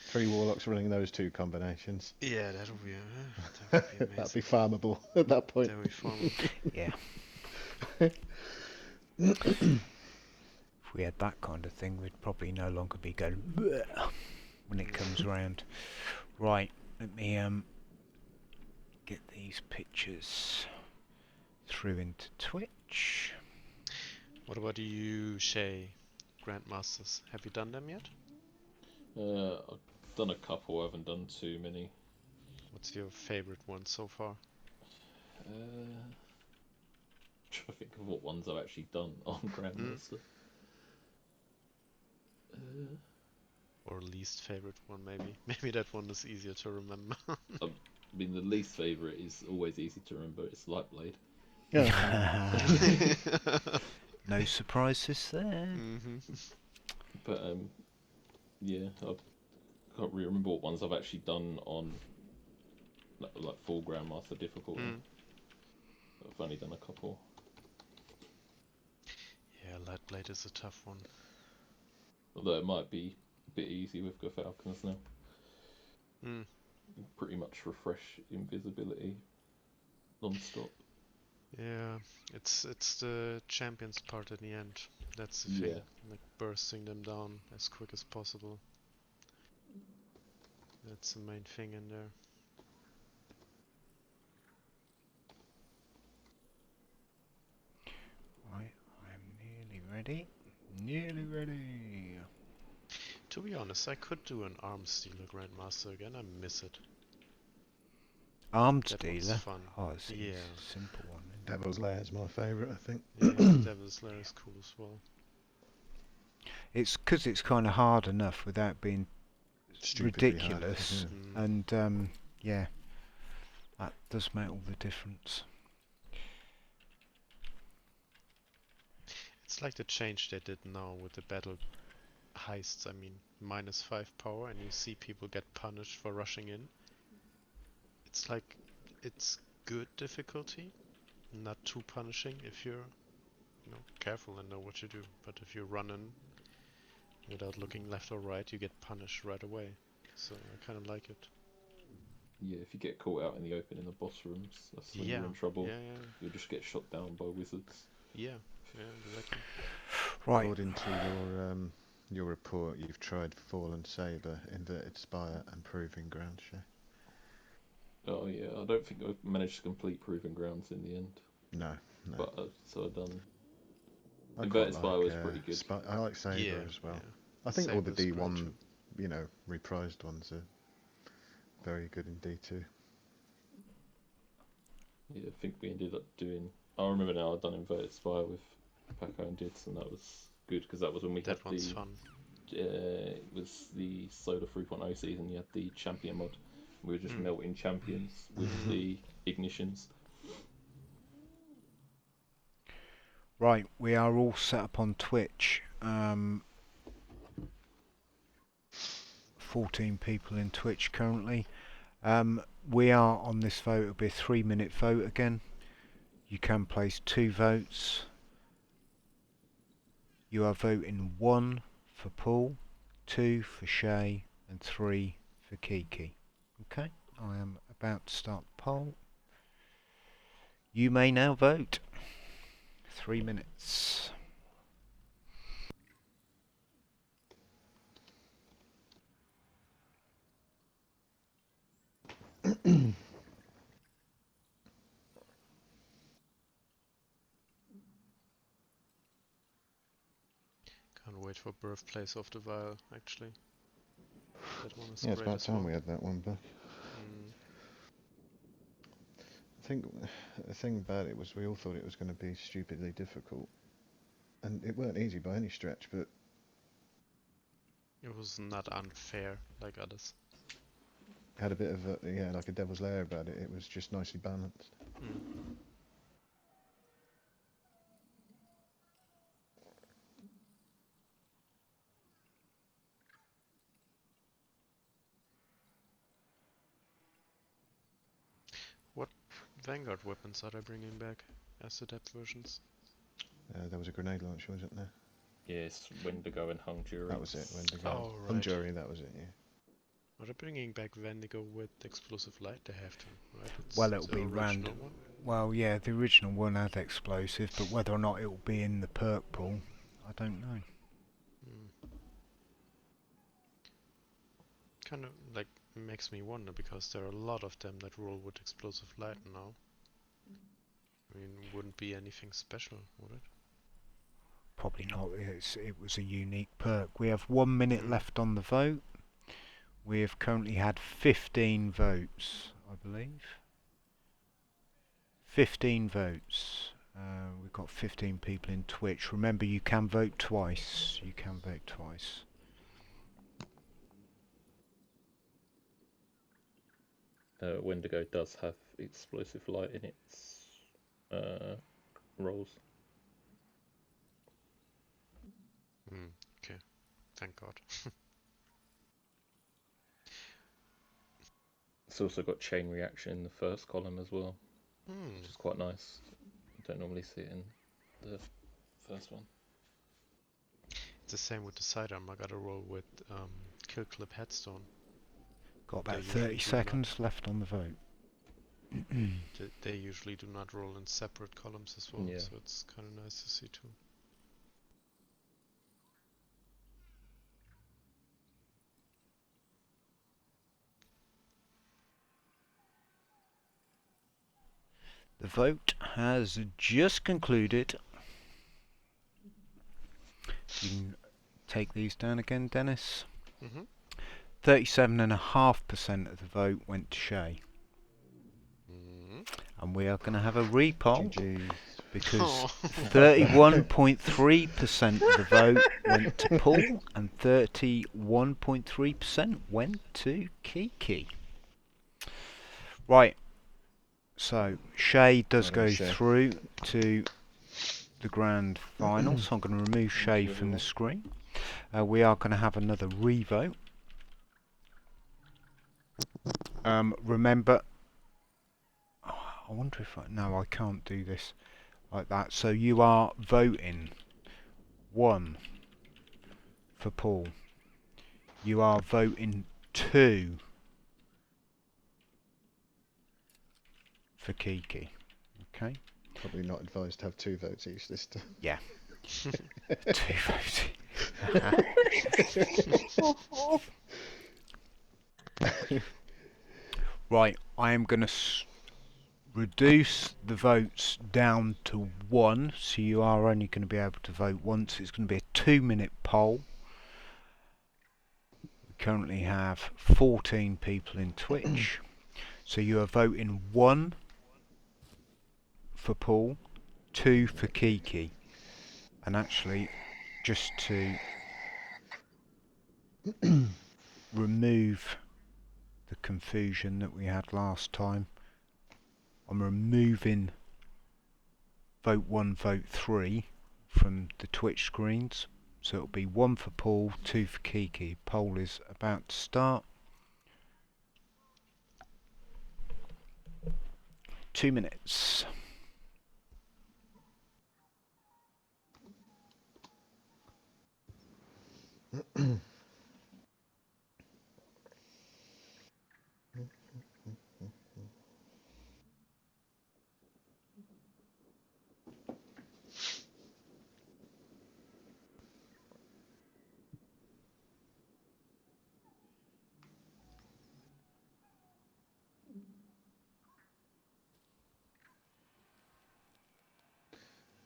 3 Warlocks running those 2 combinations. Yeah, that would be amazing. That'd be farmable at that point. That would be farmable. Yeah. If we had that kind of thing, we'd probably no longer be going when it comes around. Right, let me get these pictures through into Twitch. What about you, Shay? Grandmasters, have you done them yet? I've done a couple, I haven't done too many. What's your favorite one so far? Trying to think of what ones I've actually done on Grandmaster. Or least favorite one, maybe. Maybe that one is easier to remember. I mean, the least favourite is always easy to remember. It's Lightblade. No surprises there. But yeah, I can't really remember what ones I've actually done on like full Grandmaster difficulty. I've only done a couple. Yeah, Lightblade is a tough one. Although it might be a bit easy with the Falcons now. Pretty much refresh invisibility non-stop. Yeah, it's the champions part at the end. That's the Yeah. thing. Like bursting them down as quick as possible. That's the main thing in there. Right, I'm nearly ready. Nearly ready. To be honest, I could do an arms dealer Grandmaster again. I miss it. Arms That dealer. one's fun. Oh, it's a Yeah. simple one. Devil's Lair is my favourite, I think. Yeah, Devil's Lair is cool as well. It's because it's kind of hard enough without being Stupidly ridiculous, hard, and yeah, that does make all the difference. It's like the change they did now with the battle heists. I mean, -5 power, and you see people get punished for rushing in. It's like, it's good difficulty, not too punishing if you're, careful and know what you do. But if you run in without looking left or right, you get punished right away. So I kind of like it. Yeah, if you get caught out in the open in the boss rooms, that's when you're in trouble. Yeah. You'll just get shot down by wizards. Yeah, exactly. Right. According to your report, you've tried Fallen Saber, Inverted Spire, and Proving Ground, Shay. Oh yeah, I don't think I've managed to complete Proving Grounds in the end. No. But so I've done. I Inverted quite Spire like, was pretty good. I like Saber as well. Yeah. I think all the Saber's great D1, too. reprised ones are very good in D2. Yeah, I think we ended up doing. I remember now. I've done Inverted Spire with Paco and Dids, and that was good because that was when we had That one's fun. It was the Solar 3.0 season. You had the champion mod. We were just melting champions with the ignitions. Right, we are all set up on Twitch. 14 people in Twitch currently. We are on this vote. It'll be a 3-minute vote again. You can place 2 votes. You are voting 1 for Paul, 2 for Shay, and 3 for Kiki. Okay, I am about to start the poll. You may now vote. 3 minutes. Can't wait for Birthplace of the Vile, actually. That one is Yeah, it's great about as time well. we had that one back. I think the thing about it was we all thought it was going to be stupidly difficult. And it weren't easy by any stretch, but... It was not unfair like others. Had a bit of like a Devil's Lair about it. It was just nicely balanced. What Vanguard weapons are they bringing back as the depth versions? There was a grenade launcher, wasn't there? Yes, Wendigo and Hung Jury. That was it, Wendigo. Oh, right. Hung Jury, that was it, yeah. Are they bringing back Wendigo with explosive light? They have to, right? Well, it'll the be original random. one? Well, yeah, the original one had explosive, but whether or not it will be in the perk pool, I don't know. Kind of like makes me wonder because there are a lot of them that roll with explosive light now. I mean, wouldn't be anything special, would it? Probably not. It was a unique perk. We have 1 minute left on the vote. We have currently had 15 votes, I believe. 15 votes. We've got 15 people in Twitch. Remember, you can vote twice. You can vote twice. Wendigo does have explosive light in its rolls. Okay, thank God. It's also got chain reaction in the first column as well, which is quite nice. You don't normally see it in the first one. It's the same with the sidearm. I got to roll with kill clip headstone. Got about 30 seconds left on the vote. They usually do not roll in separate columns as well, Yeah. so it's kind of nice to see too. The vote has just concluded. You can take these down again, Dennis. 37.5% of the vote went to Shay. And we are going to have a repoll because 31.3% of the vote went to Paul and 31.3% went to Kiki. Right. So Shay does go through to the grand final, so I'm going to remove Shay from the screen. We are going to have another revote. Remember, I wonder if no, I can't do this like that. So you are voting 1 for Paul. You are voting 2 for Kiki. Okay. Probably not advised to have 2 votes each this time. Yeah. 2 votes. Right, I am going to reduce the votes down to 1, so you are only going to be able to vote once. It's going to be a 2-minute poll. We currently have 14 people in Twitch, so you are voting 1 for Paul, 2 for Kiki. And actually, just to remove the confusion that we had last time, I'm removing vote 1, vote 3 from the Twitch screens. So it'll be 1 for Paul, 2 for Kiki. Poll is about to start. 2 minutes. There's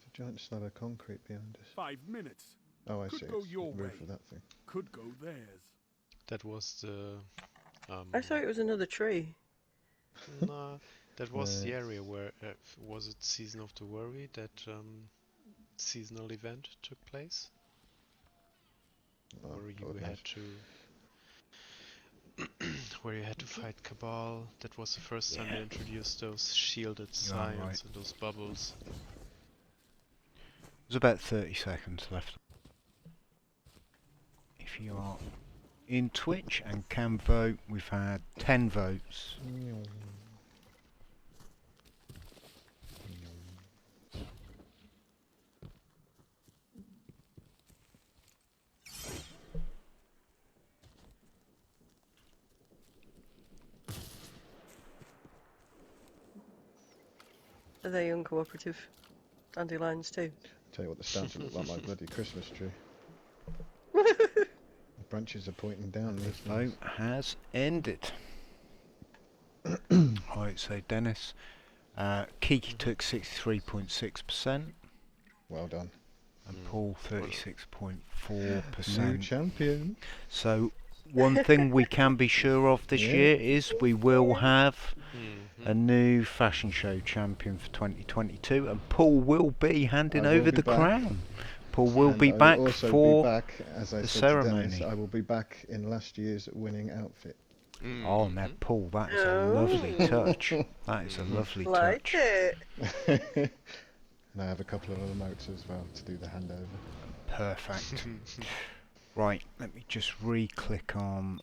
a giant slab of concrete behind us. 5 minutes. Oh, I Could see. go It's your the roof way. of that thing. Could go theirs. That was the. I thought it was another tree. No, that was the area where was it Season of the Worry that seasonal event took place, where you had to. Where you had to fight Cabal. That was the first time they introduced those shielded scions and those bubbles. There's about 30 seconds left. If you are in Twitch and can vote, we've had 10 votes. Are they uncooperative dandelions too? Tell you what, the stamps look like my bloody Christmas tree. The branches are pointing down. The vote has ended. Right, so Dennis, Kiki took 63.6%. Well done. And Paul 36.4%. New champion. So one thing we can be sure of this year is we will have a new fashion show champion for 2022, and Paul will be handing over the crown. Paul will be back for the ceremony. Dennis, I will be back in last year's winning outfit. Oh, now Paul, that is a lovely touch. That is a lovely touch. It. And I have a couple of other notes as well to do the handover. Perfect. Right, let me just re-click on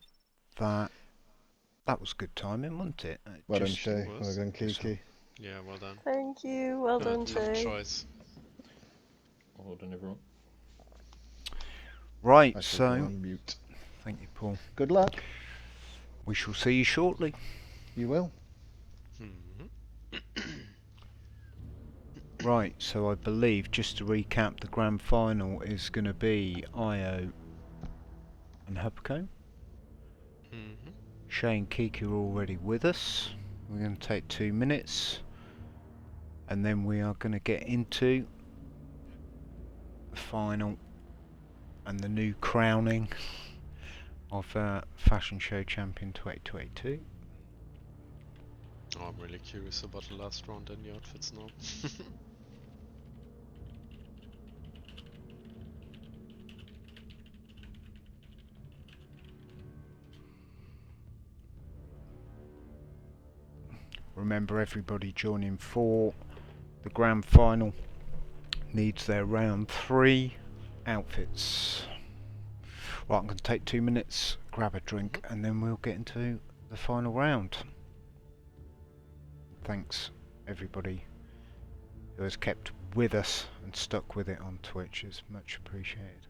that. That was good timing, wasn't it? Well done, Shay. Well done, Kiki. Yeah, well done. Thank you. Well done, tough Shay. choice. Well done, everyone. Right, I shall so go on mute. thank you, Paul. Good luck. We shall see you shortly. You will. Right, so I believe, just to recap, the grand final is going to be Io and Hubco. Shay and Kiki are already with us. We're going to take 2 minutes, and then we are going to get into the final and the new crowning of Fashion Show Champion 2022. Oh, I'm really curious about the last round and the outfits now. Remember, everybody joining for the grand final needs their round 3 outfits. Right, I'm going to take 2 minutes, grab a drink, and then we'll get into the final round. Thanks everybody who has kept with us and stuck with it on Twitch, is much appreciated.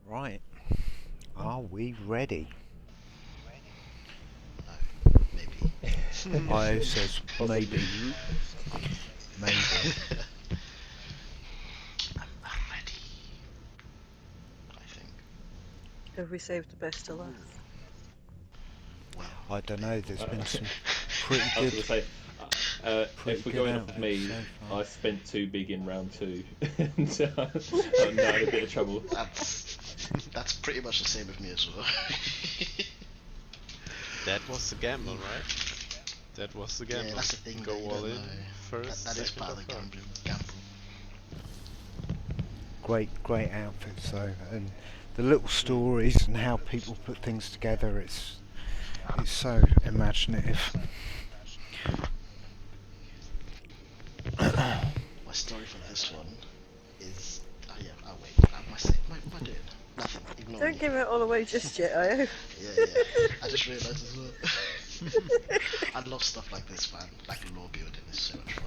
Right, are we ready? Maybe. Io says maybe. Maybe. I'm ready. I think. Have we saved the best to last? Well, I don't know, there's been some pretty I was good... going to say, if we're good going off of me, outfits so far. I spent too big in round 2, so I'm now in a bit of trouble. That's pretty much the same with me as well. That was the gamble, right? That was the gamble. Yeah, that's the thing. Go that you all don't in know. first, That is second, part or of the third. gamble. Great outfits though, and the little stories and how people put things together. It's so imaginative. My story for this one is. Oh yeah. Oh wait. What am I doing? Nothing. Ignore Don't me. give it all away just yet, Io. Yeah. I just realised as well. I love stuff like this, man. Like lore building is so much fun.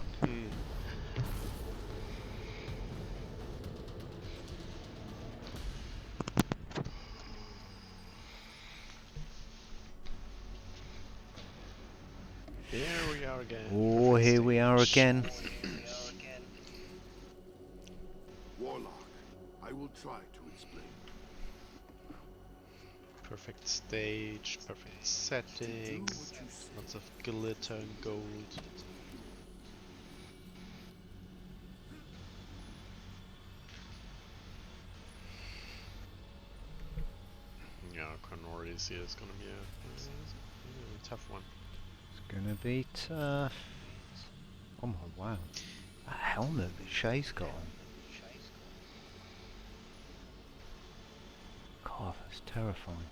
Here we are again. Oh, here we are again. Warlock, I will try to explain. Perfect stage, perfect settings, lots of glitter and gold. Yeah, Carnoris here is gonna be a tough one. It's gonna be tough. Oh my wow. That helmet that Shay's got on. God, that's terrifying.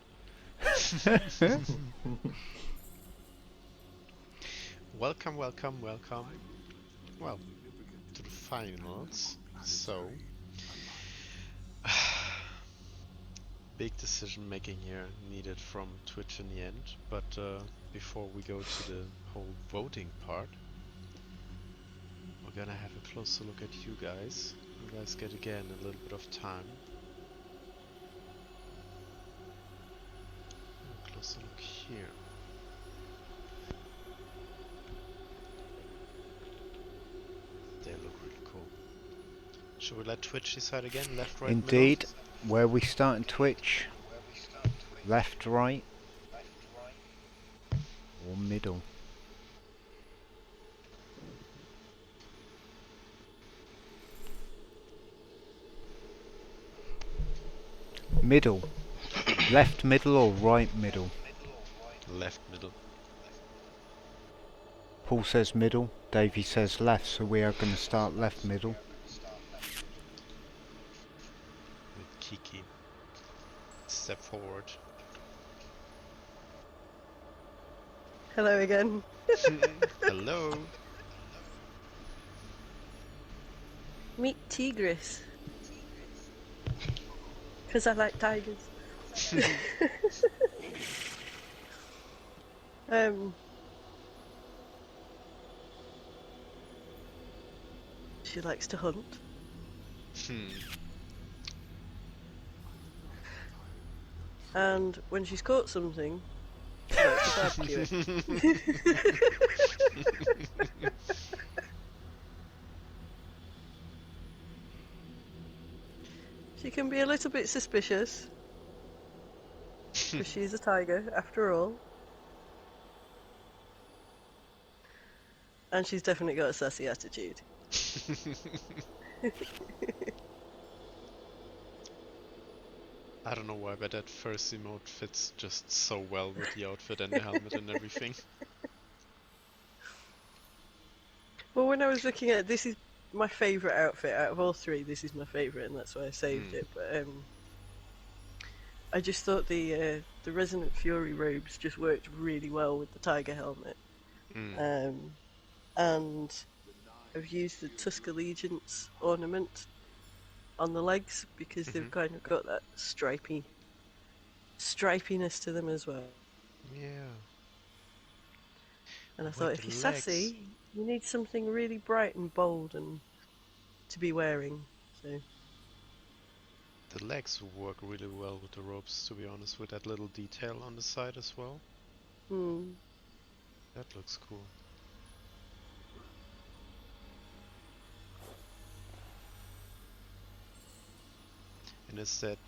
Welcome. Well, to the finals. So, big decision making here needed from Twitch in the end. But before we go to the whole voting part, we're gonna have a closer look at you guys. You guys get again a little bit of time. A closer look here. They look really cool. Should we let Twitch decide again? Left, right, Indeed. middle? Where we start in Twitch? Left, right? Or middle? Middle. Left middle or right middle? Left middle. Paul says middle, Davey says left, so we are going to start left middle. With Kiki. Step forward. Hello again. Hello. Meet Tigris. Because I like tigers. She likes to hunt. And when she's caught something, she likes to barbecue it. She can be a little bit suspicious, because she's a tiger, after all. And she's definitely got a sassy attitude. I don't know why, but that first emote fits just so well with the outfit and the helmet and everything. Well, when I was looking at this, is my favourite outfit out of all three. This is my favourite, and that's why I saved it. But I just thought the Resonant Fury robes just worked really well with the tiger helmet. And I've used the Tusk Allegiance ornament on the legs because they've kind of got that stripiness to them as well. Yeah. And I thought, if you're sassy, you need something really bright and bold and to be wearing. So the legs work really well with the ropes, to be honest, with that little detail on the side as well. That looks cool. And is that,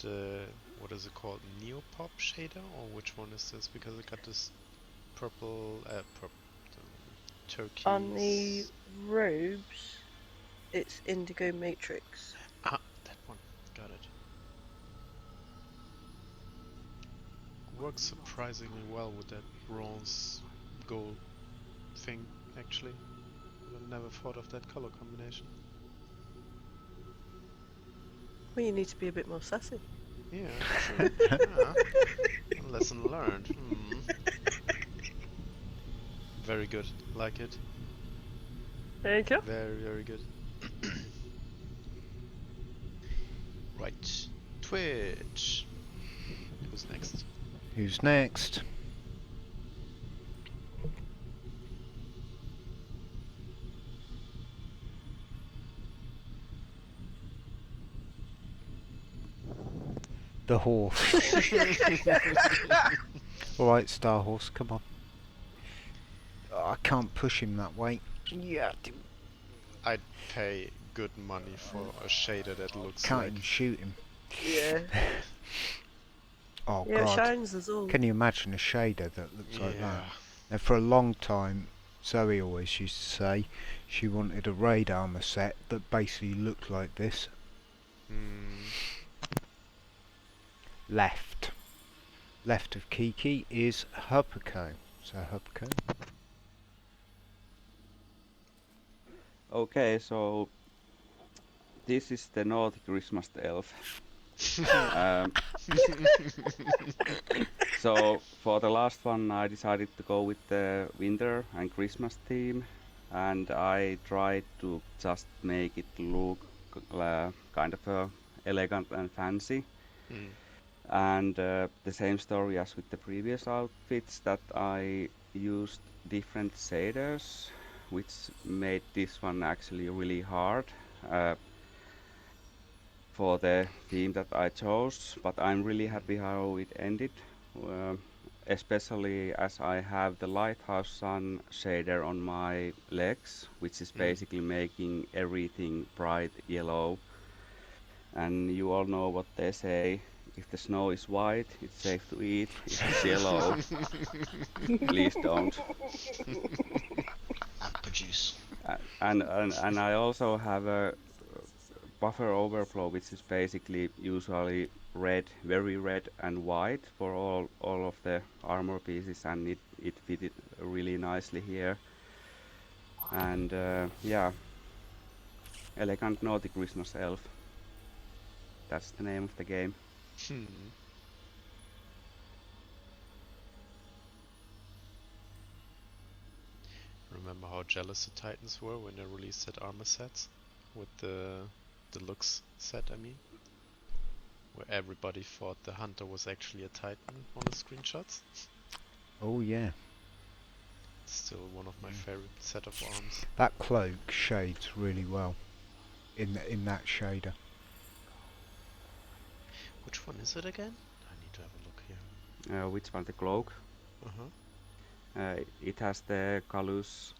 what is it called, Neopop shader, or which one is this? Because it got this purple, turquoise. On the robes, it's Indigo Matrix. Ah, that one. Got it. works surprisingly well with that bronze gold thing, actually. I never thought of that color combination. Well, you need to be a bit more sassy. Yeah, true. Yeah. Lesson learned. Very good. Like it. There you go. Very, very good. Right. Twitch. Who's next? Who's next? The horse. Alright, Star Horse, come on. Oh, I can't push him that way. Yeah. I'd pay good money for a shader that looks Can't like... even shoot him. Yeah. Oh Yeah, it god. shines us all. Can you imagine a shader that looks like that? Now for a long time, Zoe always used to say she wanted a raid armor set that basically looked like this. Left. Left of Kiki is Hubco. So Hubco. Okay, so this is the Nordic Christmas elf. So for the last one I decided to go with the winter and Christmas theme, and I tried to just make it look kind of elegant and fancy. And the same story as with the previous outfits, that I used different shaders, which made this one actually really hard for the theme that I chose, but I'm really happy how it ended, especially as I have the Lighthouse Sun shader on my legs, which is basically making everything bright yellow. And you all know what they say, if the snow is white, it's safe to eat. If it's yellow, please don't. Apple juice. And I also have a buffer overflow, which is basically usually red, very red and white for all of the armor pieces, and it fitted really nicely here. And yeah, elegant Nordic Christmas elf. That's the name of the game. Remember how jealous the Titans were when they released that armor sets? With the deluxe set, I mean? Where everybody thought the hunter was actually a Titan on the screenshots. Oh yeah. Still one of my favorite set of arms. That cloak shades really well in that shader. Which one is it again? I need to have a look here. Which one? The cloak? It has the Calus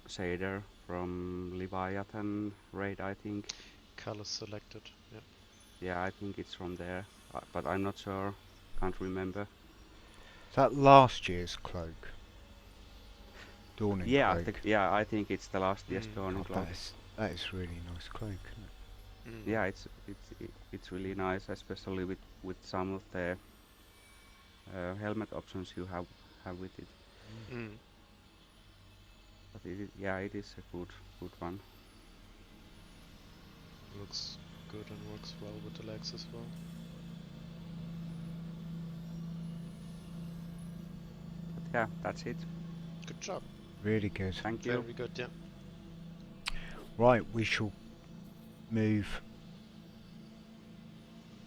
shader from Leviathan raid, I think. Colors selected, yeah. Yeah, I think it's from there, but I'm not sure. Can't remember. Is that last year's cloak? Dawning yeah, cloak? Yeah, I think it's the last year's Dawning cloak. That is really nice cloak, isn't it? Yeah, it's really nice, especially with some of the helmet options you have with it. But it is a good one. Looks good and works well with the legs as well. But yeah, that's it. Good job. Really good. Thank you. Very good, yeah. Right, we shall move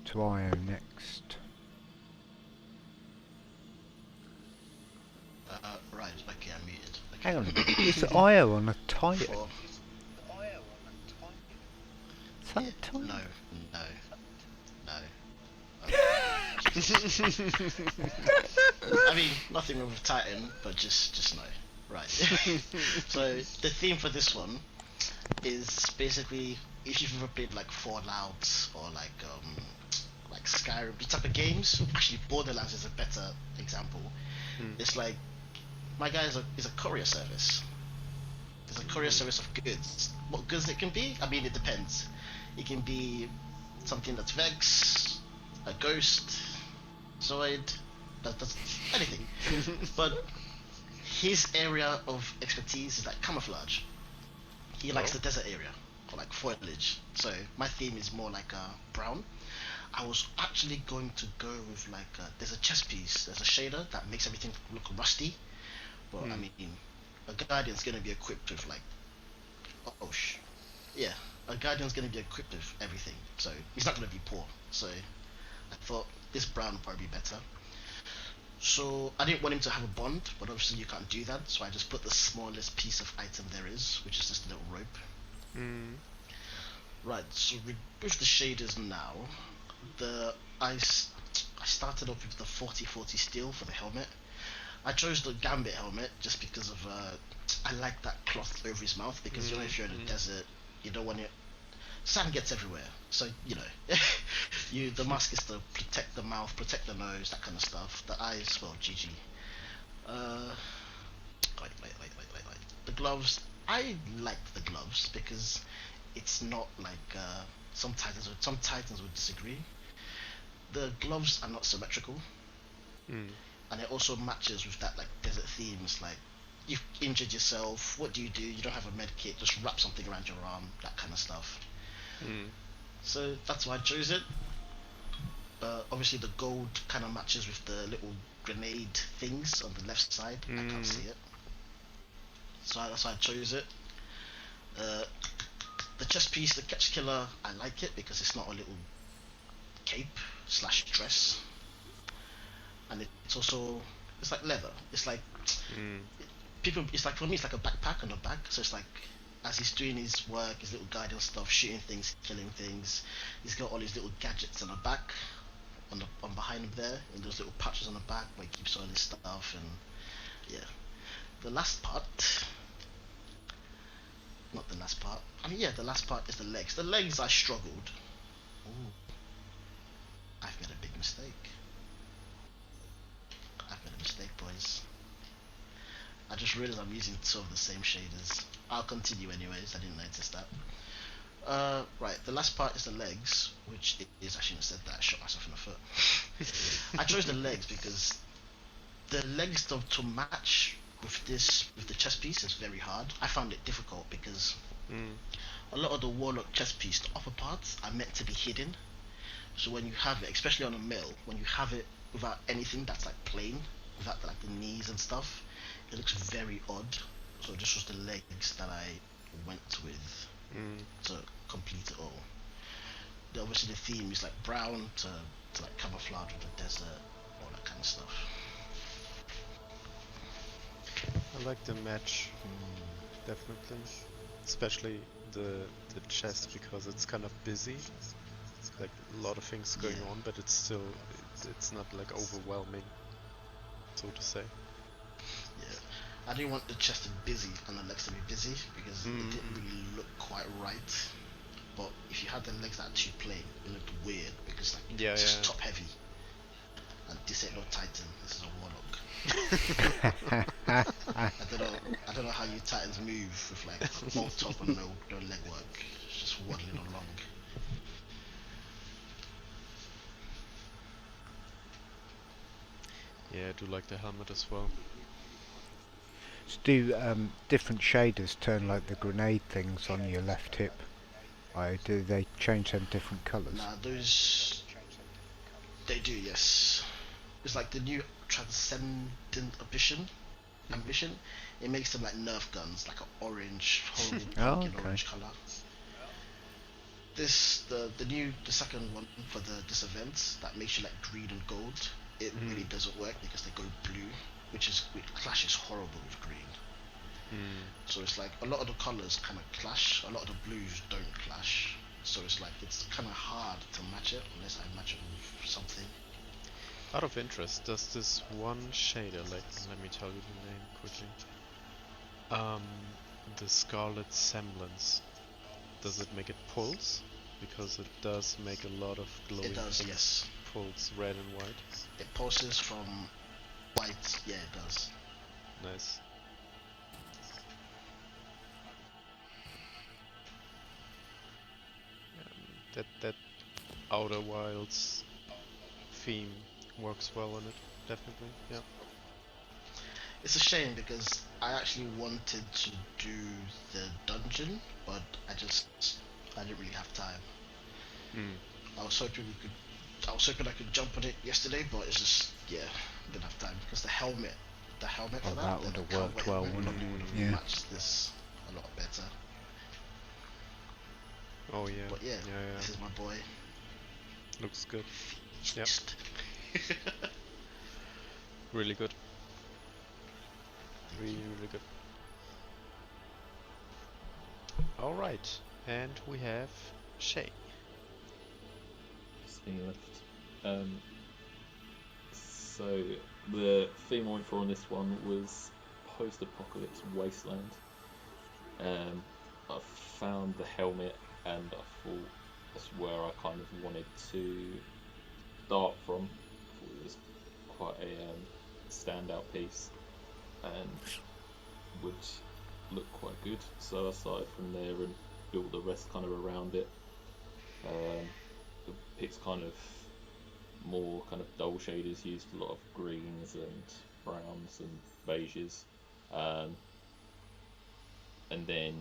to IO next. Right, okay, I'm muted. Okay. Hang on a minute, is IO on a Titan? Is that a Titan? No. I mean, nothing wrong with Titan, but just no. Right. So the theme for this one is basically, if you've ever played like Fallout or like Skyrim, the type of games. Actually, Borderlands is a better example. It's like my guy is a courier service. It's a courier service of goods. What goods it can be? I mean, it depends. It can be something that's Vex, a Ghost, Zoid, does anything. But his area of expertise is like camouflage. He likes the desert area or like foliage. So my theme is more like brown. I was actually going to go with like there's a chess piece, there's a shader that makes everything look rusty. But I mean, a guardian's gonna be equipped with like yeah, a guardian's gonna be equipped with everything, so he's not gonna be poor. So I thought this brown would probably be better. So I didn't want him to have a bond, but obviously you can't do that. So I just put the smallest piece of item there is, which is just a little rope. Right. So with the shaders now, I started off with the 40/40 steel for the helmet. I chose the Gambit helmet just because of I like that cloth over his mouth, because you know if you're in a desert, you don't want it. Sand gets everywhere, so you know, the mask is to protect the mouth, protect the nose, that kind of stuff. The eyes, well, GG. Wait. The gloves, I like the gloves because it's not like some titans would disagree. The gloves are not symmetrical, and it also matches with that like desert themes. Like you've injured yourself, what do? You don't have a med kit, just wrap something around your arm, that kind of stuff. So that's why I chose it. Obviously the gold kind of matches with the little grenade things on the left side. I can't see it, so that's why I chose it. The chest piece, the catch killer, I like it because it's not a little cape / dress, and it's like leather. It's like people. It's like, for me, it's like a backpack on the back. So it's like as he's doing his work, his little guidance stuff, shooting things, killing things, he's got all his little gadgets on the back, on behind him there, and those little patches on the back where he keeps all his stuff. And yeah, the last part. Not the last part. I mean, yeah, the last part is the legs. The legs, I struggled. Ooh. I've made a big mistake. Boys. I just realized I'm using two of the same shaders. I'll continue anyways, I didn't notice that. Right, the last part is the legs, which is, I shouldn't have said that, I shot myself in the foot. I chose the legs because the legs to match with the chest piece is very hard. I found it difficult because a lot of the warlock chest piece, the upper parts, are meant to be hidden. So when you have it, especially on a male, when you have it without anything that's like plain, without like the knees and stuff, it looks very odd. So this was the legs that I went with to complete it all. Obviously the theme is like brown to like camouflage with the desert, all that kind of stuff. I like the match, definitely. Especially the chest, because it's kind of busy. Like a lot of things going on, but it's not like overwhelming, so to say. Yeah, I didn't want the chest to be busy and the legs to be busy because it didn't really look quite right. But if you had the legs that are too plain, it looked weird because like it's just top heavy. And this ain't no Titan, this is a warlock. I don't know how you Titans move with like both top and no leg work. It's just waddling along. Yeah, I do like the helmet as well. So do different shaders turn like the grenade things on your left hip? Do they change them different colours? Nah, those they do, yes. It's like the new Transcendent ambition. It makes them like Nerf guns, like an orange, horrible pumpkin orange color. The second one for this event that makes you like green and gold, it really doesn't work because they go blue, which clashes horrible with green. So it's like a lot of the colors kind of clash, a lot of the blues don't clash. So it's like it's kind of hard to match it unless I match it with something. Out of interest, does this one shader, like, let me tell you the name quickly. The Scarlet Semblance, does it make it pulse? Because it does make a lot of glowing things. Yes. Pulse red and white. It pulses from white, yeah, it does. Nice. That Outer Wilds theme works well on it. definitely. Yeah. It's a shame because I actually wanted to do the dungeon, but I didn't really have time. I was hoping I could jump on it yesterday, but it's just I didn't have time because the helmet Oh, for that the would have cowboy worked well, helmet wouldn't probably would it? have Yeah. matched this a lot better. Oh yeah. But yeah, Yeah. this is my boy. Looks good. Yep. Feast. Really good. Really good. All right, and we have Shay. Just being left. So the theme I went for on this one was post-apocalypse wasteland. I found the helmet, and I thought that's where I kind of wanted to start from. I thought it was quite a standout piece, and would look quite good. So I started from there and built the rest kind of around it. Picked kind of more kind of dull shaders, used a lot of greens and browns and beiges. And then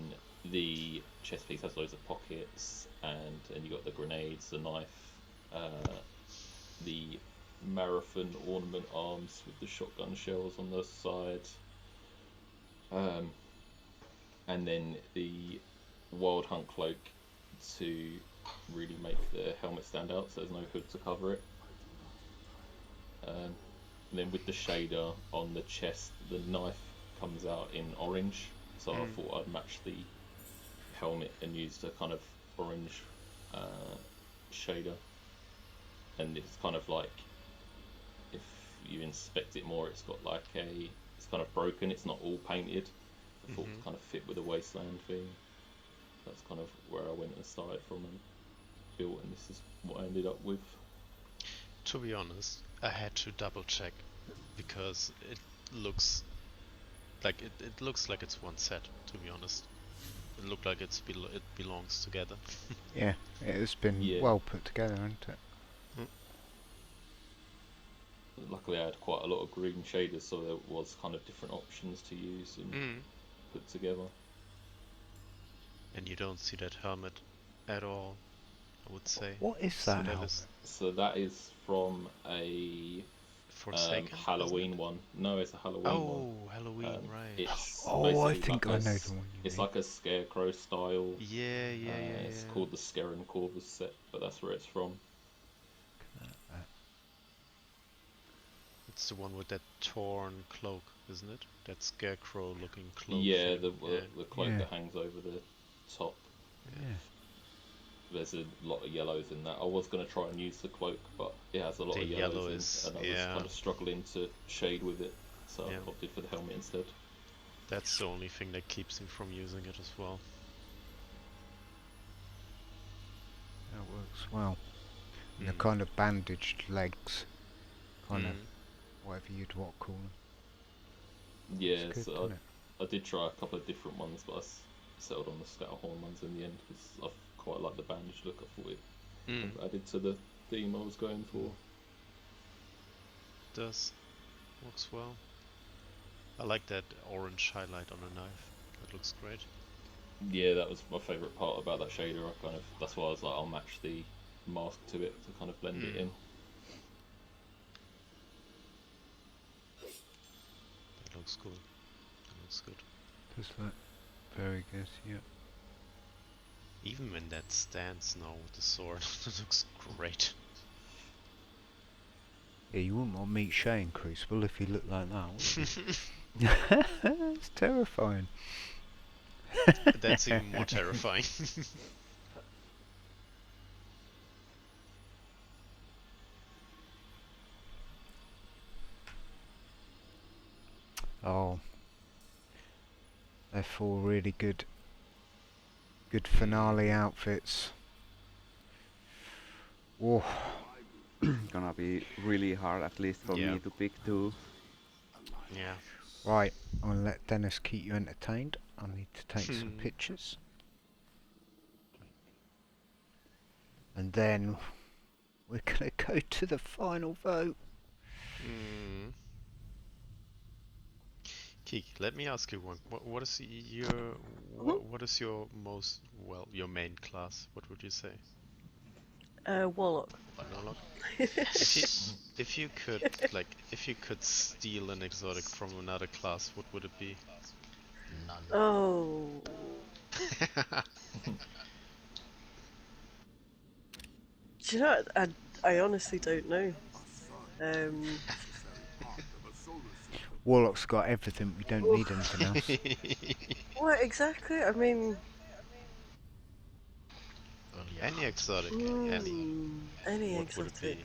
the chest piece has loads of pockets, and you got the grenades, the knife, the marathon ornament arms with the shotgun shells on the side, and then the wild hunt cloak to really make the helmet stand out, so there's no hood to cover it. And then with the shader on the chest, the knife comes out in orange, so I thought I'd match the helmet and use the kind of orange shader. And it's kind of like, if you inspect it more, it's got like it's kind of broken, it's not all painted. I thought it kind of fit with the wasteland theme. That's kind of where I went and started from and built, and this is what I ended up with. To be honest, I had to double check because it looks like it looks like it's one set. To be honest, it looked like it belongs together. Yeah, it has been well put together, hasn't it? Luckily I had quite a lot of green shaders, so there was kind of different options to use and put together. And you don't see that helmet at all, I would say. What is that helmet? So that is from a Forsaken, Halloween one. No, it's a Halloween one. Oh, Halloween, right. It's I think I know the one you It's mean. like a scarecrow style. Yeah. It's called the Scaran Corvus set, but that's where it's from. It's the one with that torn cloak, isn't it? That scarecrow looking cloak. Yeah, thing. the cloak that hangs over the top. Yeah. There's a lot of yellows in that. I was going to try and use the cloak, but it has a lot of yellows in, and I was kind of struggling to shade with it, so I opted for the helmet instead. That's the only thing that keeps him from using it as well. That works well. And the kind of bandaged legs, kind of whatever you'd call them. Yeah, good, so I did try a couple of different ones, but I settled on the Scatterhorn ones in the end because I quite like the bandage look. I thought it added to the theme I was going for. Does. Works well. I like that orange highlight on the knife. That looks great. Yeah, that was my favourite part about that shader. That's why I was like, I'll match the mask to it to kind of blend it in. That looks cool. That looks good. Does look very good, yeah. Even when that stands now with the sword, it looks great. Yeah, you wouldn't want to meet Shay in Crucible if he looked like that. It's terrifying. That's even more terrifying. Oh, they're four really good finale outfits. Oh, Gonna be really hard, at least for me, to pick two. Yeah. Right, I'm gonna let Dennis keep you entertained. I need to take some pictures. And then we're gonna go to the final vote. Kiki, let me ask you one. What is your what is your most your main class? What would you say? Warlock. Warlock. Yes. If you could if you could steal an exotic from another class, what would it be? None. Oh. Do you know? I honestly don't know. Warlock's got everything. We don't need anything else. What exactly? I mean, Any exotic, any What would it exotic. be?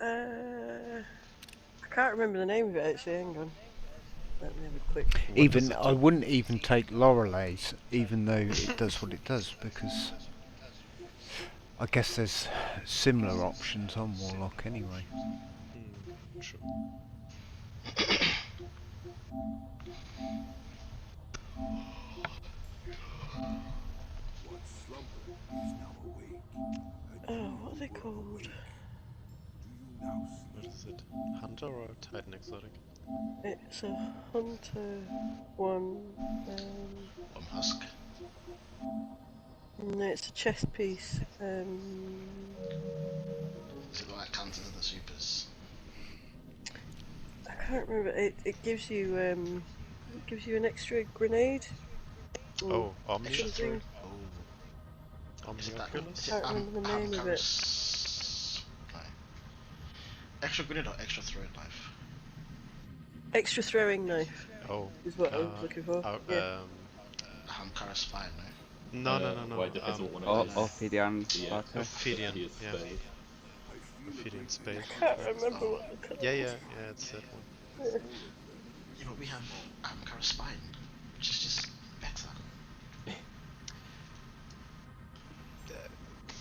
I can't remember the name of it actually. Hang on. Let me have a quick. Even I wouldn't even take Loreley's, even though it does what it does, because I guess there's similar options on Warlock anyway. True. Oh, what are they called? What is it? Hunter or Titan exotic? It's a hunter one. Husk. No, it's a chess piece. Is it like counters of the supers? I can't remember. It gives you an extra grenade. Oh, Omni. Something. Omnioculus? I can't remember the name of it. No. Extra grenade or extra throwing knife? Extra throwing knife. Oh. Is what I was looking for. Yeah. Hamkara spine, no? No. Wait, has one of those? Ophidian Sparker. Ophidian, yeah. Ophidian Spade. I can't remember what the colour Yeah, it's that one. Yeah, but we have Hamkara spine, which is just better.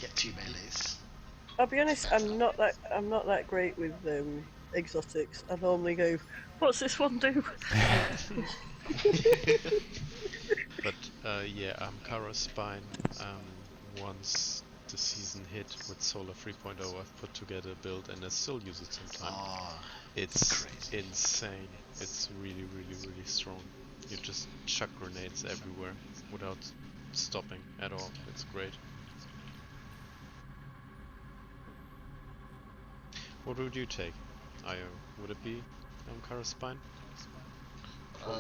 Get 2 melees. I'll be honest. I'm not that great with exotics. I normally go, "What's this one do?" But Amkara Spine, once the season hit with Solar 3.0, I've put together a build and I still use it sometimes. It's insane. It's really strong. You just chuck grenades everywhere without stopping at all. It's great. What would you take, Io? Would it be Amkara Spine? Or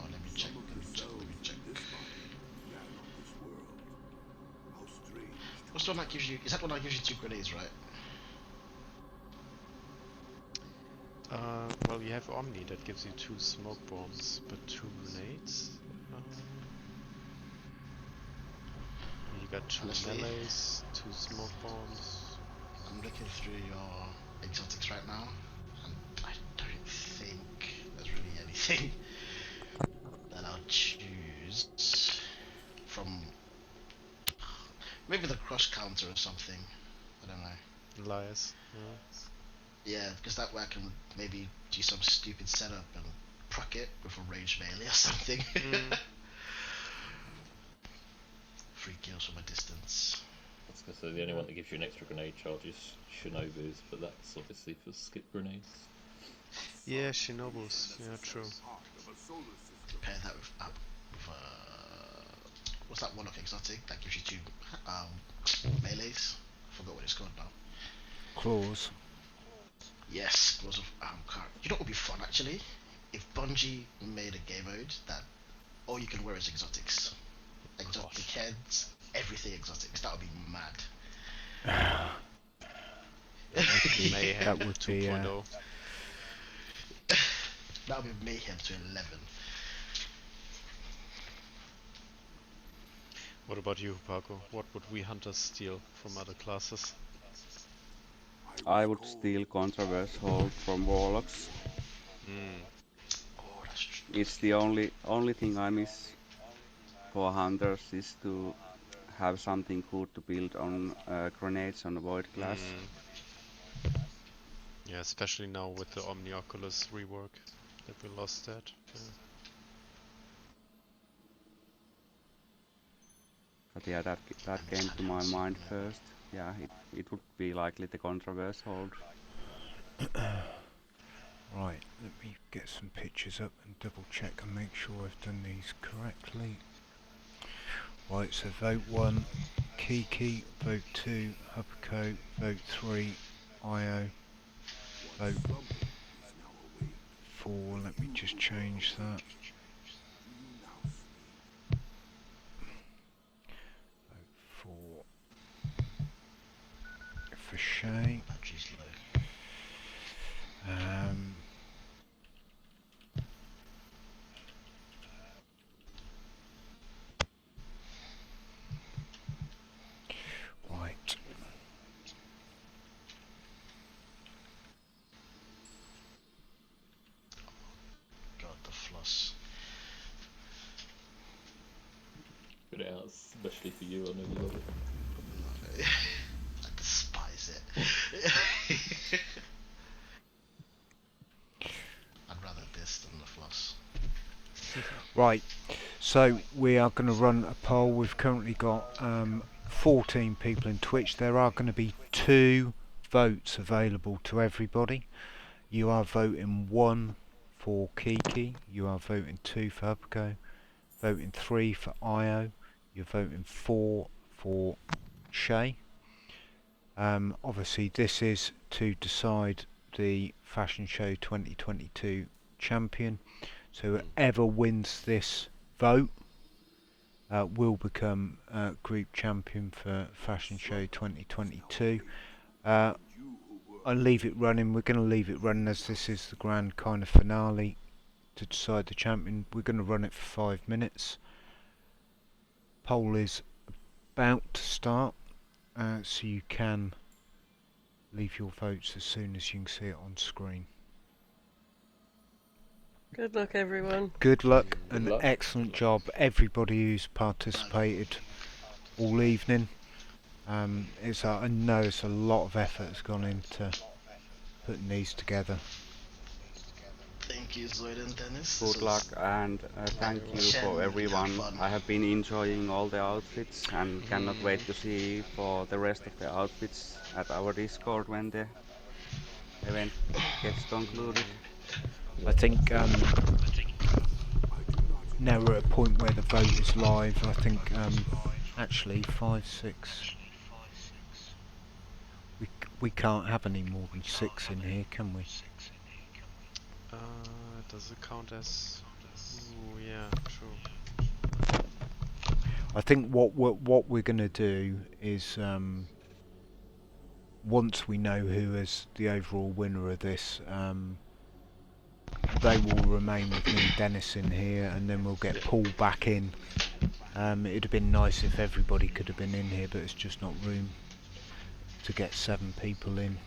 let me check. What's the one that gives you? Is that the one that gives you 2 grenades, right? Well, you have Omni that gives you 2 smoke bombs, but 2 grenades. You got 2 melees, 2 smoke bombs. I'm looking through your exotics right now, and I don't think there's really anything that I'll choose from. Maybe the cross counter or something. I don't know. Elias. Yeah, because that way I can maybe do some stupid setup and proc it with a range melee or something. 3 kills from a distance. I was going to say the only one that gives you an extra grenade charge is Shinobu's, but that's obviously for skip grenades. Yeah, Shinobu's. Yeah, true. Pair that with what's that Warlock exotic that gives you 2 melees? I forgot what it's called now. Claws. Yes, Claws of Amkar. You know what would be fun actually? If Bungie made a game mode that all you can wear is exotics. Exotic heads, everything exotics. That would be mad. Mayhem. That would be 2.0. That would be mayhem to 11. What about you, Paco? What would we hunters steal from other classes? I would steal Controversial from Warlocks. It's the only thing I miss for hunters is to have something good to build on grenades on the Void class. Yeah, especially now with the Omnioculus rework that we lost that. But yeah, that came to my mind first. Yeah, it would be likely the controversial. Right, let me get some pictures up and double check and make sure I've done these correctly. Right, so vote 1, Kiki, vote 2, Hubco, vote 3, IO, vote 4, let me just change that. Vote 4 for Shay. Right. God, the floss. Put it out, especially for you. I know you love it. I despise it. I'd rather this than the floss. Right, so we are going to run a poll. We've currently got 14 people in Twitch. There are going to be 2 votes available to everybody. You are voting 1 for Kiki, you are voting 2 for Hubco, voting 3 for IO, you're voting 4 for Shay. Obviously this is to decide the Fashion Show 2022 champion. So whoever wins this vote will become group champion for Fashion Show 2022. I'll leave it running. We're going to leave it running as this is the grand kind of finale to decide the champion. We're going to run it for 5 minutes. Poll is about to start, so you can leave your votes as soon as you can see it on screen. Good luck, everyone. Good luck and excellent job everybody who's participated all evening. I know it's a lot of effort has gone into putting these together. Thank you, Zoid and Dennis. Good luck and thank you for everyone. I have been enjoying all the outfits and cannot wait to see for the rest of the outfits at our Discord when the event gets concluded. I think now we're at a point where the vote is live. I think actually 5, 6. We can't have any more than 6 in here, can we? Does it count as? Ooh, yeah, true. I think what we're going to do is once we know who is the overall winner of this, they will remain with me and Dennis in here, and then we'll get Paul back in. It'd have been nice if everybody could have been in here, but it's just not room to get 7 people in.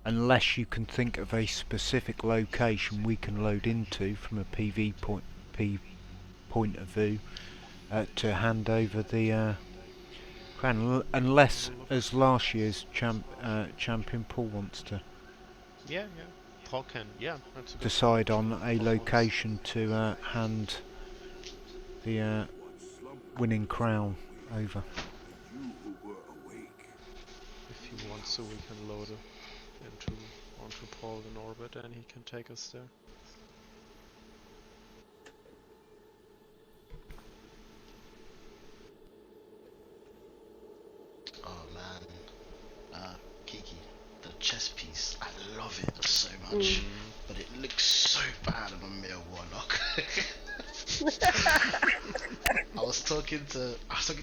Unless you can think of a specific location we can load into from a PV point of view to hand over the crown. Unless, as last year's champion, Paul wants to Paul can, that's a good decide on a location to hand the winning crown over. If he wants to, we can load it onto Paul in orbit and he can take us there. Oh man, Kiki, the chess piece, I love it so much, but it looks so bad on a male warlock. I was talking to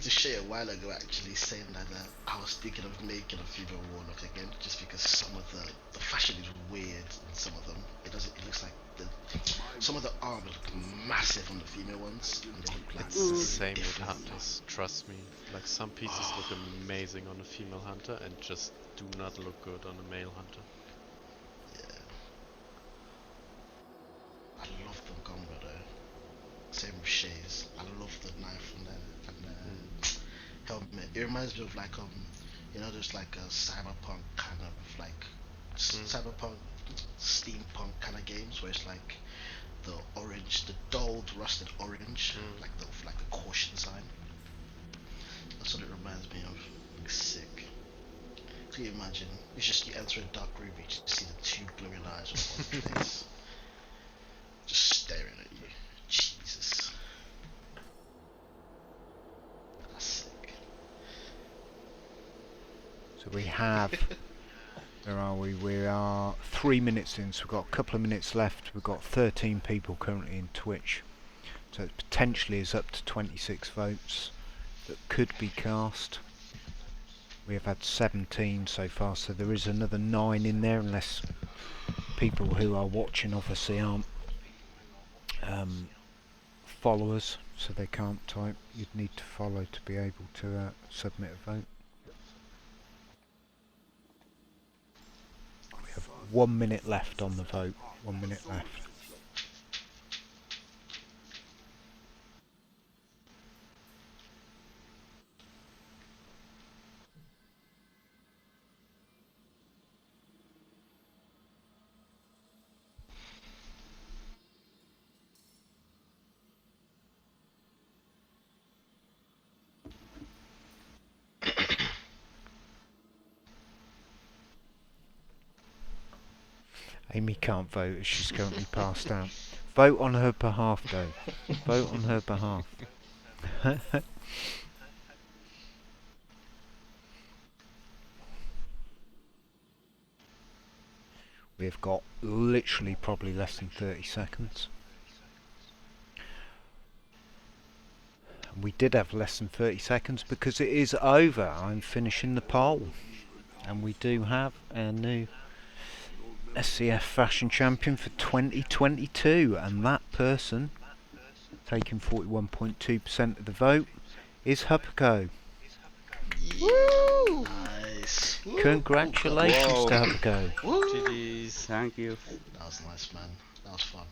Shay a while ago actually, saying that I was thinking of making a female warlock again, just because some of the fashion is weird in some of them. It looks like some of the armor look massive on the female ones, and they look like it's the same with hunters, trust me. Like some pieces look amazing on a female hunter and just do not look good on a male hunter. Yeah. I love the combo though. Same with Shay's. I love the knife and the helmet. It reminds me of like there's like a cyberpunk kind of like cyberpunk steampunk kind of games where it's like the orange, the dulled rusted orange, like the caution sign. literally imagine it's just you enter a dark room, you just see the two glowing eyes on one face, just staring at you. Jesus, that's sick. So we have. Where are we? We are 3 minutes in, so we've got a couple of minutes left. We've got 13 people currently in Twitch, so it potentially is up to 26 votes that could be cast. We have had 17 so far, so there is another 9 in there, unless people who are watching obviously aren't followers, so they can't type. You'd need to follow to be able to submit a vote. We have 1 minute left on the vote. 1 minute left. Amy can't vote as she's currently passed out. Vote on her behalf, though. Vote on her behalf. We've got literally probably less than 30 seconds. And we did have less than 30 seconds because it is over. I'm finishing the poll. And we do have our new SCF Fashion Champion for 2022. And that person, taking 41.2% of the vote, is Hupco. Woo! Nice. Congratulations to Hupco. GG's. Thank you. That was nice, man. That was fun.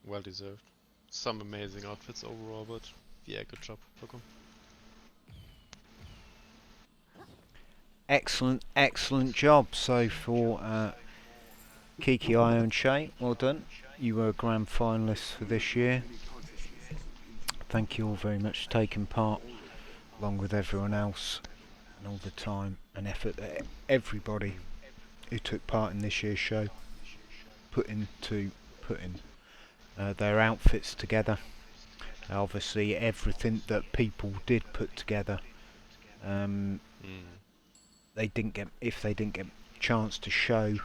Well deserved. Some amazing outfits overall, but yeah, good job, Poco. Excellent, excellent job. So for Kiki, Io and Shay, well done. You were grand finalists for this year. Thank you all very much for taking part, along with everyone else, and all the time and effort that everybody who took part in this year's show put into putting their outfits together. Obviously, everything that people did put together, they didn't get, if they didn't get a chance to show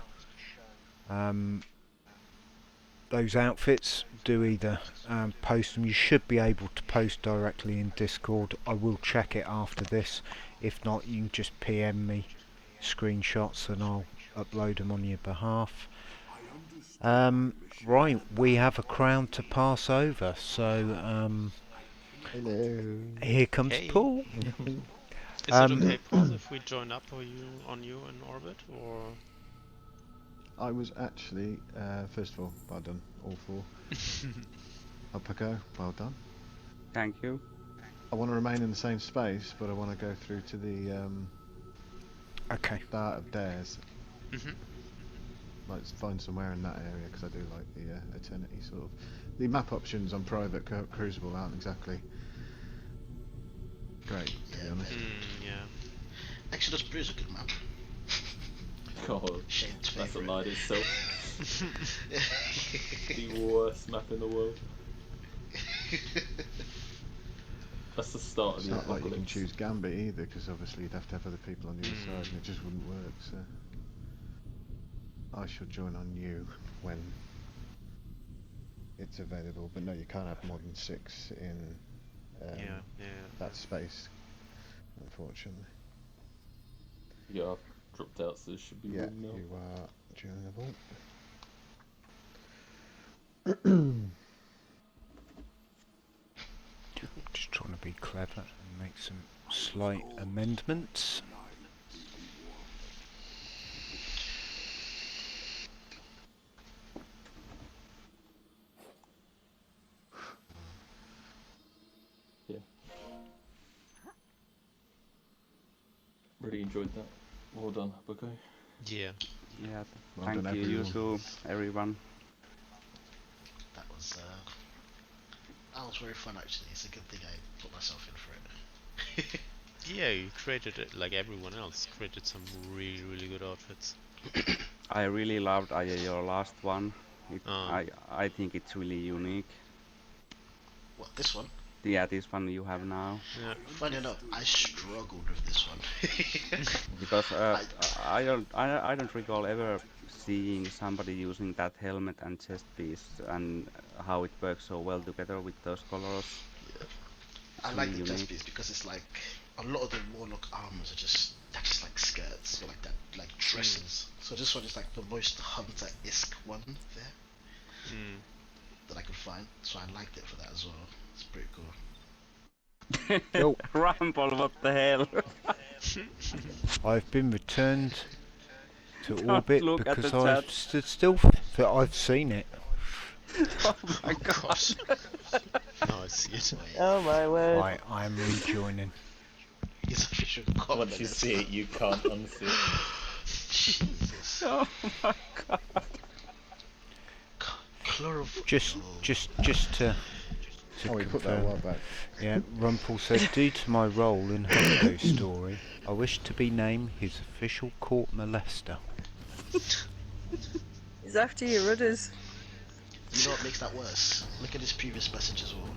those outfits, do either post them. You should be able to post directly in Discord. I will check it after this. If not, you can just PM me screenshots and I'll upload them on your behalf. Right, we have a crown to pass over, so Hello. here comes Hey. Paul. Is it okay, Paul, if we join up or you in orbit, or? I was actually, first of all, well done, all four. Hupco, well done. Thank you. I want to remain in the same space, but I want to go through to the start of Dares. Like find somewhere in that area because I do like the Eternity sort of. The map options on Private Crucible aren't exactly great, to be honest. Yeah. Exodus Blue is a good map. God, Shane's that's a favourite. lie in itself. The worst map in the world. That's the start of It's the not like you can apocalypse. choose Gambit either, because obviously you'd have to have other people on the other side, and it just wouldn't work. So I shall join on you when it's available. But no, you can't have more than 6 in that space, unfortunately. Yeah, I've dropped out, so this should be Yeah, room now. you are joinable. Just trying to be clever and make some slight amendments. Yeah. Really enjoyed that. Well done, Hupco. Yeah. Yeah, Well thank done, you, you too, everyone. That was very fun actually. It's a good thing I put myself in for it. Yeah, you created it like everyone else. Created some really, really good outfits. I really loved your last one. I think it's really unique. What, this one? Yeah, this one you have now. Yeah. Funny enough, I struggled with this one. Because I don't recall ever seeing somebody using that helmet and chest piece and how it works so well together with those colors. Yeah. It's I really like the chest unique. piece because it's like a lot of the warlock armors are just like skirts or like that, like dresses. So this one is like the most hunter-esque one there that I could find. So I liked it for that as well. It's pretty cool. Yo. Rumble, what the hell? I've been returned to Don't orbit look at because the I've chat. stood still. But I've seen it. Oh my gosh. Now I see it. Oh my word. I'm rejoining. It's official Once you see it, you can't unsee it. Jesus. Oh my god. Chlorophyll. Just to Oh, we confirm. put that a while back. Yeah, Rumpel said, due to my role in Hugo's story, I wish to be named his official court molester. He's after your rudders. You know what makes that worse? Look at his previous message as well.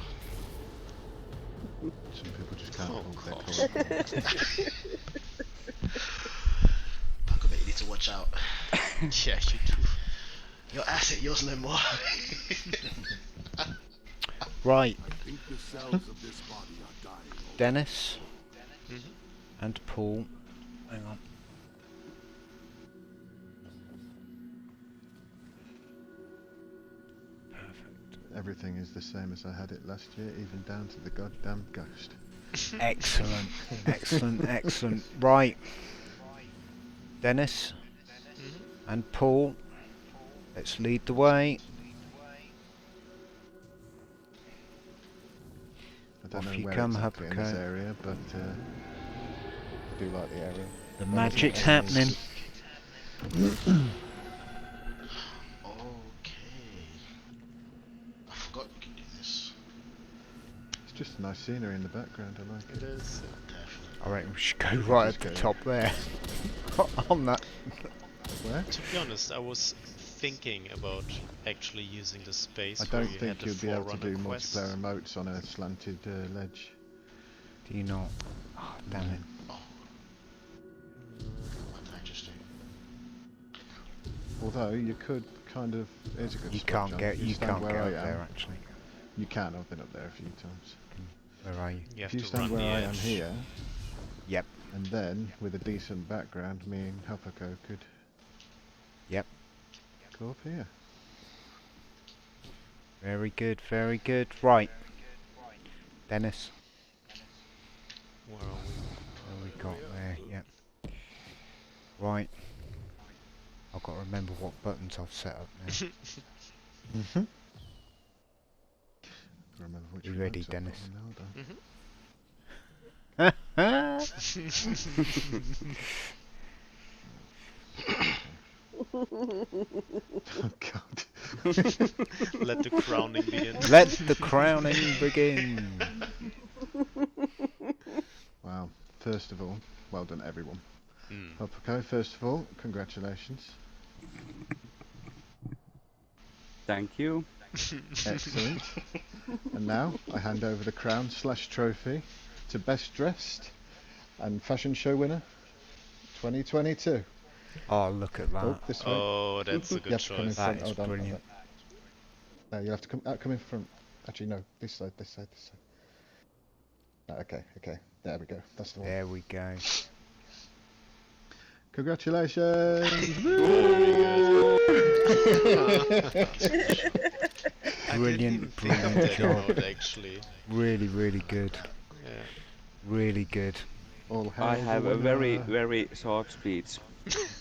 Some people just can't hold their court. Paco, mate, you need to watch out. Yeah, you do. Your asset, yours no more. Right. I think the cells of this body are dying. Dennis and Paul. Hang on. Everything is the same as I had it last year, even down to the goddamn ghost. Excellent, excellent, excellent. Right. Dennis and Paul, let's lead the way. I don't Off know you where come, exactly in this Habakkuk. area, but I do like the area. The magic's happening. Okay. I forgot we could do this. It's just a nice scenery in the background, I like it. It is. I reckon we should go right at the top there. On that. Where? To be honest, I was thinking about actually using the space I where don't you think had you'd the be able to Forerunner do quest. multiplayer emotes on a slanted ledge. Do you not? Oh, damn it. Oh. What did I just do? Although you could kind of. Here's a good You spot, can't John. get. If you You stand can't where get I up am, there actually. You can. I've been up there a few times. Where are you? You have If you to stand run where the I am edge. here, Yep. and then with a decent background, me and Hapako could. Yep. Go up here. Very good. Very good. Right. Dennis. Where are we? What we got there? Yep. Right. I've got to remember what buttons I've set up now. Remember which You ready, remotes I've got Dennis? Oh God. Let the crowning begin. Let the crowning begin. Wow. First of all, well done everyone. Hapako, first of all, congratulations. Thank you. Excellent. And now I hand over the crown / trophy to best dressed and fashion show winner 2022. Oh, look at that. Oh, this way. Oh, that's a You good have to come in choice. front. That is Hold on, hold brilliant. on. No, you have to come in front. Actually, no. This side. This side. This side. Ah, okay. Okay. There we go. That's the one. There we go. Congratulations! Brilliant, think of brilliant that job. emote, actually. Really, really good. Yeah. Really good. All I hail have the a very, winner. very short speech.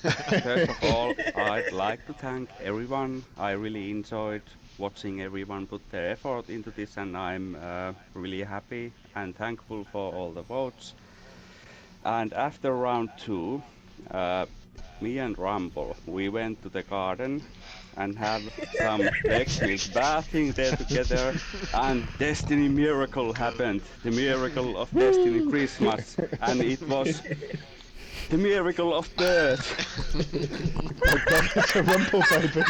First of all, I'd like to thank everyone. I really enjoyed watching everyone put their effort into this, and I'm really happy and thankful for all the votes. And after round 2, me and Rumble, we went to the garden and have some Lexfield bathing there together. And Destiny Miracle happened. The miracle of Destiny Christmas. And it was the miracle of birth. It's a rumple, baby.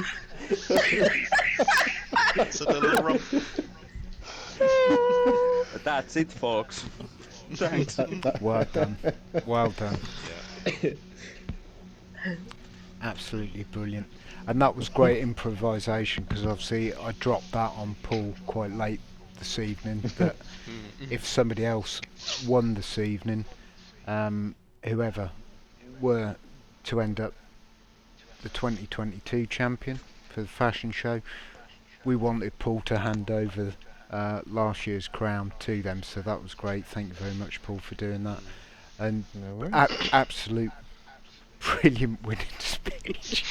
So the little rump. That's it, folks. Thanks. Well done. Well done. Yeah. Absolutely brilliant. And that was great improvisation, because obviously I dropped that on Paul quite late this evening, that if somebody else won this evening, whoever were to end up the 2022 champion for the fashion show, we wanted Paul to hand over last year's crown to them, so that was great. Thank you very much, Paul, for doing that. And absolute brilliant winning speech.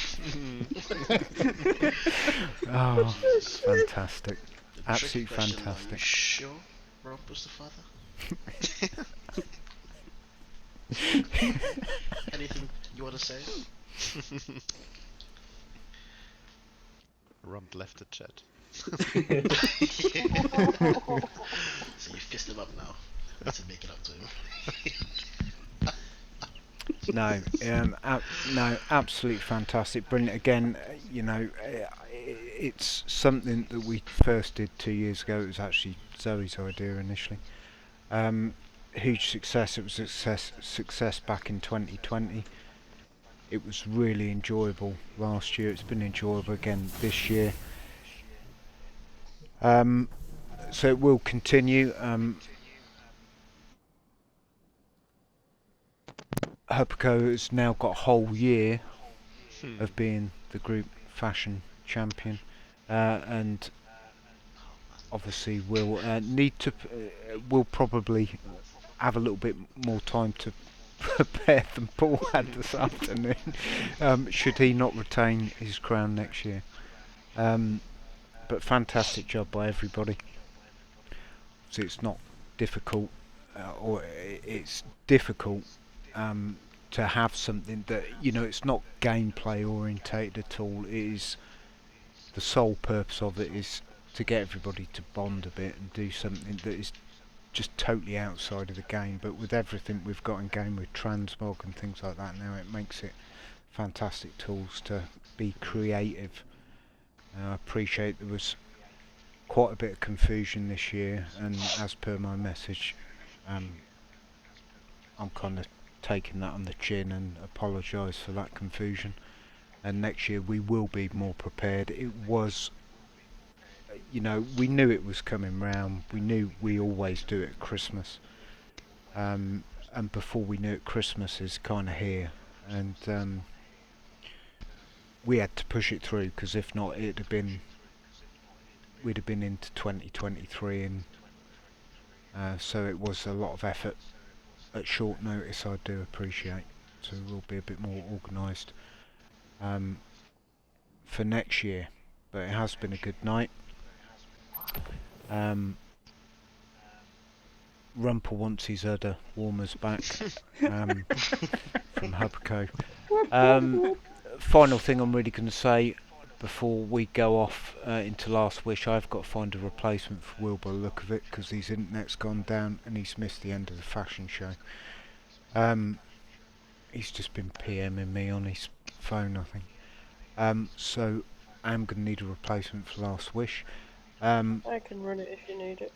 Oh, fantastic. Absolutely fantastic. Are you sure Rob was the father? Anything you want to say? Rump left the chat. So you fist him up now. To make it up to him. No, no, absolutely fantastic, brilliant. Again, you know, it's something that we first did 2 years ago. It was actually Zoe's idea initially. Huge success. It was a success back in 2020. It was really enjoyable last year. It's been enjoyable again this year. So it will continue. Hubco has now got a whole year of being the group fashion champion, and obviously we'll we'll probably have a little bit more time to prepare than Paul had this afternoon, should he not retain his crown next year. But fantastic job by everybody. So it's not difficult, or it's difficult to have something that, you know, it's not gameplay orientated at all. It is, the sole purpose of it is to get everybody to bond a bit and do something that is just totally outside of the game. But with everything we've got in game with transmog and things like that now, it makes it fantastic tools to be creative. I appreciate there was quite a bit of confusion this year, and as per my message, I'm kind of taking that on the chin and apologise for that confusion. And next year we will be more prepared. It was, you know, we knew it was coming round. We knew we always do it at Christmas, and before we knew it, Christmas is kind of here, and we had to push it through, because if not, we'd have been into 2023, and so it was a lot of effort at short notice. I do appreciate, so we'll be a bit more organised for next year. But it has been a good night. Rumpel wants his other warmers back from Hubco. Final thing I'm really going to say before we go off into Last Wish, I've got to find a replacement for Will by the look of it, because his internet's gone down and he's missed the end of the fashion show. He's just been PMing me on his phone, I think. So I'm going to need a replacement for Last Wish. I can run it if you need it.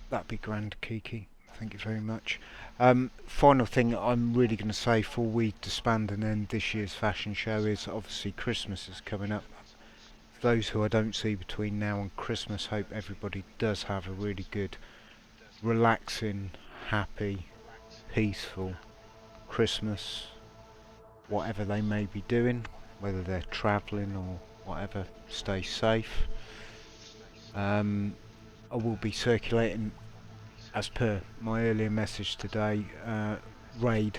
That'd be grand, Kiki. Thank you very much. Final thing I'm really going to say before we disband and end this year's fashion show is, obviously Christmas is coming up. For those who I don't see between now and Christmas, hope everybody does have a really good, relaxing, happy, peaceful Christmas, whatever they may be doing, whether they're travelling or whatever. Stay safe. I will be circulating, as per my earlier message today, raid.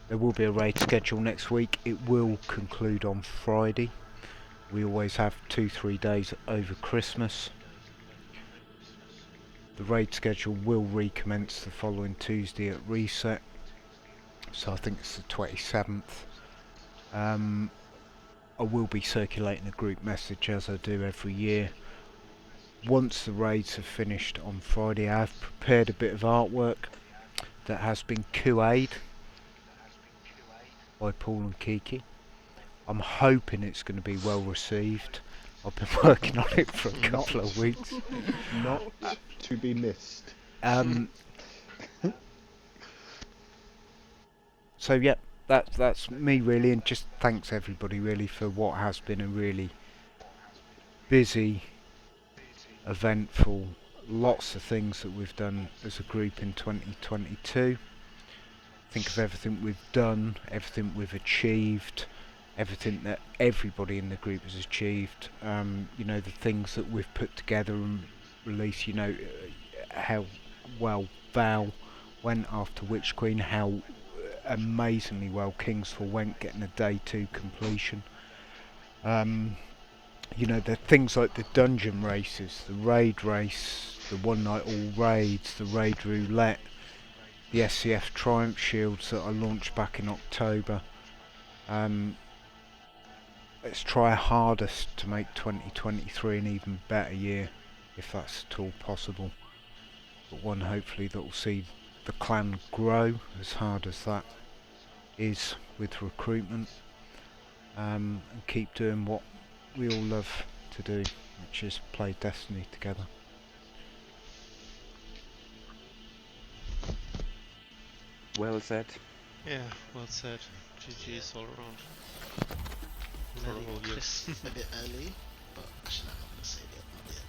There will be a raid schedule next week. It will conclude on Friday. We always have 2-3 days over Christmas. The raid schedule will recommence the following Tuesday at reset, so I think it's the 27th. I will be circulating a group message as I do every year. Once the raids have finished on Friday, I have prepared a bit of artwork that has been QA'd by Paul and Kiki. I'm hoping it's going to be well received. I've been working on it for a couple of weeks. Not to be missed. So yeah, that's me really, and just thanks everybody really for what has been a really busy, eventful, lots of things that we've done as a group in 2022. Think of everything we've done, everything we've achieved, everything that everybody in the group has achieved. You know, the things that we've put together and released. You know, how well Val went after Witch Queen, how amazingly well Kingsfall went, getting a day 2 completion. You know, the things like the dungeon races, the raid race, the one night all raids, the raid roulette, the SCF Triumph Shields that I launched back in October. Let's try our hardest to make 2023 an even better year, if that's at all possible. But one hopefully that will see the clan grow as hard as that is with recruitment, and keep doing what we all love to do, which is play Destiny together. Well said. Yeah, well said. GG's all around. Maybe Chris a bit early, but actually I'm not gonna say that. Not yet.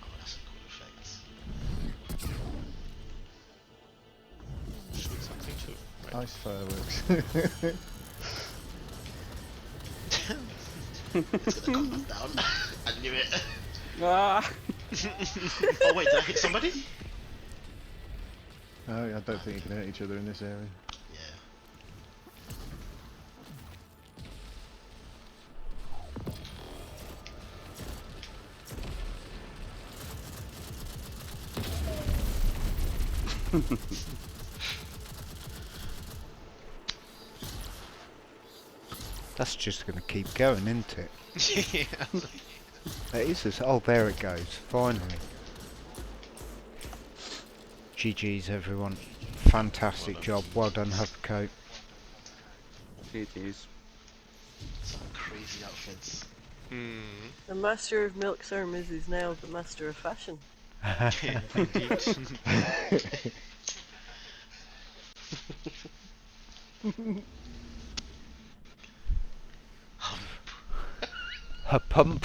Oh, that's a cool effect. Shoot something too. Right. Ice fireworks. It's gonna come back down. I knew it. Ah! Oh wait, did I hit somebody? Oh, I don't think you can hurt each other in this area. That's just going to keep going, isn't it? Yeah. It is this. Oh, there it goes. Finally. GG's everyone. Fantastic job. Well done, Hubcoat. GG's. Some crazy outfits. The master of milk sermons is now the master of fashion. Her pump.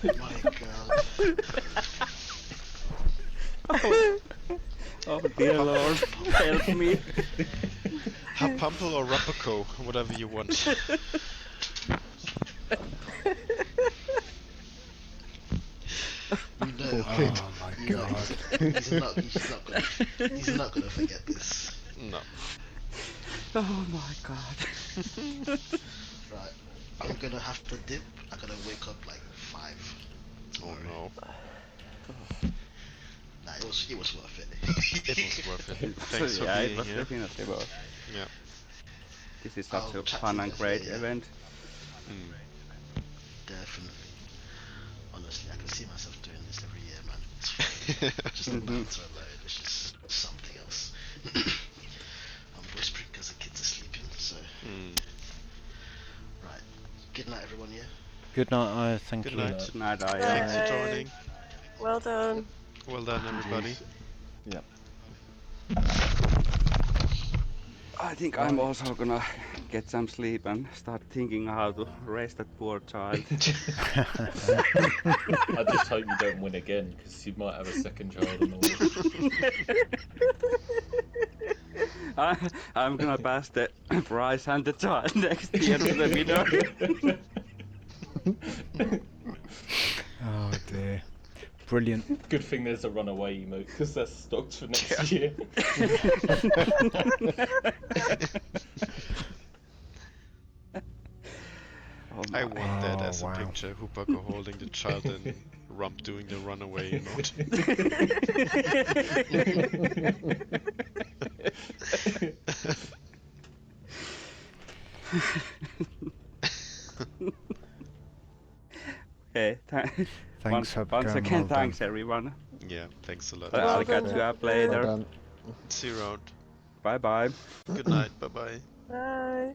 My god. Oh dear Lord, help me. Pumple or Rupico, whatever you want. You know, Oh my god. he's not gonna forget this. No. Oh my god. Right, I'm gonna have to dip. I'm gonna wake up like 5. Oh no. Nah, it was worth it. It was worth it. Thanks for Yeah, being it was here. definitely worth. Yeah. This is such I'll a chat fun to you and guys great later, yeah. event. Definitely. Honestly, I can see myself doing this every year, man. It's fun. Just the banter alone, it's just something else. I'm whispering because the kids are sleeping, so. Right. Good night, everyone, yeah? Good night, thank Good you. night. Good night, Thanks for joining. Well done. Well done, everybody. Yep. I think I'm also gonna get some sleep and start thinking how to raise that poor child. I just hope you don't win again, because you might have a second child on the way. I'm gonna pass the prize and the child next year to the winner. Oh dear. Brilliant. Good thing there's a runaway emote, because that's stocked for next year. Oh I my. want that Oh, as a wow. picture. Hupako holding the child and Rump doing the runaway emote. Okay, Thanks, once Hubcam, again, well done. thanks everyone. Yeah, thanks a lot. Well I'll done, catch you up Hubcam. Well later. done. See you around. Bye bye. Good night. Bye bye. Bye.